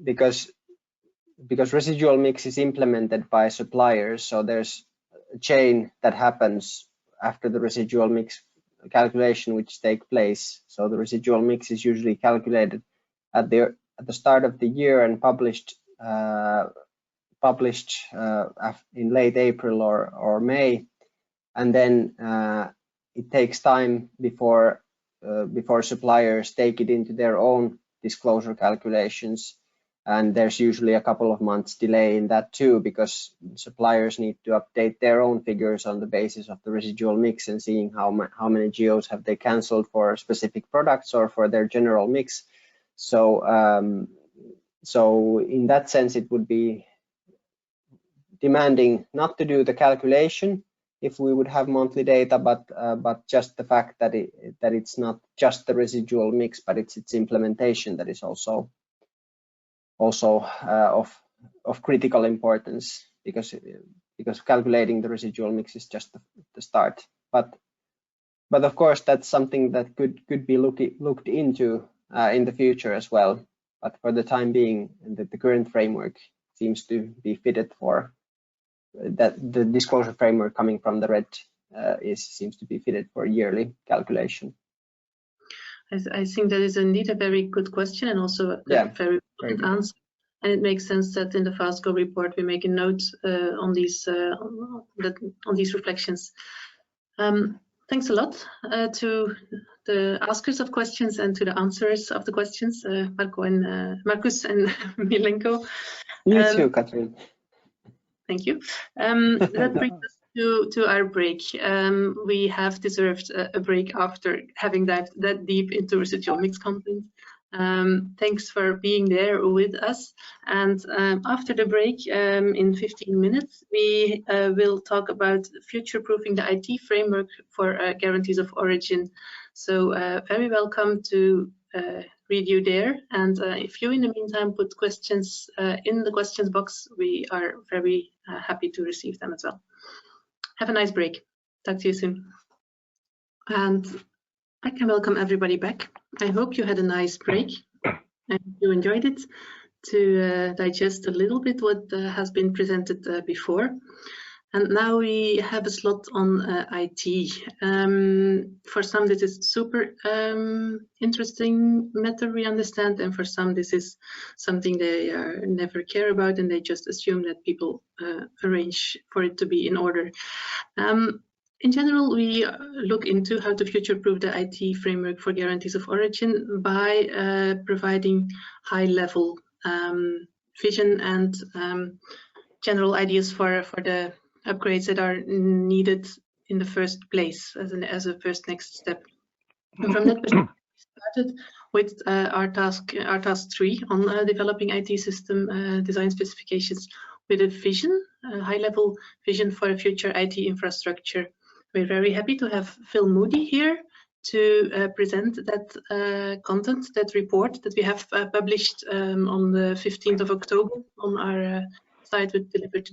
[SPEAKER 4] because residual mix is implemented by suppliers. So there's a chain that happens after the residual mix calculation which take place. So the residual mix is usually calculated at the start of the year and published in late April or May, and then it takes time before suppliers take it into their own disclosure calculations, and there's usually a couple of months delay in that too, because suppliers need to update their own figures on the basis of the residual mix and seeing how many GEOs have they cancelled for specific products or for their general mix. So in that sense, it would be demanding not to do the calculation if we would have monthly data, but just the fact that it's not just the residual mix, but it's its implementation that is also of critical importance, because calculating the residual mix is just the start. But of course, that's something that could be looked into in the future as well. But for the time being, the current framework seems to be fitted for that. The disclosure framework coming from the RED seems to be fitted for yearly calculation.
[SPEAKER 1] I think that is indeed a very good question, and also a very good answer. And it makes sense that in the FaStGO report we make a note on these reflections. Thanks a lot to the askers of questions and to the answers of the questions, Marcus and Milenko.
[SPEAKER 4] You too, Katrien.
[SPEAKER 1] Thank you. That brings us to our break. We have deserved a break after having dived that deep into residual mix content. Thanks for being there with us. And after the break, in 15 minutes, we will talk about future-proofing the IT framework for guarantees of origin. So very welcome to read you there. And if you, in the meantime, put questions in the questions box, we are very happy to receive them as well. Have a nice break. Talk to you soon. And I can welcome everybody back. I hope you had a nice break and you enjoyed it to digest a little bit what has been presented before. And now we have a slot on IT. For some, this is super interesting matter, we understand, and for some, this is something they never care about, and they just assume that people arrange for it to be in order. In general, we look into how to future-proof the IT framework for guarantees of origin by providing high-level vision and general ideas for the upgrades that are needed in the first place as a first next step. And from that perspective, we started with our task 3 on developing IT system design specifications with a vision, a high-level vision for a future IT infrastructure. We're very happy to have Phil Moody here to present that content, that report that we have published on the 15th of October on our site with delivered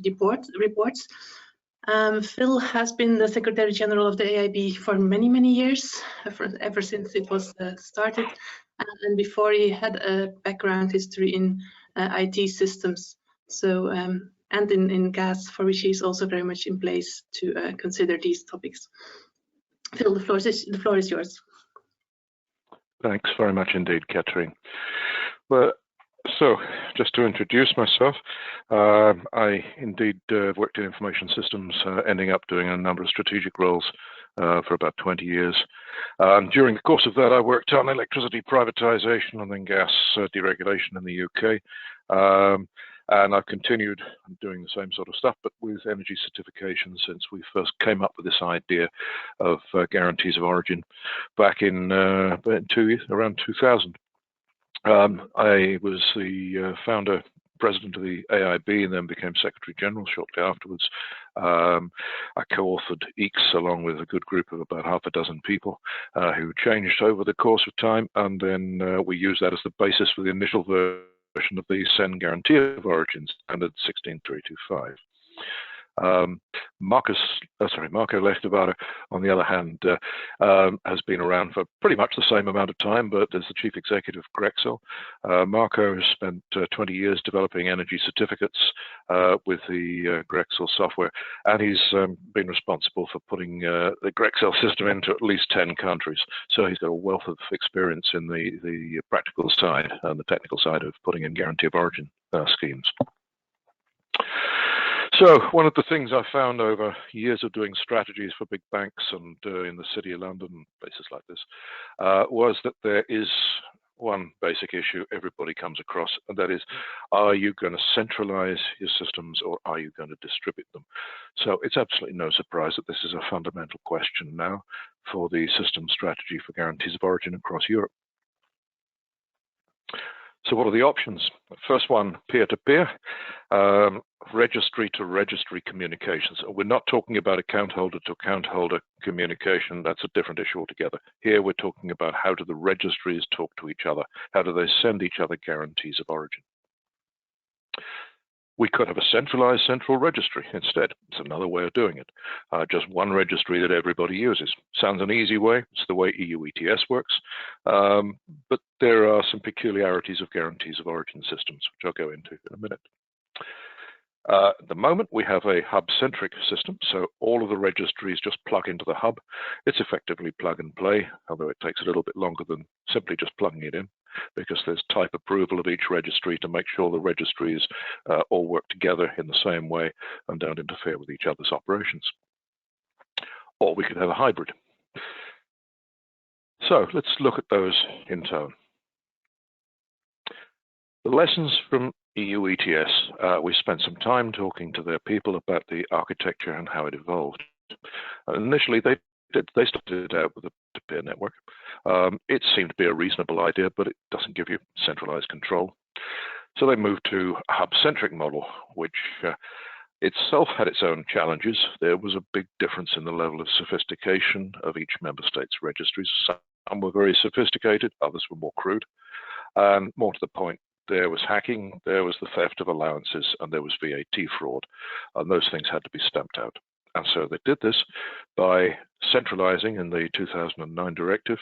[SPEAKER 1] reports. Phil has been the Secretary General of the AIB for many, many years, ever since it was started. And before, he had a background history in IT systems. So, and in gas, for which he's also very much in place to consider these topics. Phil, the floor is yours.
[SPEAKER 7] Thanks very much indeed, Katrien. Well, so just to introduce myself, I indeed worked in information systems, ending up doing a number of strategic roles for about 20 years. During the course of that, I worked on electricity privatization and then gas deregulation in the UK. And I've continued doing the same sort of stuff, but with energy certification since we first came up with this idea of guarantees of origin back in around 2000. I was the founder president of the AIB and then became Secretary General shortly afterwards. I co-authored EECS along with a good group of about half a dozen people who changed over the course of time, and then we used that as the basis for the initial version of the SEN Guarantee of Origin Standard 16325. Marco Lechtevare, on the other hand, has been around for pretty much the same amount of time, but as the chief executive of Grexel. Marco has spent 20 years developing energy certificates with the Grexel software, and he's been responsible for putting the Grexel system into at least 10 countries. So he's got a wealth of experience in the practical side and the technical side of putting in guarantee of origin schemes. So one of the things I found over years of doing strategies for big banks and in the City of London and places like this was that there is one basic issue everybody comes across, and that is, are you going to centralize your systems or are you going to distribute them? So it's absolutely no surprise that this is a fundamental question now for the system strategy for guarantees of origin across Europe. So what are the options? First one, peer-to-peer, registry-to-registry communications. We're not talking about account holder-to-account holder communication. That's a different issue altogether. Here we're talking about how do the registries talk to each other? How do they send each other guarantees of origin? We could have a centralized central registry instead. It's another way of doing it. Just one registry that everybody uses. Sounds an easy way. It's the way EU ETS works. But there are some peculiarities of guarantees of origin systems, which I'll go into in a minute. At the moment, we have a hub-centric system, so all of the registries just plug into the hub. It's effectively plug and play, although it takes a little bit longer than simply just plugging it in, because there's type approval of each registry to make sure the registries all work together in the same way and don't interfere with each other's operations. Or we could have a hybrid. So let's look at those in turn. The lessons from EU ETS, we spent some time talking to their people about the architecture and how it evolved. Initially, they started out with a peer network. It seemed to be a reasonable idea, but it doesn't give you centralized control. So they moved to a hub-centric model, which itself had its own challenges. There was a big difference in the level of sophistication of each member state's registries. Some were very sophisticated, others were more crude. And more to the point, there was hacking, there was the theft of allowances, and there was VAT fraud. And those things had to be stamped out. And so they did this by centralizing in the 2009 directive.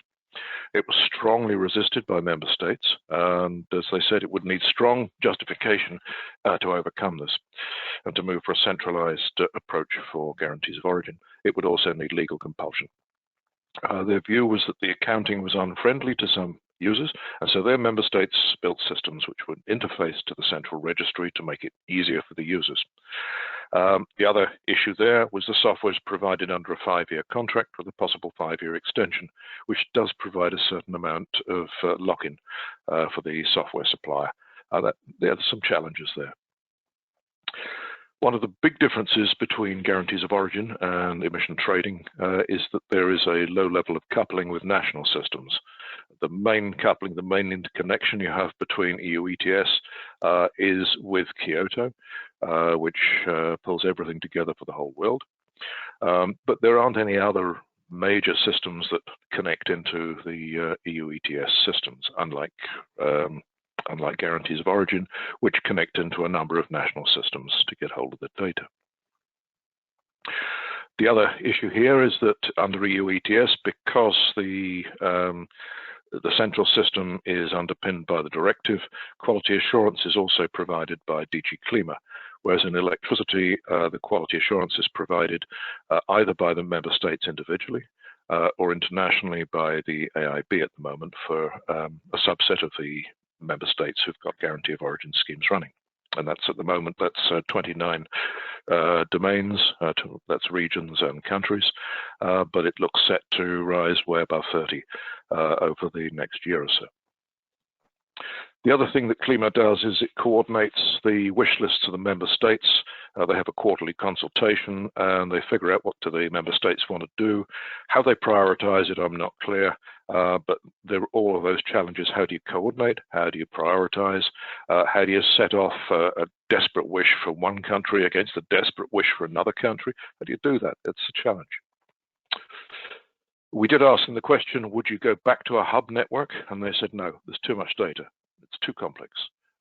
[SPEAKER 7] It was strongly resisted by member states, and as they said, it would need strong justification to overcome this and to move for a centralized approach for guarantees of origin. It would also need legal compulsion. Their view was that the accounting was unfriendly to some users, and so their member states built systems which would interface to the central registry to make it easier for the users. The other issue there was the software is provided under a 5-year contract with a possible 5-year extension, which does provide a certain amount of lock-in for the software supplier. There are some challenges there. One of the big differences between guarantees of origin and emission trading is that there is a low level of coupling with national systems. The main coupling, the main interconnection you have between EU ETS is with Kyoto, which pulls everything together for the whole world. But there aren't any other major systems that connect into the EU ETS systems, unlike guarantees of origin, which connect into a number of national systems to get hold of the data. The other issue here is that under EU ETS, because the central system is underpinned by the directive, quality assurance is also provided by DG Klima, whereas in electricity, the quality assurance is provided either by the member states individually or internationally by the AIB at the moment for a subset of the member states who've got guarantee of origin schemes running. And that's at the moment, that's 29 domains, that's regions and countries, but it looks set to rise way above 30 over the next year or so. The other thing that Klima does is it coordinates the wish lists of the member states. They have a quarterly consultation and they figure out what do the member states want to do. How they prioritize it, I'm not clear, but there are all of those challenges. How do you coordinate? How do you prioritize? How do you set off a desperate wish for one country against a desperate wish for another country? How do you do that? It's a challenge. We did ask them the question, would you go back to a hub network? And they said, no, there's too much data. It's too complex.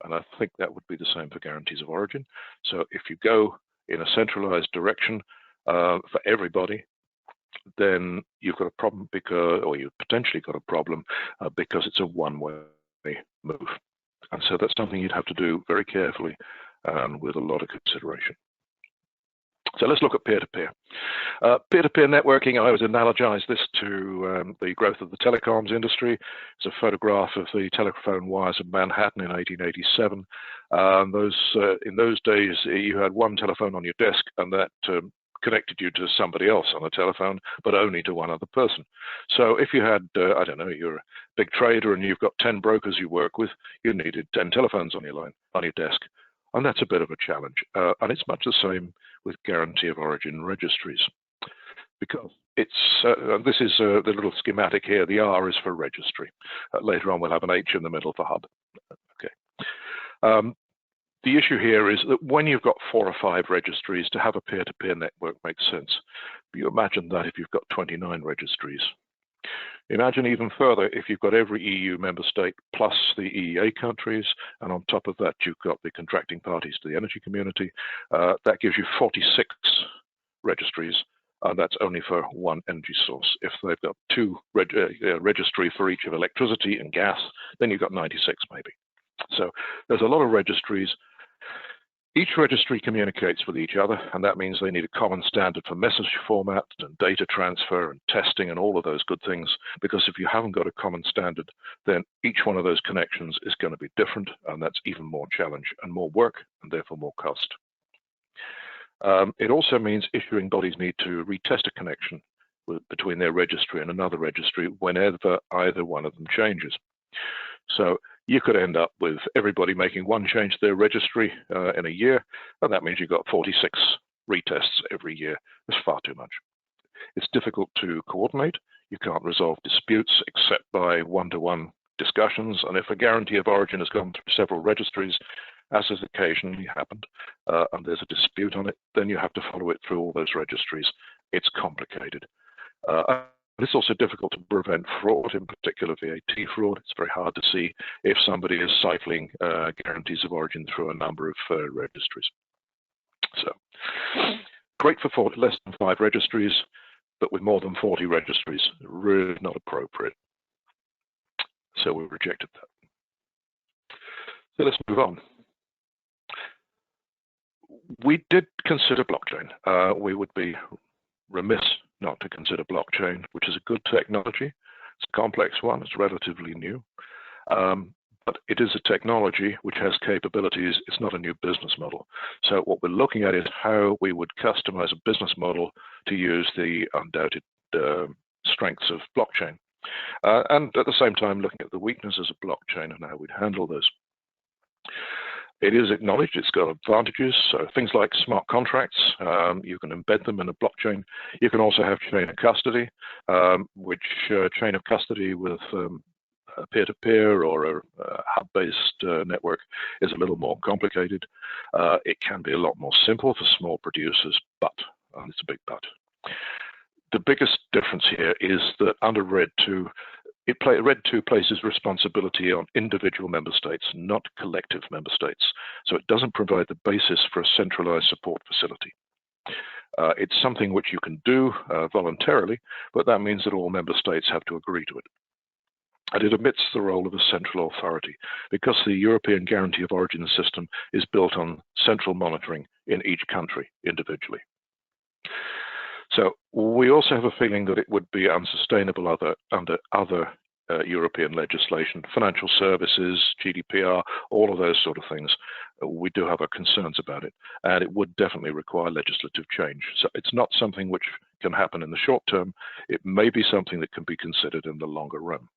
[SPEAKER 7] And I think that would be the same for guarantees of origin. So if you go in a centralized direction for everybody, then you've got a problem because, or you've potentially got a problem because it's a one-way move. And so that's something you'd have to do very carefully and with a lot of consideration. So let's look at peer-to-peer. Peer-to-peer networking, I would analogize this to the growth of the telecoms industry. It's a photograph of the telephone wires of Manhattan in 1887. In those days, you had one telephone on your desk, and that connected you to somebody else on a telephone, but only to one other person. So if you had, I don't know, you're a big trader and you've got 10 brokers you work with, you needed 10 telephones on your line, on your desk. And that's a bit of a challenge. And it's much the same with guarantee of origin registries. Because it's, this is the little schematic here, the R is for registry. Later on we'll have an H in the middle for hub. Okay. The issue here is that when you've got 4 or 5 registries, to have a peer-to-peer network makes sense. But you imagine that if you've got 29 registries. Imagine even further if you've got every EU member state plus the EEA countries, and on top of that you've got the contracting parties to the energy community. That gives you 46 registries, and that's only for one energy source. If they've got 2 registry for each of electricity and gas, then you've got 96 maybe. So there's a lot of registries. Each registry communicates with each other, and that means they need a common standard for message format and data transfer and testing and all of those good things, because if you haven't got a common standard, then each one of those connections is going to be different, and that's even more challenge and more work, and therefore more cost. It also means issuing bodies need to retest a connection between their registry and another registry whenever either one of them changes. So you could end up with everybody making one change to their registry in a year, and that means you've got 46 retests every year. It's far too much. It's difficult to coordinate. You can't resolve disputes except by one-to-one discussions, and if a guarantee of origin has gone through several registries, as has occasionally happened, and there's a dispute on it, then you have to follow it through all those registries. It's complicated. It's also difficult to prevent fraud, in particular VAT fraud. It's very hard to see if somebody is cycling guarantees of origin through a number of registries. So, great for less than 5 registries, but with more than 40 registries, really not appropriate. So we rejected that. So let's move on. We did consider blockchain. We would be remiss not to consider blockchain, which is a good technology. It's a complex one, it's relatively new, but it is a technology which has capabilities. It's not a new business model. So what we're looking at is how we would customize a business model to use the undoubted strengths of blockchain. And at the same time, looking at the weaknesses of blockchain and how we'd handle those. It is acknowledged it's got advantages, so things like smart contracts, you can embed them in a blockchain. You can also have chain of custody, which chain of custody with a peer-to-peer or a hub-based network is a little more complicated. It can be a lot more simple for small producers, but, and it's a big but. The biggest difference here is that under RED 2, RED 2 places responsibility on individual member states, not collective member states. So it doesn't provide the basis for a centralized support facility. It's something which you can do voluntarily, but that means that all member states have to agree to it. And it omits the role of a central authority, because the European Guarantee of Origin system is built on central monitoring in each country individually. So we also have a feeling that it would be unsustainable under other European legislation, financial services, GDPR, all of those sort of things. We do have our concerns about it, and it would definitely require legislative change. So it's not something which can happen in the short term. It may be something that can be considered in the longer run.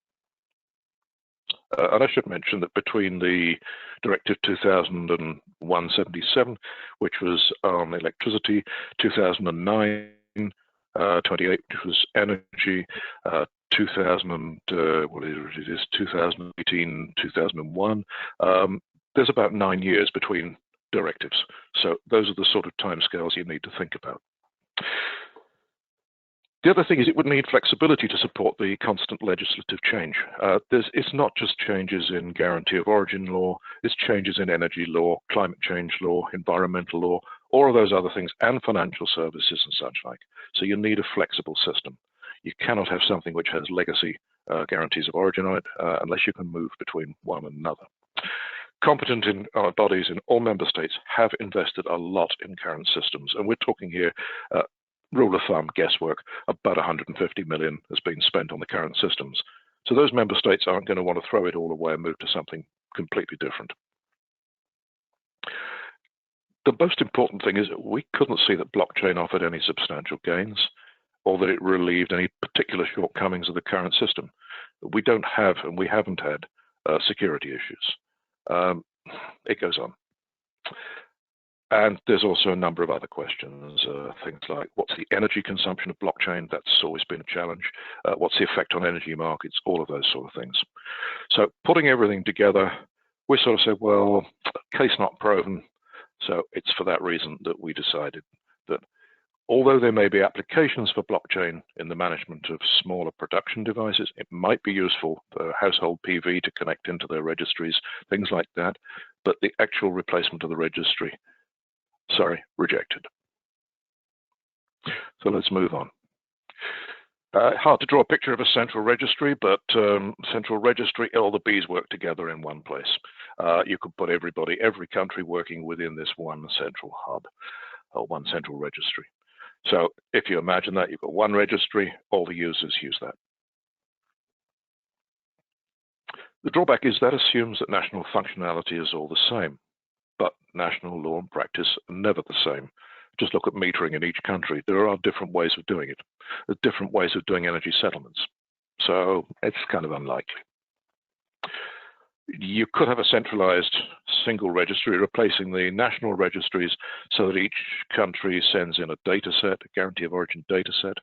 [SPEAKER 7] And I should mention that between the Directive 2001/77, which was on electricity, 2009, 28, which was energy, 2018, 2001. There's about 9 years between directives. So those are the sort of timescales you need to think about. The other thing is it would need flexibility to support the constant legislative change. It's not just changes in guarantee of origin law, it's changes in energy law, climate change law, environmental law, all of those other things, and financial services and such like. So you need a flexible system. You cannot have something which has legacy guarantees of origin on it unless you can move between one and another. Competent bodies in all member states have invested a lot in current systems, and we're talking here rule of thumb, guesswork, about 150 million has been spent on the current systems. So those member states aren't going to want to throw it all away and move to something completely different. The most important thing is we couldn't see that blockchain offered any substantial gains or that it relieved any particular shortcomings of the current system. We don't have, and we haven't had, security issues. It goes on. And there's also a number of other questions, things like what's the energy consumption of blockchain? That's always been a challenge. What's the effect on energy markets? All of those sort of things. So putting everything together, we sort of said, well, case not proven. So it's for that reason that we decided that although there may be applications for blockchain in the management of smaller production devices, it might be useful for household PV to connect into their registries, things like that. But the actual replacement of the registry, rejected. So let's move on. Hard to draw a picture of a central registry, but central registry, all the bees work together in one place. You could put every country working within this one central hub or one central registry. So if you imagine that, you've got one registry, all the users use that. The drawback is that assumes that national functionality is all the same. But national law and practice are never the same. Just look at metering in each country. There are different ways of doing it. There are different ways of doing energy settlements. So it's kind of unlikely. You could have a centralized single registry replacing the national registries so that each country sends in a data set, a guarantee of origin data set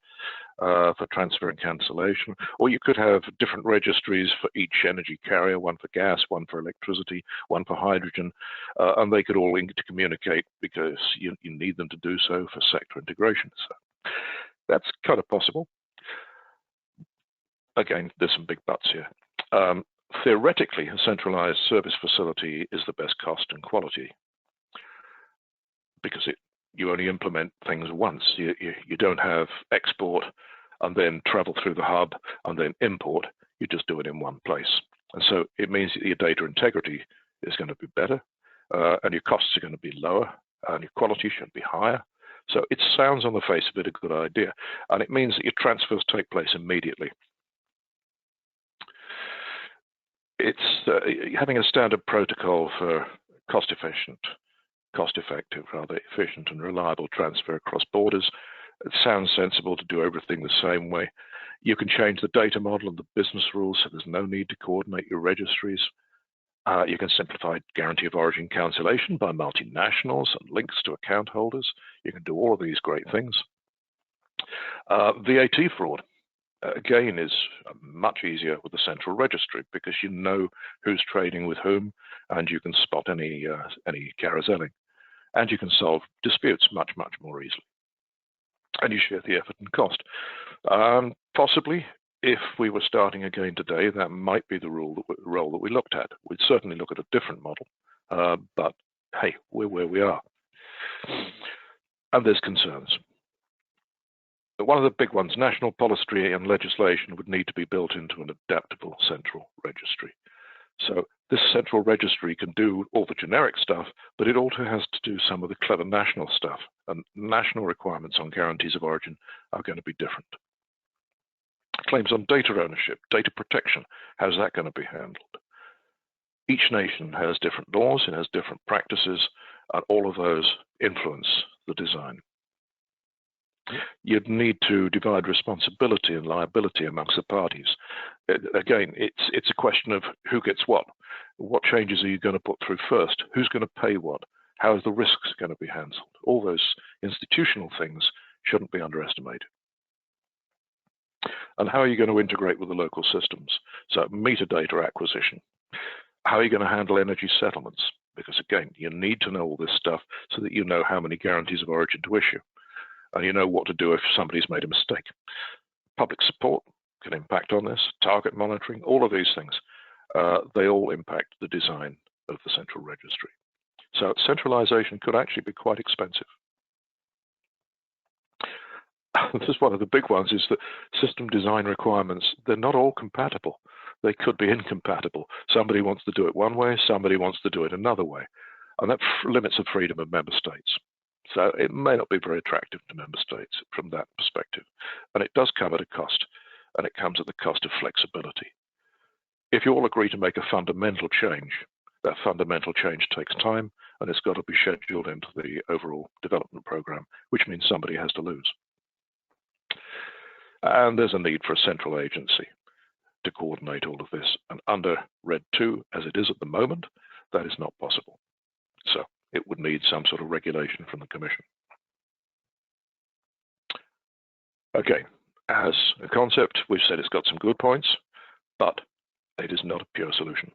[SPEAKER 7] for transfer and cancellation. Or you could have different registries for each energy carrier, one for gas, one for electricity, one for hydrogen, and they could all intercommunicate because you need them to do so for sector integration. So that's kind of possible. Again, there's some big buts here. Theoretically, a centralized service facility is the best cost and quality because you only implement things once. You don't have export and then travel through the hub and then import. You just do it in one place. And so it means that your data integrity is going to be better and your costs are going to be lower and your quality should be higher. So it sounds on the face of it a good idea. And it means that your transfers take place immediately. It's having a standard protocol for cost-effective, efficient and reliable transfer across borders. It sounds sensible to do everything the same way. You can change the data model and the business rules, so there's no need to coordinate your registries. You can simplify guarantee of origin cancellation by multinationals and links to account holders. You can do all of these great things. VAT fraud. Again, is much easier with the central registry because you know who's trading with whom and you can spot any carouseling and you can solve disputes much more easily. And you share the effort and cost. Possibly, if we were starting again today, that might be the role that we looked at. We'd certainly look at a different model, but hey, we're where we are. And there's concerns. But one of the big ones, national policy and legislation would need to be built into an adaptable central registry. So this central registry can do all the generic stuff, but it also has to do some of the clever national stuff. And national requirements on guarantees of origin are going to be different. Claims on data ownership, data protection, how's that going to be handled? Each nation has different laws, it has different practices, and all of those influence the design. You'd need to divide responsibility and liability amongst the parties. Again, it's a question of who gets what. What changes are you going to put through first? Who's going to pay what? How is the risks going to be handled? All those institutional things shouldn't be underestimated. And how are you going to integrate with the local systems? So metadata acquisition. How are you going to handle energy settlements? Because again, you need to know all this stuff so that you know how many guarantees of origin to issue. And you know what to do if somebody's made a mistake. Public support can impact on this, target monitoring, all of these things. They all impact the design of the central registry. So centralization could actually be quite expensive. This is one of the big ones, is that system design requirements, they're not all compatible. They could be incompatible. Somebody wants to do it one way, somebody wants to do it another way. And that limits the freedom of member states. So it may not be very attractive to member states from that perspective. And it does come at a cost, and it comes at the cost of flexibility. If you all agree to make a fundamental change, that fundamental change takes time, and it's got to be scheduled into the overall development program, which means somebody has to lose. And there's a need for a central agency to coordinate all of this. And under RED 2, as it is at the moment, that is not possible. So it would need some sort of regulation from the Commission. Okay, as a concept, we've said it's got some good points, but it is not a pure solution.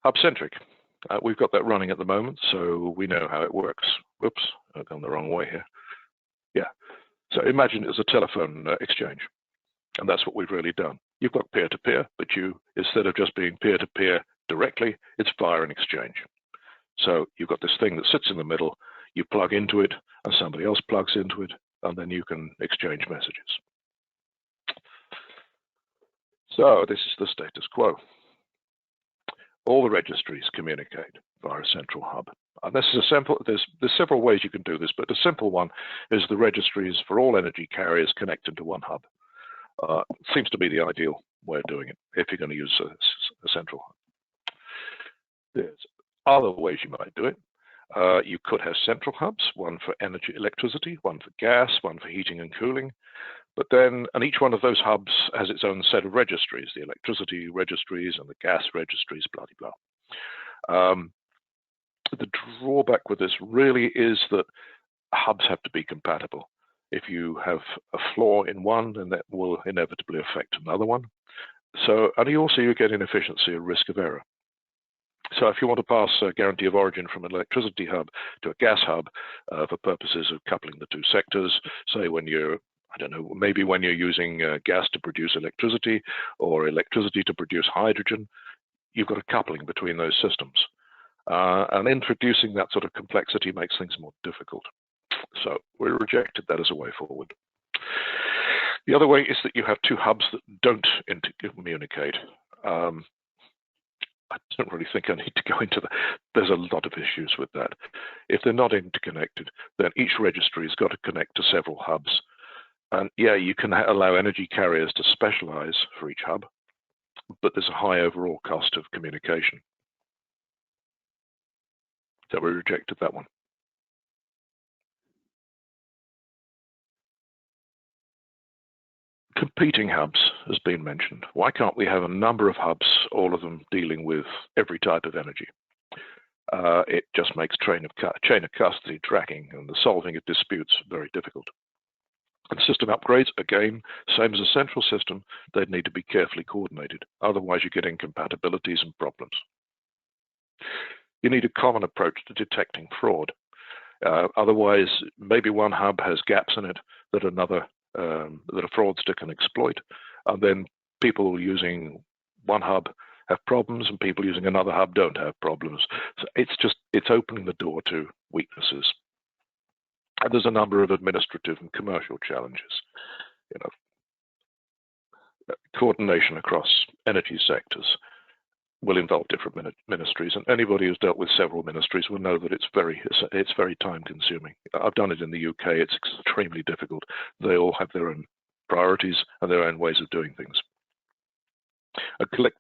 [SPEAKER 7] Hub-centric. We've got that running at the moment, so we know how it works. Whoops, I've gone the wrong way here. Yeah, so imagine it's a telephone exchange, and that's what we've really done. You've got peer-to-peer, but instead of just being peer-to-peer directly, it's via an exchange. So you've got this thing that sits in the middle, you plug into it, and somebody else plugs into it, and then you can exchange messages. So this is the status quo. All the registries communicate via a central hub. And this is a simple, there's several ways you can do this, but the simple one is the registries for all energy carriers connect into one hub. Seems to be the ideal way of doing it if you're going to use a central hub. There's other ways you might do it. You could have central hubs, one for electricity, one for gas, one for heating and cooling. But then, and each one of those hubs has its own set of registries, the electricity registries and the gas registries, blah, blah, blah. The drawback with this really is that hubs have to be compatible. If you have a flaw in one, then that will inevitably affect another one. So, and you get inefficiency and risk of error. So if you want to pass a guarantee of origin from an electricity hub to a gas hub for purposes of coupling the two sectors, say when you're, I don't know, maybe when you're using gas to produce electricity or electricity to produce hydrogen, you've got a coupling between those systems. And introducing that sort of complexity makes things more difficult. So we rejected that as a way forward. The other way is that you have two hubs that don't intercommunicate. I don't really think I need to go into that. There's a lot of issues with that. If they're not interconnected, then each registry has got to connect to several hubs. And yeah, you can allow energy carriers to specialize for each hub, but there's a high overall cost of communication. So we rejected that one. Competing hubs has been mentioned. Why can't we have a number of hubs, all of them dealing with every type of energy? It just makes chain of custody tracking and the solving of disputes very difficult. And system upgrades, again, same as a central system, they'd need to be carefully coordinated. Otherwise, you get incompatibilities and problems. You need a common approach to detecting fraud. Otherwise, maybe one hub has gaps in it that that a fraudster can exploit, and then people using one hub have problems and people using another hub don't have problems. So it's opening the door to weaknesses. And there's a number of administrative and commercial challenges. You know, coordination across energy sectors will involve different ministries, and anybody who's dealt with several ministries will know that it's very time consuming. I've done it in the UK, it's extremely difficult. They all have their own priorities and their own ways of doing things.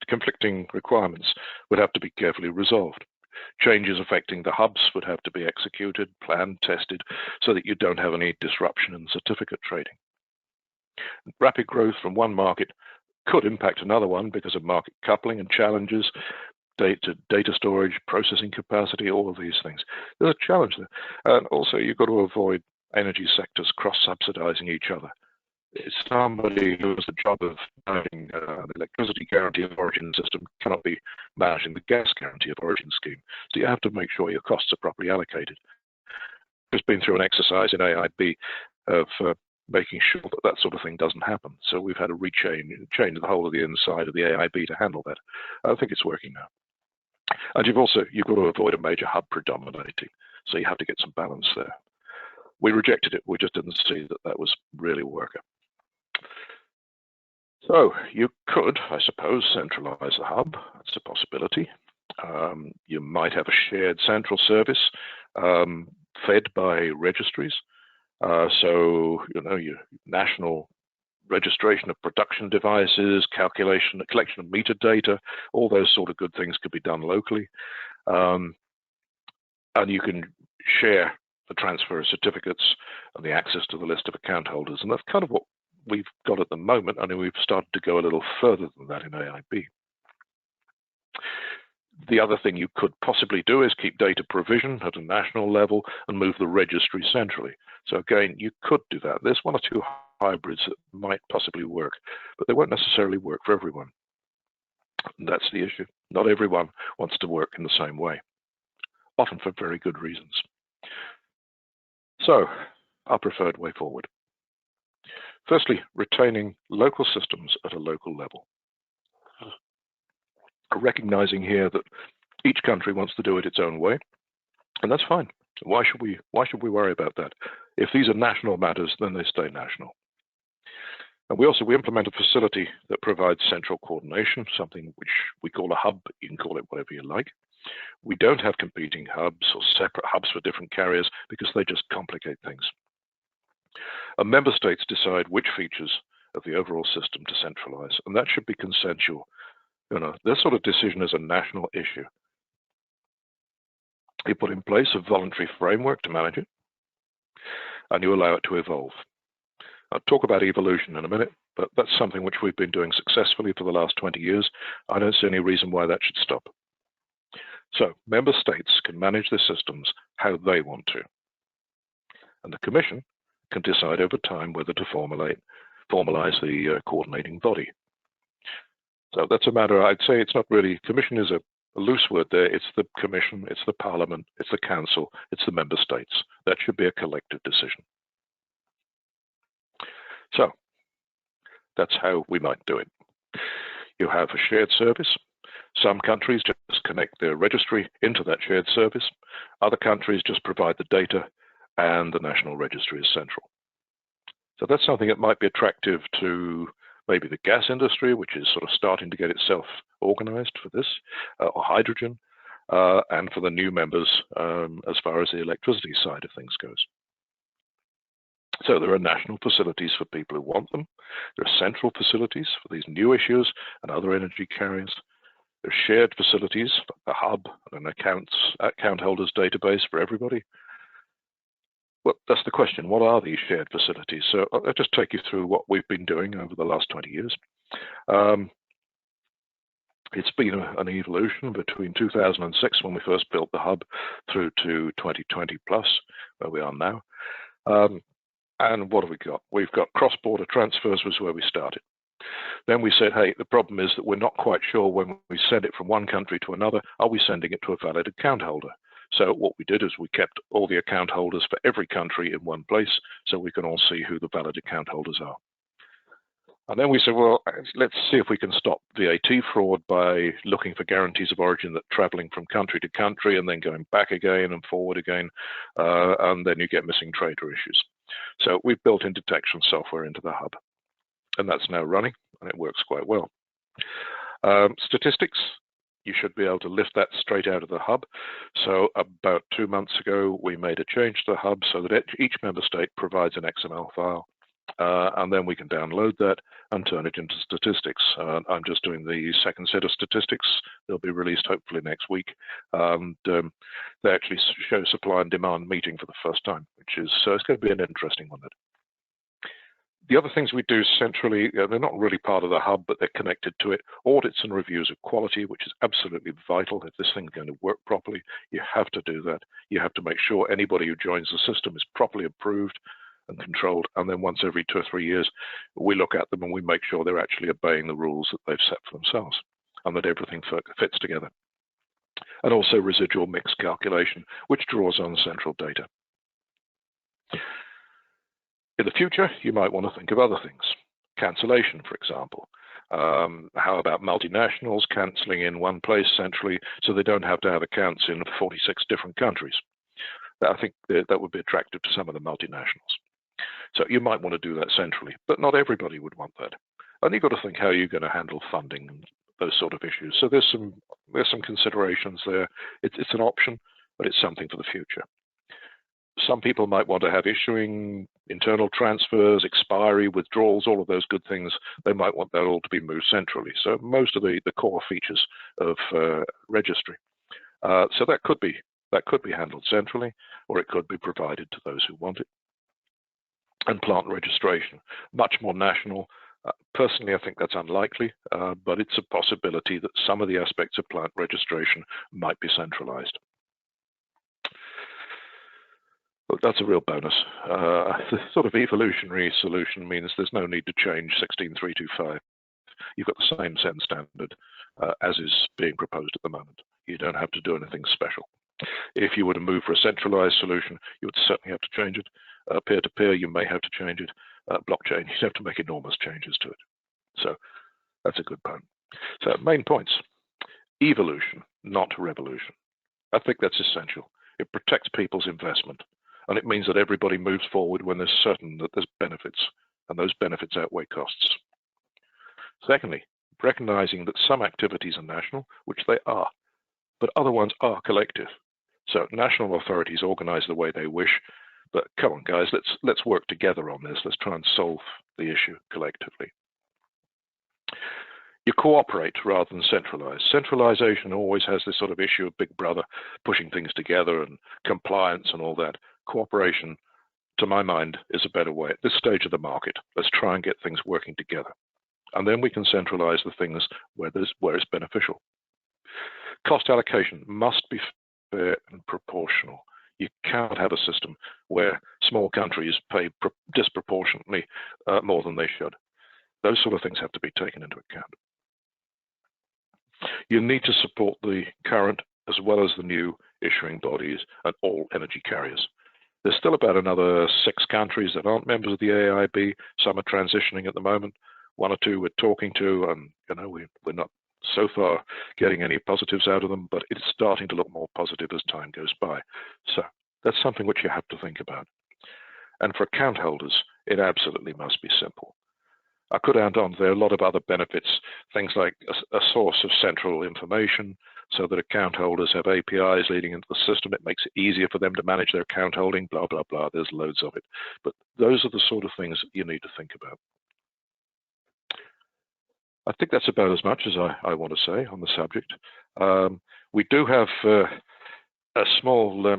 [SPEAKER 7] Conflicting requirements would have to be carefully resolved. Changes affecting the hubs would have to be executed, planned, tested, so that you don't have any disruption in certificate trading. Rapid growth from one market could impact another one because of market coupling and challenges, data storage, processing capacity, all of these things. There's a challenge there. And also you've got to avoid energy sectors cross-subsidizing each other. somebody who has the job of managing the electricity guarantee of origin system cannot be managing the gas guarantee of origin scheme. So you have to make sure your costs are properly allocated. Just been through an exercise in AIB of making sure that that sort of thing doesn't happen. So we've had to change the whole of the inside of the AIB to handle that. I think it's working now. And you've got to avoid a major hub predominating. So you have to get some balance there. We rejected it. We just didn't see that that was really a worker. So you could, I suppose, centralize the hub. That's a possibility. You might have a shared central service fed by registries. So, your national registration of production devices, collection of metadata, all those sort of good things could be done locally. And you can share the transfer of certificates and the access to the list of account holders. And that's kind of what we've got at the moment. I mean, we've started to go a little further than that in AIB. The other thing you could possibly do is keep data provision at a national level and move the registry centrally. So again, you could do that. There's one or two hybrids that might possibly work, but they won't necessarily work for everyone. And that's the issue. Not everyone wants to work in the same way, often for very good reasons. So, our preferred way forward. Firstly, retaining local systems at a local level. Recognizing here that each country wants to do it its own way, and that's fine. Why should we worry about that? If these are national matters, then they stay national. And we implement a facility that provides central coordination, something which we call a hub, but you can call it whatever you like. We don't have competing hubs or separate hubs for different carriers because they just complicate things. And member states decide which features of the overall system to centralize, and that should be consensual. This sort of decision is a national issue. You put in place a voluntary framework to manage it, and you allow it to evolve. I'll talk about evolution in a minute, but that's something which we've been doing successfully for the last 20 years. I don't see any reason why that should stop. So member states can manage their systems how they want to. And the Commission can decide over time whether to formalize the coordinating body. So that's a matter, I'd say it's not really, Commission is a loose word there. It's the Commission, it's the Parliament, it's the Council, it's the member states. That should be a collective decision. So that's how we might do it. You have a shared service. Some countries just connect their registry into that shared service. Other countries just provide the data and the national registry is central. So that's something that might be attractive to maybe the gas industry, which is sort of starting to get itself organized for this, or hydrogen, and for the new members as far as the electricity side of things goes. So there are national facilities for people who want them. There are central facilities for these new issues and other energy carriers. There are shared facilities, a hub and an account holders database for everybody. Well, that's the question. What are these shared facilities? So I'll just take you through what we've been doing over the last 20 years. It's been an evolution between 2006, when we first built the hub, through to 2020 plus, where we are now. And what have we got? We've got cross-border transfers was where we started. Then we said, hey, the problem is that we're not quite sure when we send it from one country to another, are we sending it to a valid account holder? So what we did is we kept all the account holders for every country in one place so we can all see who the valid account holders are. And then we said, well, let's see if we can stop VAT fraud by looking for guarantees of origin that traveling from country to country and then going back again and forward again, and then you get missing trader issues. So we've built in detection software into the hub, and that's now running, and it works quite well. Statistics, you should be able to lift that straight out of the hub. So about 2 months ago, we made a change to the hub so that each member state provides an XML file, and then we can download that and turn it into statistics. I'm just doing the second set of statistics. They'll be released hopefully next week. And they actually show supply and demand meeting for the first time, which is, so it's going to be an interesting one. The other things we do centrally, they're not really part of the hub, but they're connected to it. Audits and reviews of quality, which is absolutely vital. If this thing's going to work properly, you have to do that. You have to make sure anybody who joins the system is properly approved and controlled. And then once every 2 or 3 years, we look at them and we make sure they're actually obeying the rules that they've set for themselves and that everything fits together. And also residual mix calculation, which draws on central data. In the future, you might want to think of other things. Cancellation, for example. How about multinationals cancelling in one place centrally so they don't have to have accounts in 46 different countries? I think that would be attractive to some of the multinationals. So you might want to do that centrally, but not everybody would want that. And you've got to think how you're going to handle funding and those sort of issues. So there's some considerations there. It's an option, but it's something for the future. Some people might want to have issuing, internal transfers, expiry, withdrawals, all of those good things. They might want that all to be moved centrally. So most of the core features of Registry. So that could be handled centrally, or it could be provided to those who want it. And plant registration, much more national. Personally, I think that's unlikely, but it's a possibility that some of the aspects of plant registration might be centralized. But that's a real bonus. The sort of evolutionary solution means there's no need to change 16325. You've got the same SEN standard as is being proposed at the moment. You don't have to do anything special. If you were to move for a centralized solution, you would certainly have to change it. Peer-to-peer, you may have to change it. Blockchain, you have to make enormous changes to it. So that's a good point. So main points: evolution, not revolution. I think that's essential. It protects people's investment, and it means that everybody moves forward when they're certain that there's benefits, and those benefits outweigh costs. Secondly, recognizing that some activities are national, which they are, but other ones are collective. So national authorities organize the way they wish, but come on, guys, let's work together on this. Let's try and solve the issue collectively. You cooperate rather than centralize. Centralization always has this sort of issue of big brother pushing things together and compliance and all that. Cooperation, to my mind, is a better way. At this stage of the market, let's try and get things working together. And then we can centralize the things where it's beneficial. Cost allocation must be fair and proportional. You cannot have a system where small countries pay disproportionately more than they should. Those sort of things have to be taken into account. You need to support the current as well as the new issuing bodies and all energy carriers. There's still about another 6 countries that aren't members of the AIB. Some are transitioning at the moment. 1 or 2 we're talking to, and we're not so far getting any positives out of them, but it's starting to look more positive as time goes by. So that's something which you have to think about. And for account holders, it absolutely must be simple. I could add on, there are a lot of other benefits, things like a source of central information, so that account holders have APIs leading into the system. It makes it easier for them to manage their account holding, blah, blah, blah. There's loads of it. But those are the sort of things that you need to think about. I think that's about as much as I want to say on the subject. We do have a small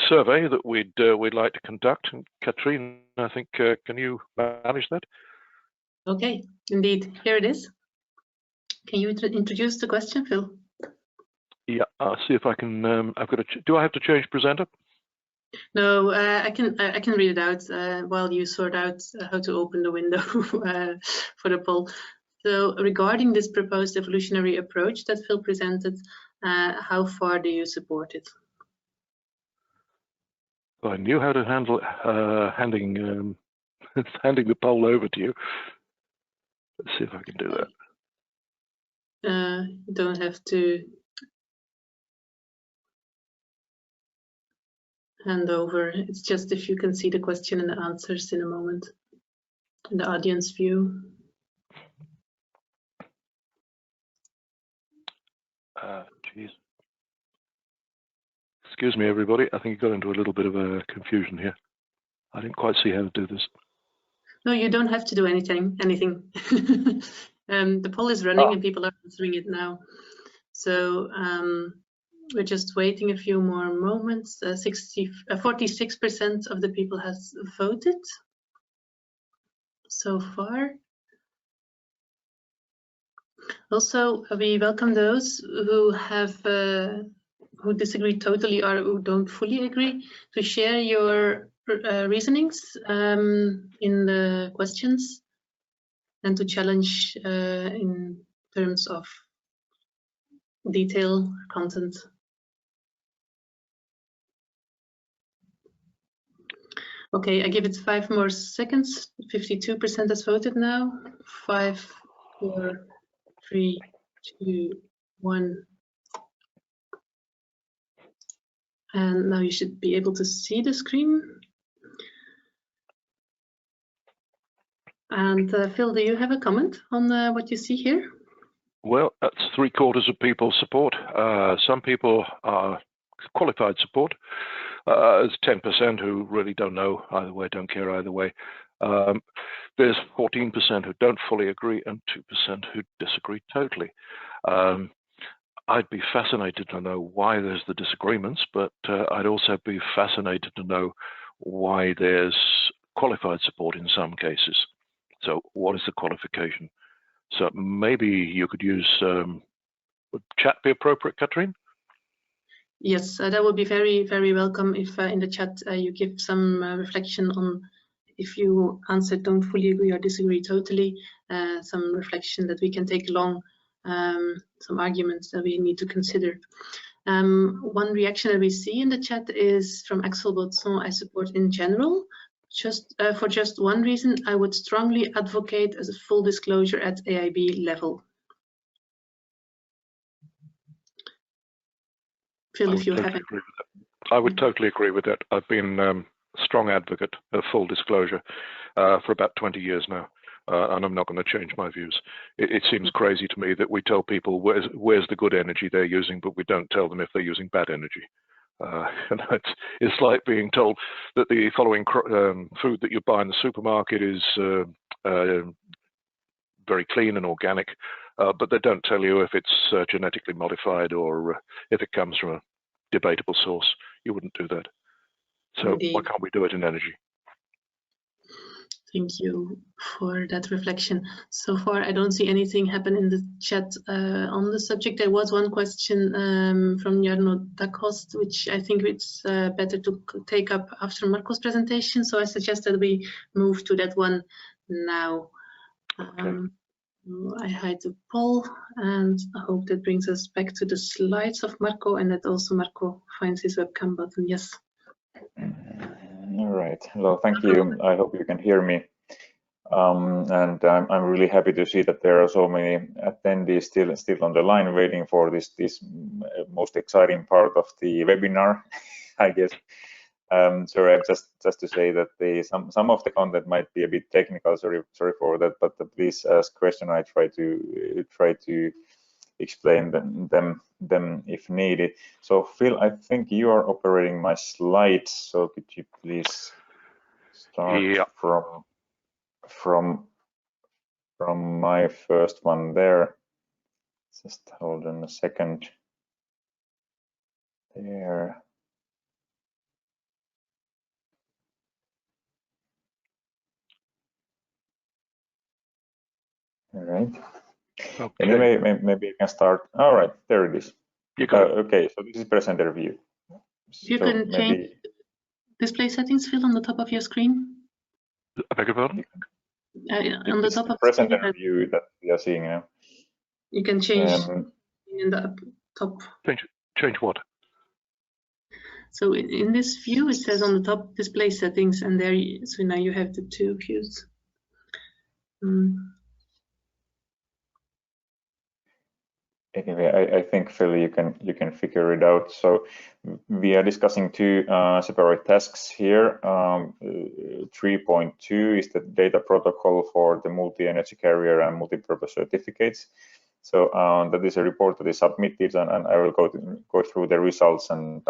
[SPEAKER 7] survey that we'd like to conduct. And Katrien, I think, can you manage that?
[SPEAKER 1] Okay, indeed. Here it is. Can you introduce the question, Phil?
[SPEAKER 7] Yeah, I'll see if I can. Do I have to change presenter?
[SPEAKER 1] No, I can read it out while you sort out how to open the window for the poll. So regarding this proposed evolutionary approach that Phil presented, how far do you support it?
[SPEAKER 7] I knew how to handle handing the poll over to you. Let's see if I can do that.
[SPEAKER 1] You don't have to hand over. It's just if you can see the question and the answers in a moment in the audience view.
[SPEAKER 7] Geez. Excuse me, everybody. I think you got into a little bit of a confusion here. I didn't quite see how to do this.
[SPEAKER 1] No, you don't have to do anything. The poll is running and people are answering it now. So we're just waiting a few more moments. 46% of the people has voted so far. Also, we welcome those who have who disagree totally or who don't fully agree to share your reasonings in the questions and to challenge in terms of detail, content. Okay, I give it 5 more seconds. 52% has voted now. 5, 4, 3, 2, 1. And now you should be able to see the screen. And Phil, do you have a comment on what you see here?
[SPEAKER 7] Well, that's 3/4 of people support. Some people are qualified support. There's 10% who really don't know either way, don't care either way. There's 14% who don't fully agree and 2% who disagree totally. I'd be fascinated to know why there's the disagreements, but I'd also be fascinated to know why there's qualified support in some cases. So what is the qualification? So maybe you could use, would chat be appropriate, Katrien?
[SPEAKER 1] Yes, that would be very, very welcome if in the chat you give some reflection on if you answered don't fully agree or disagree totally, some reflection that we can take along, some arguments that we need to consider. One reaction that we see in the chat is from Axel Botson, I support in general. For just one reason, I would strongly advocate as a full disclosure at AIB level. Phil, if you have it.
[SPEAKER 7] I would totally agree with that. I've been a strong advocate of full disclosure for about 20 years now, and I'm not going to change my views. It seems crazy to me that we tell people where's the good energy they're using, but we don't tell them if they're using bad energy. And it's like being told that the following food that you buy in the supermarket is very clean and organic, but they don't tell you if it's genetically modified or if it comes from a debatable source. You wouldn't do that. So
[SPEAKER 1] Indeed.
[SPEAKER 7] why can't we do it in energy?
[SPEAKER 1] Thank you for that reflection. So far, I don't see anything happen in the chat on the subject. There was one question from Jarno Dakost, which I think it's better to take up after Marco's presentation. So I suggest that we move to that one now.
[SPEAKER 7] Okay.
[SPEAKER 1] I hide the poll, and I hope that brings us back to the slides of Marco, and that also Marco finds his webcam button. Yes.
[SPEAKER 8] All right. Hello. Thank you. I hope you can hear me. And I'm really happy to see that there are so many attendees still on the line waiting for this most exciting part of the webinar, I guess. Sorry, just to say that some of the content might be a bit technical. Sorry for that, but please ask question. I try to explain them if needed. So Phil, I think you are operating my slides. So could you please start from my first one there? Just hold on a second. There. All right.
[SPEAKER 7] Okay.
[SPEAKER 8] Anyway, maybe you can start. All right, there it is.
[SPEAKER 7] You got it.
[SPEAKER 8] Okay, so this is presenter view.
[SPEAKER 1] You
[SPEAKER 8] So
[SPEAKER 1] can change display settings, Phil, on the top of your screen.
[SPEAKER 7] I beg your pardon?
[SPEAKER 1] On the top of the
[SPEAKER 8] presenter
[SPEAKER 1] screen,
[SPEAKER 8] view that we are seeing now.
[SPEAKER 1] you can change in the top.
[SPEAKER 7] Change what?
[SPEAKER 1] So in this view, it says on the top display settings, and there. So now you have the two views.
[SPEAKER 8] Anyway, I think Phil, you can figure it out. So we are discussing two separate tasks here. 3.2 is the data protocol for the multi-energy carrier and multi-purpose certificates. So that is a report that is submitted, and I will go through the results and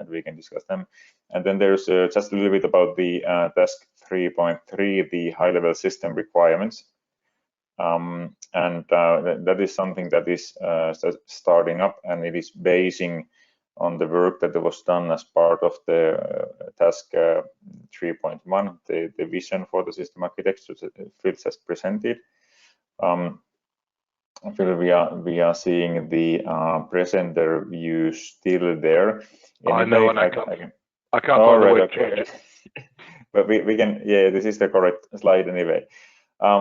[SPEAKER 8] we can discuss them. And then there's just a little bit about the task 3.3, the high-level system requirements. And that is something that is starting up, and it is basing on the work that was done as part of the task 3.1, the vision for the system architecture that Phil has presented. Phil, we are seeing the presenter view still there.
[SPEAKER 7] Anyway, I know, and I can't. I can't find the web
[SPEAKER 8] okay.
[SPEAKER 7] page.
[SPEAKER 8] But we can, yeah, this is the correct slide anyway. A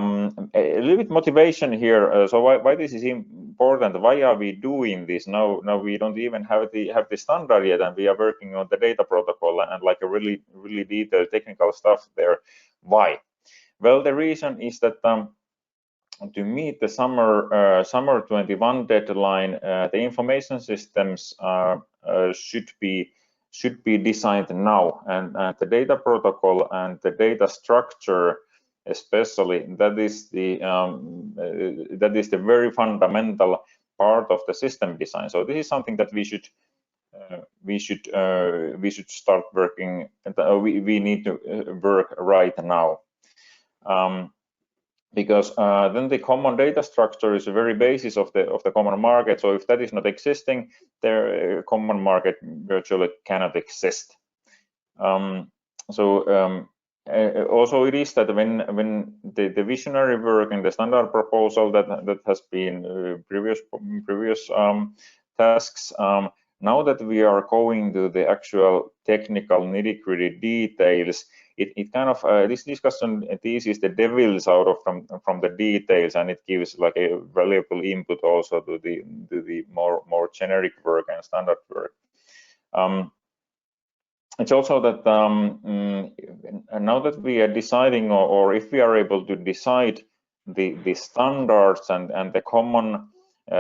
[SPEAKER 8] little bit motivation here. So why this is important? Why are we doing this now? Now we don't even have the standard yet, and we are working on the data protocol and like a really detailed technical stuff there. Why? Well, the reason is that to meet the summer 21 deadline, the information systems should be designed now, and the data protocol and the data structure, especially, that is the very fundamental part of the system design. So this is something that we should start working. We need to work right now. Because then the common data structure is the very basis of the common market. So if that is not existing, the common market virtually cannot exist. Also it is that when the visionary work in the standard proposal that has been previous tasks, now that we are going to the actual technical nitty-gritty details, it kind of this discussion teases the devils out of from the details, and it gives like a valuable input also to the more generic work and standard work. It's also that now that we are deciding, or if we are able to decide the standards and the common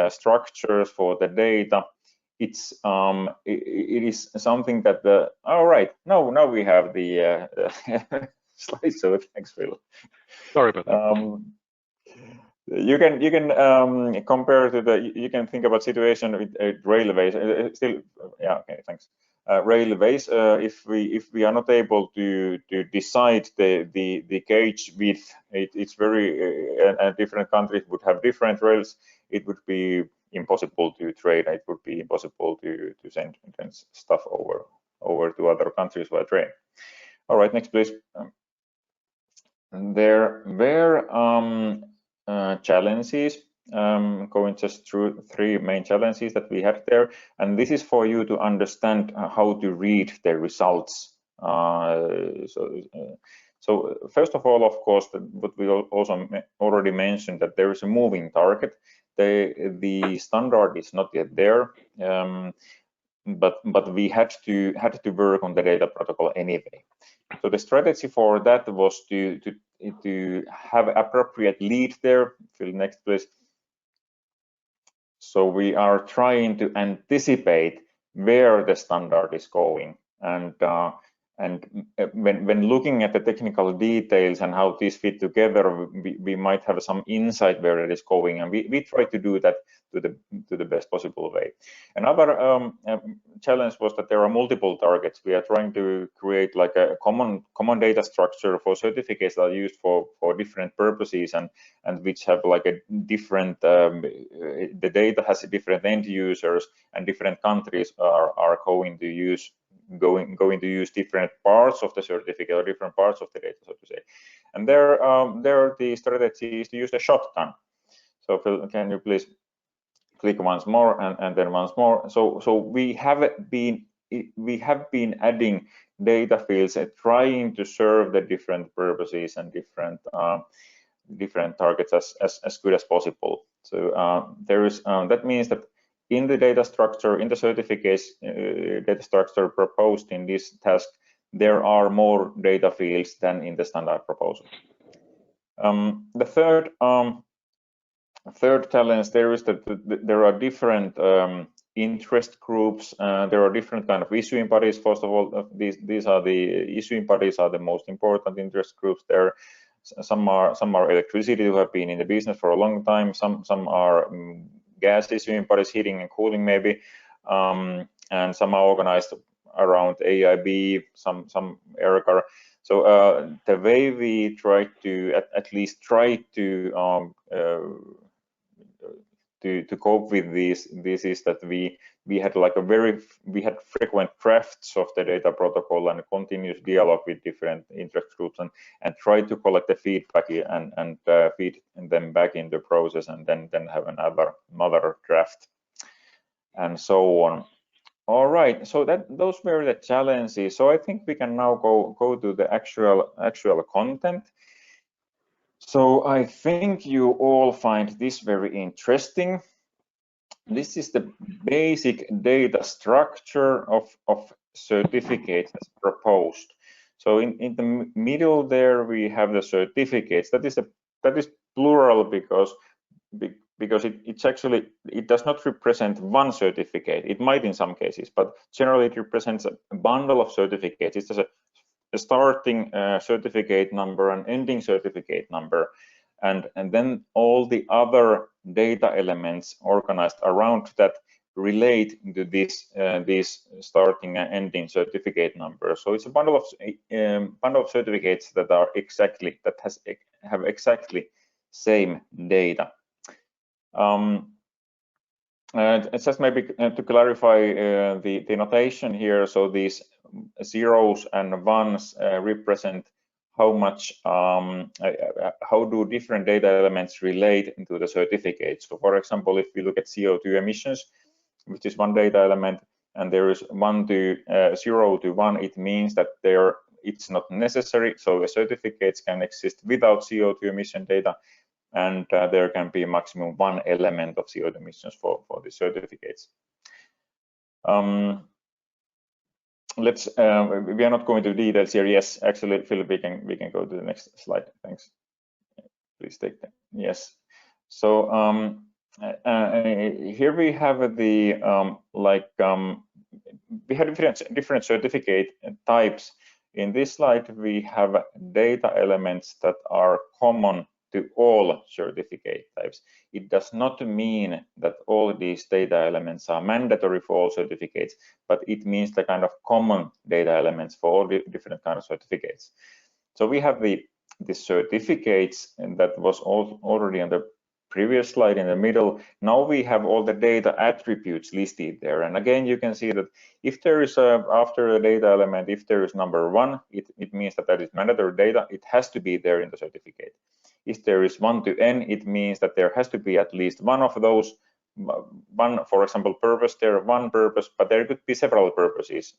[SPEAKER 8] structures for the data, it is something that all right, now we have the slide. So thanks, Phil.
[SPEAKER 7] Sorry about that.
[SPEAKER 8] You can compare to you can think about situation with railways. Still, yeah, okay, thanks. Railways, if we are not able to decide the gauge width, it's very different countries would have different rails. It would be impossible to trade. It would be impossible to send stuff over to other countries by train. All right, next please. There were challenges. Going just through 3 main challenges that we had there, and this is for you to understand how to read the results. So first of all, of course, what we also already mentioned, that there is a moving target. The standard is not yet there, but we had to work on the data protocol anyway. So the strategy for that was to have appropriate lead there. Phil, next please. So we are trying to anticipate where the standard is going, and when looking at the technical details and how these fit together, we might have some insight where it is going, and we try to do that to the best possible way. Another challenge was that there are multiple targets. We are trying to create like a common data structure for certificates that are used for different purposes, and which have like a different the data has different end users, and different countries are going to use different parts of the certificate or different parts of the data, so to say. And there the strategy is to use the shotgun. So Phil, can you please click once more and then once more? So we have been adding data fields and trying to serve the different purposes and different targets as good as possible. So there is that means that in the data structure, in the certificates data structure proposed in this task, there are more data fields than in the standard proposal. The third challenge there is that there are different interest groups. There are different kind of issuing bodies. First of all, these are the issuing bodies are the most important interest groups there. Some are electricity who have been in the business for a long time. Some are gas issuing bodies, heating and cooling maybe, and some are organized around AIB, some ERCAR. So the way we try to at least try to cope with this is that we had like we had frequent drafts of the data protocol and continuous dialogue with different interest groups, and try to collect the feedback and feed them back in the process, and then have another draft and so on. All right, so those were the challenges. So I think we can now go to the actual content. So I think you all find this very interesting. This is the basic data structure of certificates as proposed. So in the middle there we have the certificates. That is plural because it does not represent one certificate. It might in some cases, but generally it represents a bundle of certificates. It's a starting certificate number and ending certificate number, and then all the other data elements organized around that relate to this starting and ending certificate number. So it's a bundle of certificates that have exactly same data. Just maybe to clarify the notation here, so these zeros and ones represent how much, how do different data elements relate into the certificate. So for example, if we look at CO2 emissions, which is one data element, and there is 0 to 1, it means that it's not necessary. So the certificates can exist without CO2 emission data, and there can be maximum one element of CO2 emissions for the certificates. We are not going to details here. Yes, actually, Philip, we can go to the next slide. Thanks. Please take that. Yes. So here we have the we have different certificate types. In this slide, we have data elements that are common to all certificate types. It does not mean that all these data elements are mandatory for all certificates, but it means the kind of common data elements for all the different kinds of certificates. So we have the certificates, and that was already on the previous slide in the middle. Now we have all the data attributes listed there. And again, you can see that if there is after a data element, if there is number 1, it means that is mandatory data. It has to be there in the certificate. If there is 1 to n, it means that there has to be at least one of those, for example, purpose there, one purpose, but there could be several purposes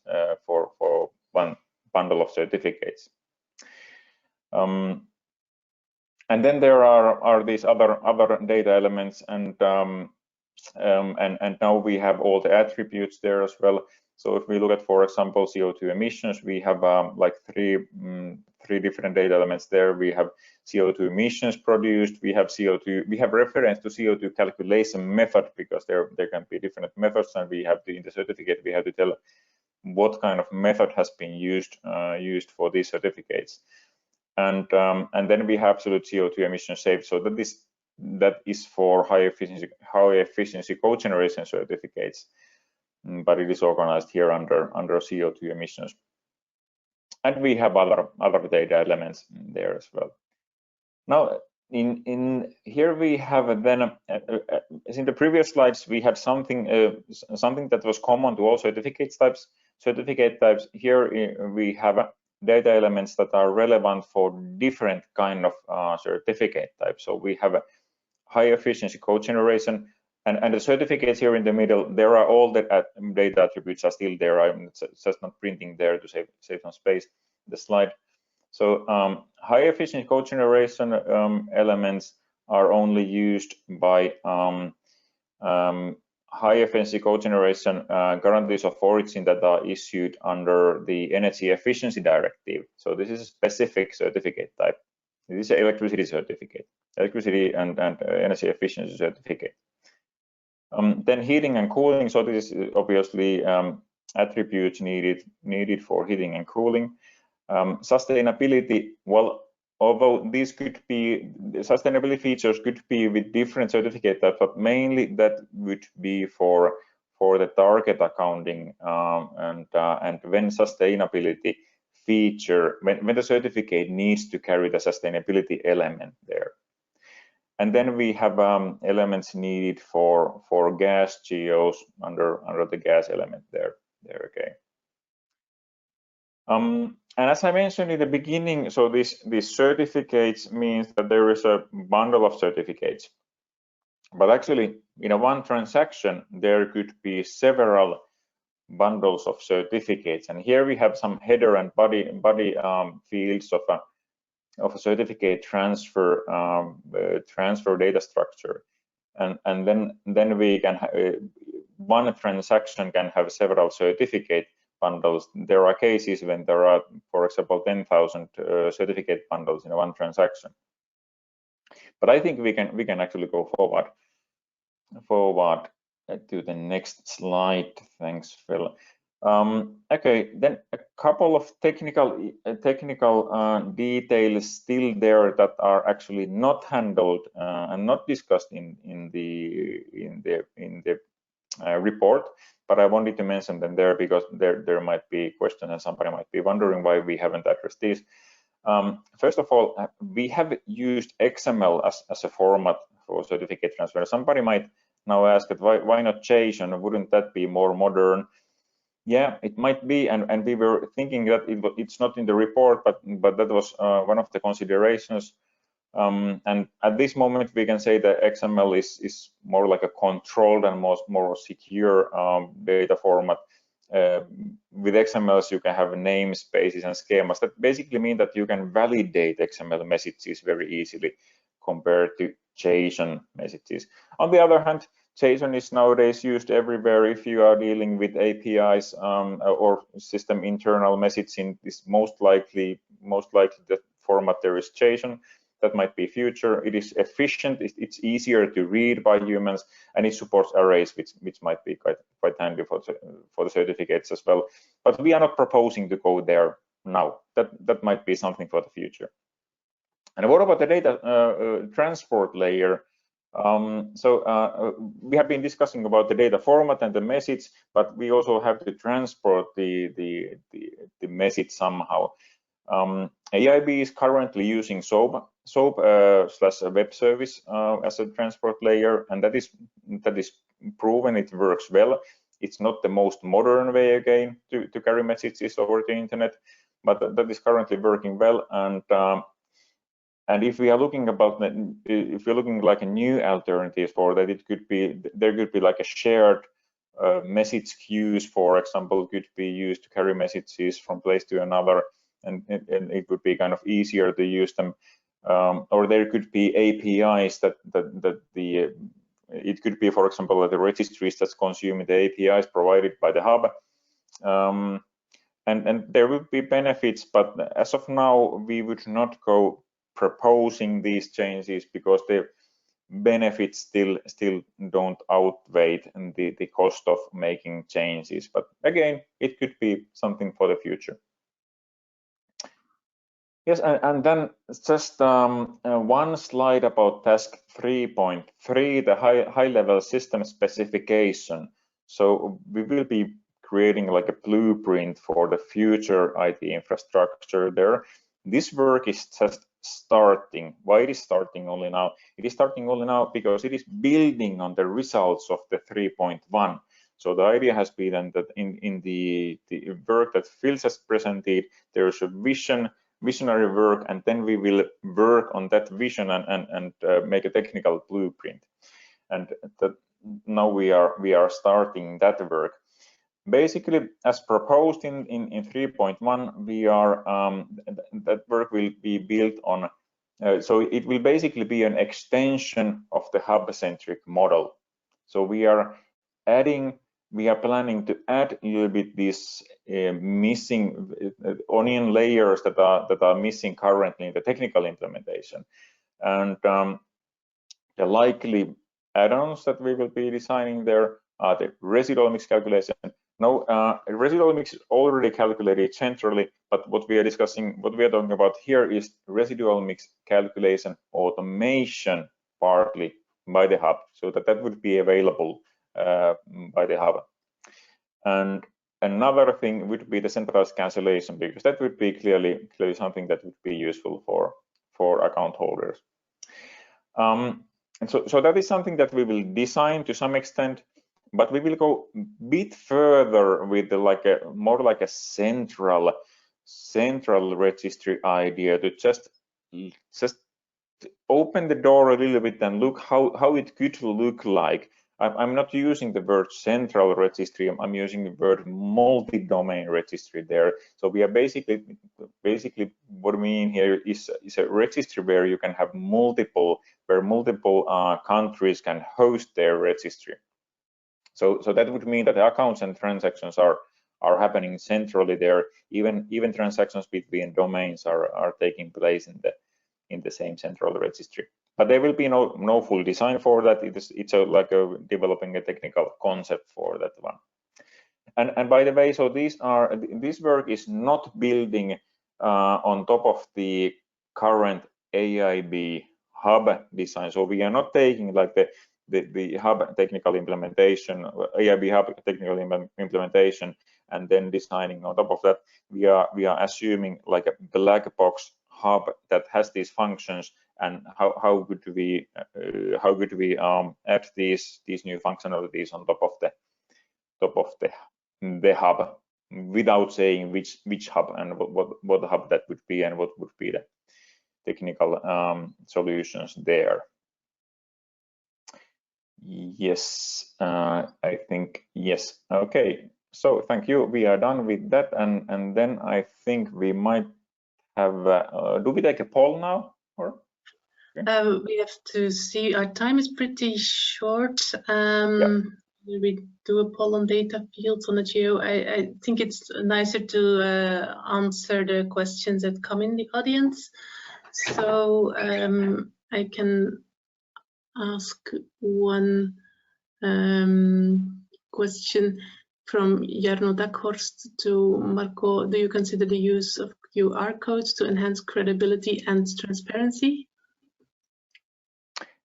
[SPEAKER 8] for one bundle of certificates. And then there are these other data elements, and now we have all the attributes there as well. So if we look at, for example, CO2 emissions, we have like three different data elements there. We have CO2 emissions produced. We have CO2. We have reference to CO2 calculation method, because there can be different methods, and we have in the certificate we have to tell what kind of method has been used for these certificates. And then we have absolute CO2 emission saved. So that is for high efficiency code generation certificates, but it is organized here under CO2 emissions. And we have other data elements there as well. Now in here we have then as in the previous slides we had something that was common to all certificate types. Here we have data elements that are relevant for different kind of certificate types. So we have a high efficiency code generation, and the certificates here in the middle, there are all the data attributes are still there. I'm just not printing there to save some space in the slide. So high efficiency code generation elements are only used by high efficiency code generation guarantees of origin that are issued under the Energy Efficiency Directive. So this is a specific certificate type. This is an electricity certificate, electricity and energy efficiency certificate. Then heating and cooling. So this is obviously attributes needed for heating and cooling. Sustainability. Well, although these could be sustainability features could be with different certificate types, but mainly that would be for the target accounting and when sustainability feature, when the certificate needs to carry the sustainability element there. And then we have elements needed for gas geos under the gas element there. Okay. And as I mentioned in the beginning, so these certificates means that there is a bundle of certificates. But actually, in one transaction, there could be several bundles of certificates. And here we have some header and body fields of a certificate transfer data structure. And then we can one transaction can have several certificate bundles. There are cases when there are, for example, 10,000 certificate bundles in one transaction. But I think we can actually go forward to the next slide. Thanks, Phil. Okay, then a couple of technical details still there that are actually not handled and not discussed in the report, but I wanted to mention them there because there might be questions and somebody might be wondering why we haven't addressed these. First of all, we have used XML as a format for certificate transfer. Somebody might now ask that why not JSON? Wouldn't that be more modern? Yeah, it might be, and we were thinking that it's not in the report, but that was one of the considerations. And at this moment, we can say that XML is more like a controlled and more secure data format. With XMLs, you can have namespaces and schemas that basically mean that you can validate XML messages very easily compared to JSON messages. On the other hand, JSON is nowadays used everywhere. If you are dealing with APIs or system internal messaging, is most likely the format there is JSON. That might be future. It is efficient. It's easier to read by humans, and it supports arrays, which might be quite handy for the certificates as well. But we are not proposing to go there now. That might be something for the future. And what about the data transport layer? We have been discussing about the data format and the message, but we also have to transport the message somehow. AIB is currently using SOAP/web service as a transport layer, and that is proven. It works well. It's not the most modern way again to carry messages over the internet, but that is currently working well. And if we are looking if you're looking like a new alternative for that, there could be like a shared message queues, for example, could be used to carry messages from place to another, and it would be kind of easier to use them. Or there could be APIs it could be, for example, the registries that's consuming the APIs provided by the hub. And there would be benefits, but as of now, we would not go proposing these changes because the benefits still don't outweigh the cost of making changes. But again, it could be something for the future. Yes, and then just one slide about task 3.3, the high-level system specification. So we will be creating like a blueprint for the future IT infrastructure there. This work is just starting. Why it is starting only now? It is starting only now because it is building on the results of the 3.1. So the idea has been that in the work that Phil has presented, there is a visionary work, and then we will work on that vision and make a technical blueprint. And now we are starting that work. Basically, as proposed in 3.1, we are that work will be built on. So it will basically be an extension of the hub-centric model. So we are planning to add a little bit these missing onion layers that are missing currently in the technical implementation, and the likely add-ons that we will be designing there are the residual mix calculation. No, residual mix is already calculated centrally, but what we are talking about here is residual mix calculation automation partly by the hub, so that would be available by the hub. And another thing would be the centralized cancellation, because that would be clearly something that would be useful for account holders. And so that is something that we will design to some extent, but we will go a bit further with more like a central registry idea to just open the door a little bit and look how it could look like I'm not using the word central registry. I'm using the word multi-domain registry there. So we are basically what we mean here is a registry where you can have multiple countries can host their registry. So that would mean that the accounts and transactions are happening centrally there. Even transactions between domains are taking place in the same central registry. But there will be no full design for that. It's like developing a technical concept for that one. And by the way, so this work is not building on top of the current Aib Hub design. So we are not taking like the hub technical implementation, Aib Hub technical implementation, and then designing on top of that. We are assuming like a black box hub that has these functions, and how could we add these new functionalities on top of the hub without saying which hub and what hub that would be and what would be the technical solutions there. Yes, I think yes. Okay, so thank you. We are done with that, and then I think we might have. Do we take a poll now, or? Okay.
[SPEAKER 1] We have to see. Our time is pretty short.
[SPEAKER 8] Yeah.
[SPEAKER 1] Will we do a poll on data fields on the geo? I think it's nicer to answer the questions that come in the audience. So I can ask one question from Jarno Dakhorst to Marco. Do you consider the use of QR codes to enhance credibility and transparency?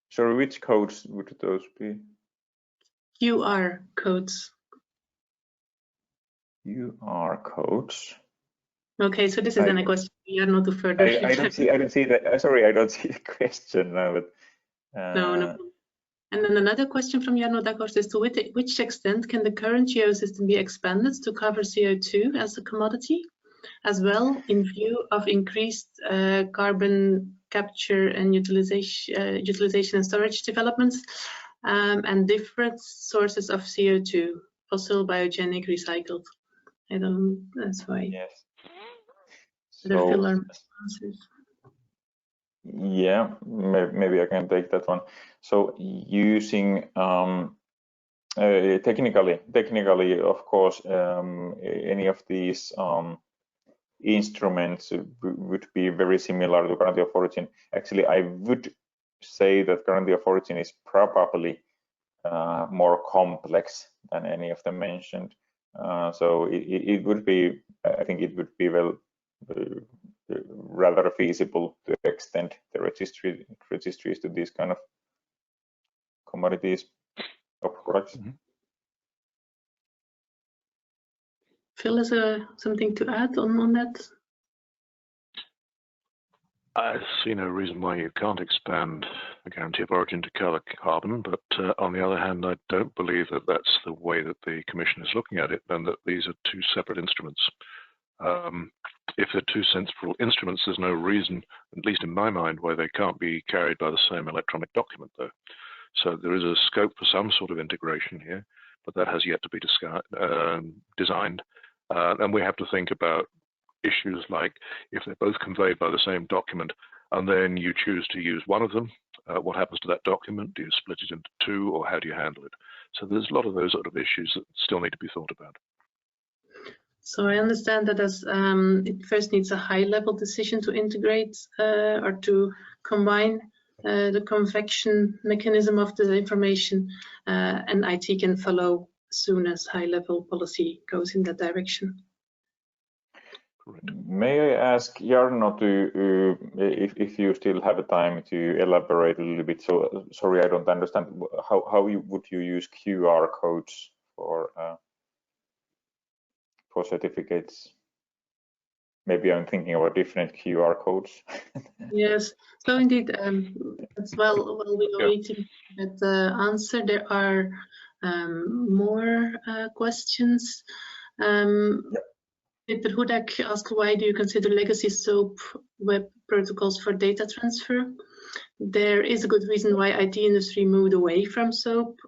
[SPEAKER 8] So which codes would those be?
[SPEAKER 1] QR codes.
[SPEAKER 8] QR codes.
[SPEAKER 1] Okay, so this is then a question for Jarno to further.
[SPEAKER 8] I don't see that. Sorry, I don't see the question now. But
[SPEAKER 1] no. And then another question from Jarno Dakhorst is, to which extent can the current geosystem be expanded to cover CO2 as a commodity, as well in view of increased carbon capture and utilization and storage developments, and different sources of CO2, fossil, biogenic, recycled? I don't, that's why.
[SPEAKER 8] Yes.
[SPEAKER 1] So,
[SPEAKER 8] yeah, maybe I can take that one. So using technically, of course, any of these instruments would be very similar to currency of origin. Actually, I would say that currency of origin is probably more complex than any of them mentioned. So it would be, I think it would be rather feasible to extend the registries to these kind of commodities or products.
[SPEAKER 7] Mm-hmm.
[SPEAKER 1] Phil, is something to add on that?
[SPEAKER 7] I see no reason why you can't expand the guarantee of origin to cover carbon, but on the other hand, I don't believe that that's the way that the Commission is looking at it, and that these are two separate instruments. If they're two sensible instruments, there's no reason, at least in my mind, why they can't be carried by the same electronic document, though. So there is a scope for some sort of integration here, but that has yet to be designed. And we have to think about issues like, if they're both conveyed by the same document, and then you choose to use one of them, what happens to that document? Do you split it into two, or how do you handle it? So there's a lot of those sort of issues that still need to be thought about.
[SPEAKER 1] So I understand that as it first needs a high-level decision to integrate or to combine the convection mechanism of the information, and IT can follow as soon as high-level policy goes in that direction.
[SPEAKER 7] Correct.
[SPEAKER 8] May I ask Jarno to, if you still have time to elaborate a little bit? So sorry, I don't understand. How would you use QR codes for certificates? Maybe I'm thinking about different QR codes.
[SPEAKER 1] Yes, so indeed, as well, while we are waiting at the answer, there are more questions. Peter Hudak asked, why do you consider legacy SOAP web protocols for data transfer? There is a good reason why IT industry moved away from SOAP.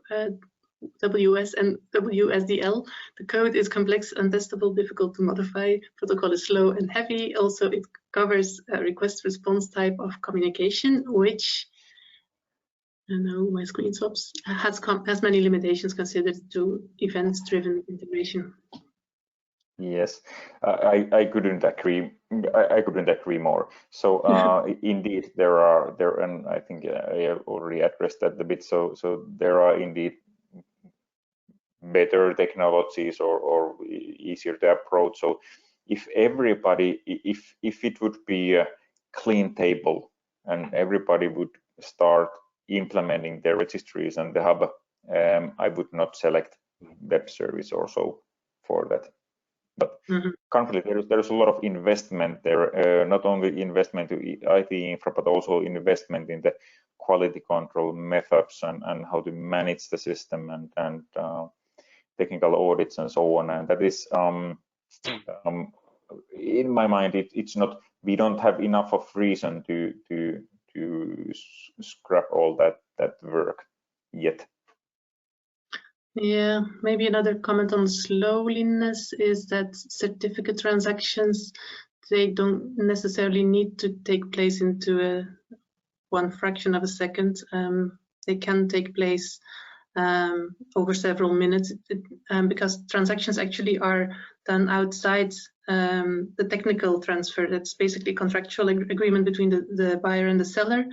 [SPEAKER 1] WS and WSDL. The code is complex, untestable, difficult to modify. Protocol is slow and heavy. Also, it covers a request-response type of communication, which, I know my screen stops, has many limitations considered to events-driven integration.
[SPEAKER 8] Yes, I couldn't agree. I couldn't agree more. So indeed, and I think I have already addressed that a bit. So there are indeed better technologies or easier to approach. So if everybody, if it would be a clean table and everybody would start implementing their registries and the hub, I would not select web service or so for that. But currently there's a lot of investment there, not only investment to IT infra, but also investment in the quality control methods and how to manage the system and technical audits and so on. And that is, in my mind, it's not, we don't have enough of reason to scrap all that work yet.
[SPEAKER 1] Yeah, maybe another comment on slowliness is that certificate transactions, they don't necessarily need to take place into one fraction of a second. They can take place over several minutes because transactions actually are done outside the technical transfer. That's basically contractual agreement between the buyer and the seller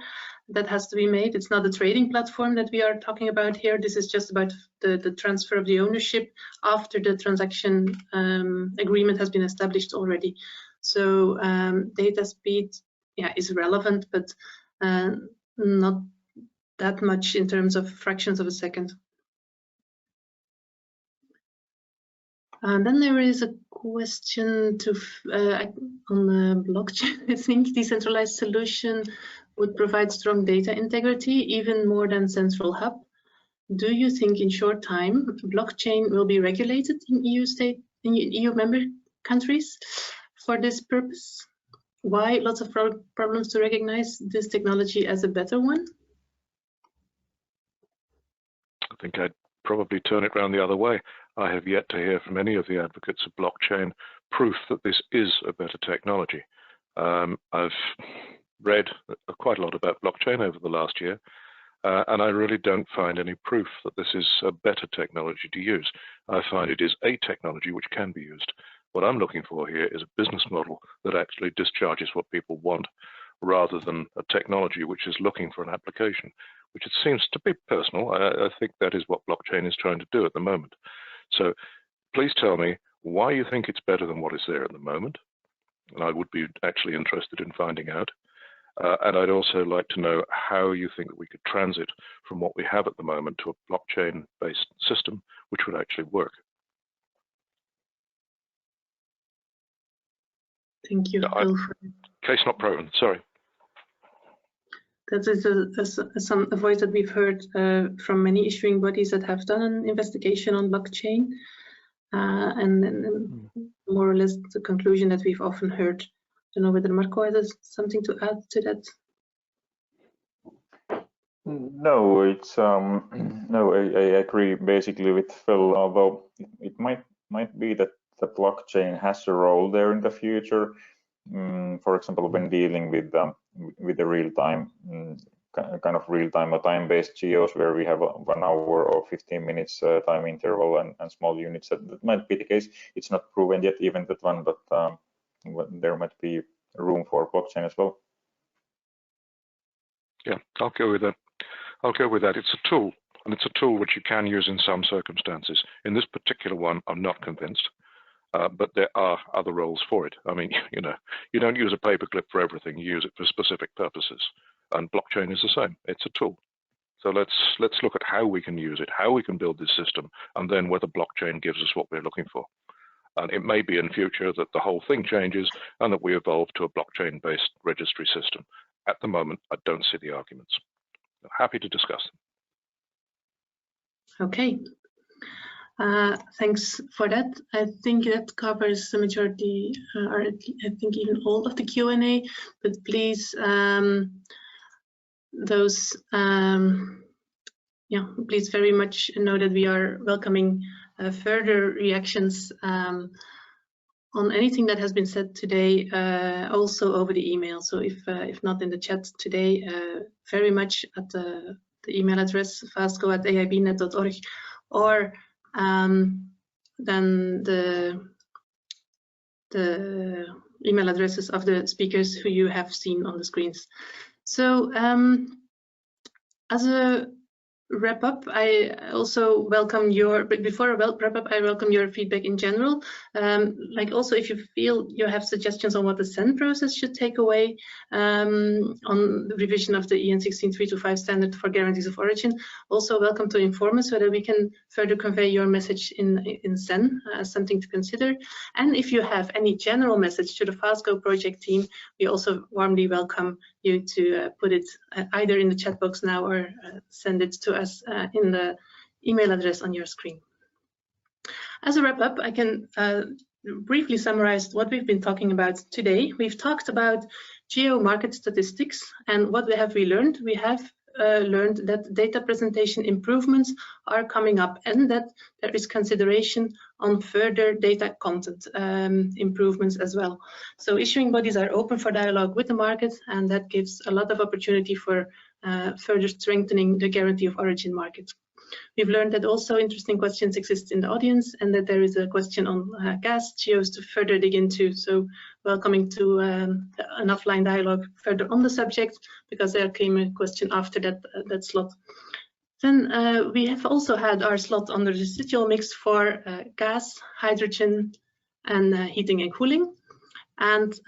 [SPEAKER 1] that has to be made. It's not a trading platform that we are talking about here. This is just about the transfer of the ownership after the transaction agreement has been established already. So data speed, yeah, is relevant, but not that much in terms of fractions of a second. And then there is a question on the blockchain. I think decentralized solution would provide strong data integrity, even more than central hub. Do you think in short time blockchain will be regulated in EU member countries for this purpose? Why? Lots of problems to recognize this technology as a better one.
[SPEAKER 7] I think I'd probably turn it around the other way. I have yet to hear from any of the advocates of blockchain proof that this is a better technology. I've read quite a lot about blockchain over the last year, and I really don't find any proof that this is a better technology to use. I find it is a technology which can be used. What I'm looking for here is a business model that actually discharges what people want, rather than a technology which is looking for an application, which it seems to be personal. I think that is what blockchain is trying to do at the moment. So please tell me why you think it's better than what is there at the moment. And I would be actually interested in finding out. And I'd also like to know how you think that we could transit from what we have at the moment to a blockchain-based system, which would actually work.
[SPEAKER 1] Thank you.
[SPEAKER 7] Case not proven, sorry.
[SPEAKER 1] That is a voice that we've heard from many issuing bodies that have done an investigation on blockchain. And then more or less the conclusion that we've often heard. I don't know whether Marco has something to add to that.
[SPEAKER 8] No, it's no. I agree basically with Phil. Although it might be that the blockchain has a role there in the future. For example, when dealing with the real-time kind of real-time or time-based geos, where we have a 1 hour or 15 minutes time interval and small units, that might be the case. It's not proven yet, even that one, but there might be room for blockchain as well.
[SPEAKER 7] Yeah, I'll go with that. I'll go with that. It's a tool, and it's a tool which you can use in some circumstances. In this particular one, I'm not convinced. But there are other roles for it. I mean, you know, you don't use a paperclip for everything. You use it for specific purposes. And blockchain is the same. It's a tool. So let's look at how we can use it, how we can build this system, and then whether blockchain gives us what we're looking for. And it may be in future that the whole thing changes and that we evolve to a blockchain-based registry system. At the moment, I don't see the arguments. I'm happy to discuss them.
[SPEAKER 1] Okay. Thanks for that. I think that covers the majority, or I think even all of the Q&A, but please, those yeah, please very much know that we are welcoming further reactions on anything that has been said today, also over the email. So if not in the chat today, very much at the email address fasco@aibnet.org, or then the email addresses of the speakers who you have seen on the screens. So as a wrap up, I also welcome your, but before I wrap up, I welcome your feedback in general. Like also if you feel you have suggestions on what the SEN process should take away on the revision of the EN 16325 standard for guarantees of origin, also welcome to inform us so that we can further convey your message in SEN as something to consider. And if you have any general message to the FaSTGO project team, we also warmly welcome you to put it either in the chat box now or send it to us in the email address on your screen. As a wrap up, I can briefly summarize what we've been talking about today. We've talked about geo market statistics, and what have we learned? We have learned that data presentation improvements are coming up, and that there is consideration on further data content improvements as well. So issuing bodies are open for dialogue with the market, and that gives a lot of opportunity for further strengthening the guarantee of origin market. We've learned that also interesting questions exist in the audience, and that there is a question on gas geos to further dig into. So welcoming to an offline dialogue further on the subject, because there came a question after that slot. Then we have also had our slot on the residual mix for gas, hydrogen, and heating and cooling. And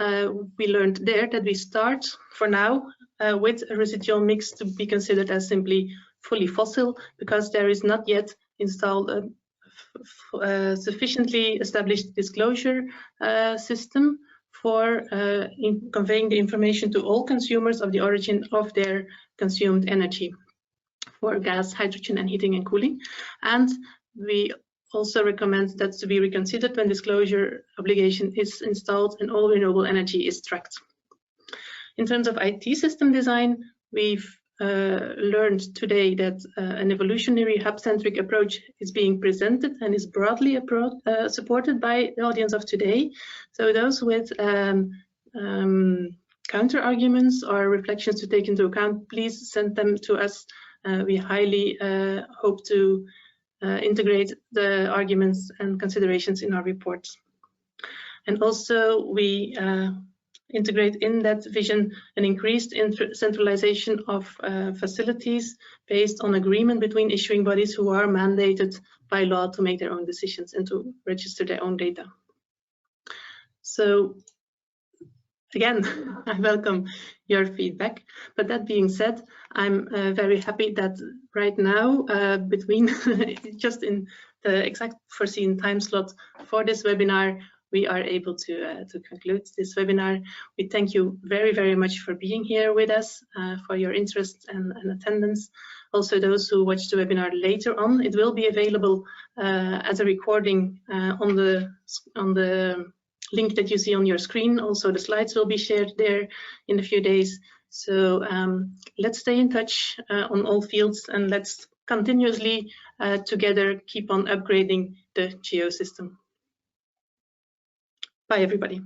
[SPEAKER 1] we learned there that we start for now with a residual mix to be considered as simply fully fossil, because there is not yet installed a sufficiently established disclosure system for conveying the information to all consumers of the origin of their consumed energy for gas, hydrogen, and heating and cooling. And we also recommend that to be reconsidered when disclosure obligation is installed and all renewable energy is tracked. In terms of IT system design, we've learned today that an evolutionary hub-centric approach is being presented and is broadly supported by the audience of today. So those with counter arguments or reflections to take into account, please send them to us. We highly hope to integrate the arguments and considerations in our reports. And also we integrate in that vision an increased centralization of facilities based on agreement between issuing bodies who are mandated by law to make their own decisions and to register their own data. So again, I welcome your feedback. But that being said, I'm very happy that right now, between just in the exact foreseen time slot for this webinar, we are able to conclude this webinar. We thank you very, very much for being here with us, for your interest and attendance. Also, those who watch the webinar later on, it will be available as a recording on the link that you see on your screen. Also, the slides will be shared there in a few days. So let's stay in touch on all fields, and let's continuously together keep on upgrading the geo system. Bye, everybody.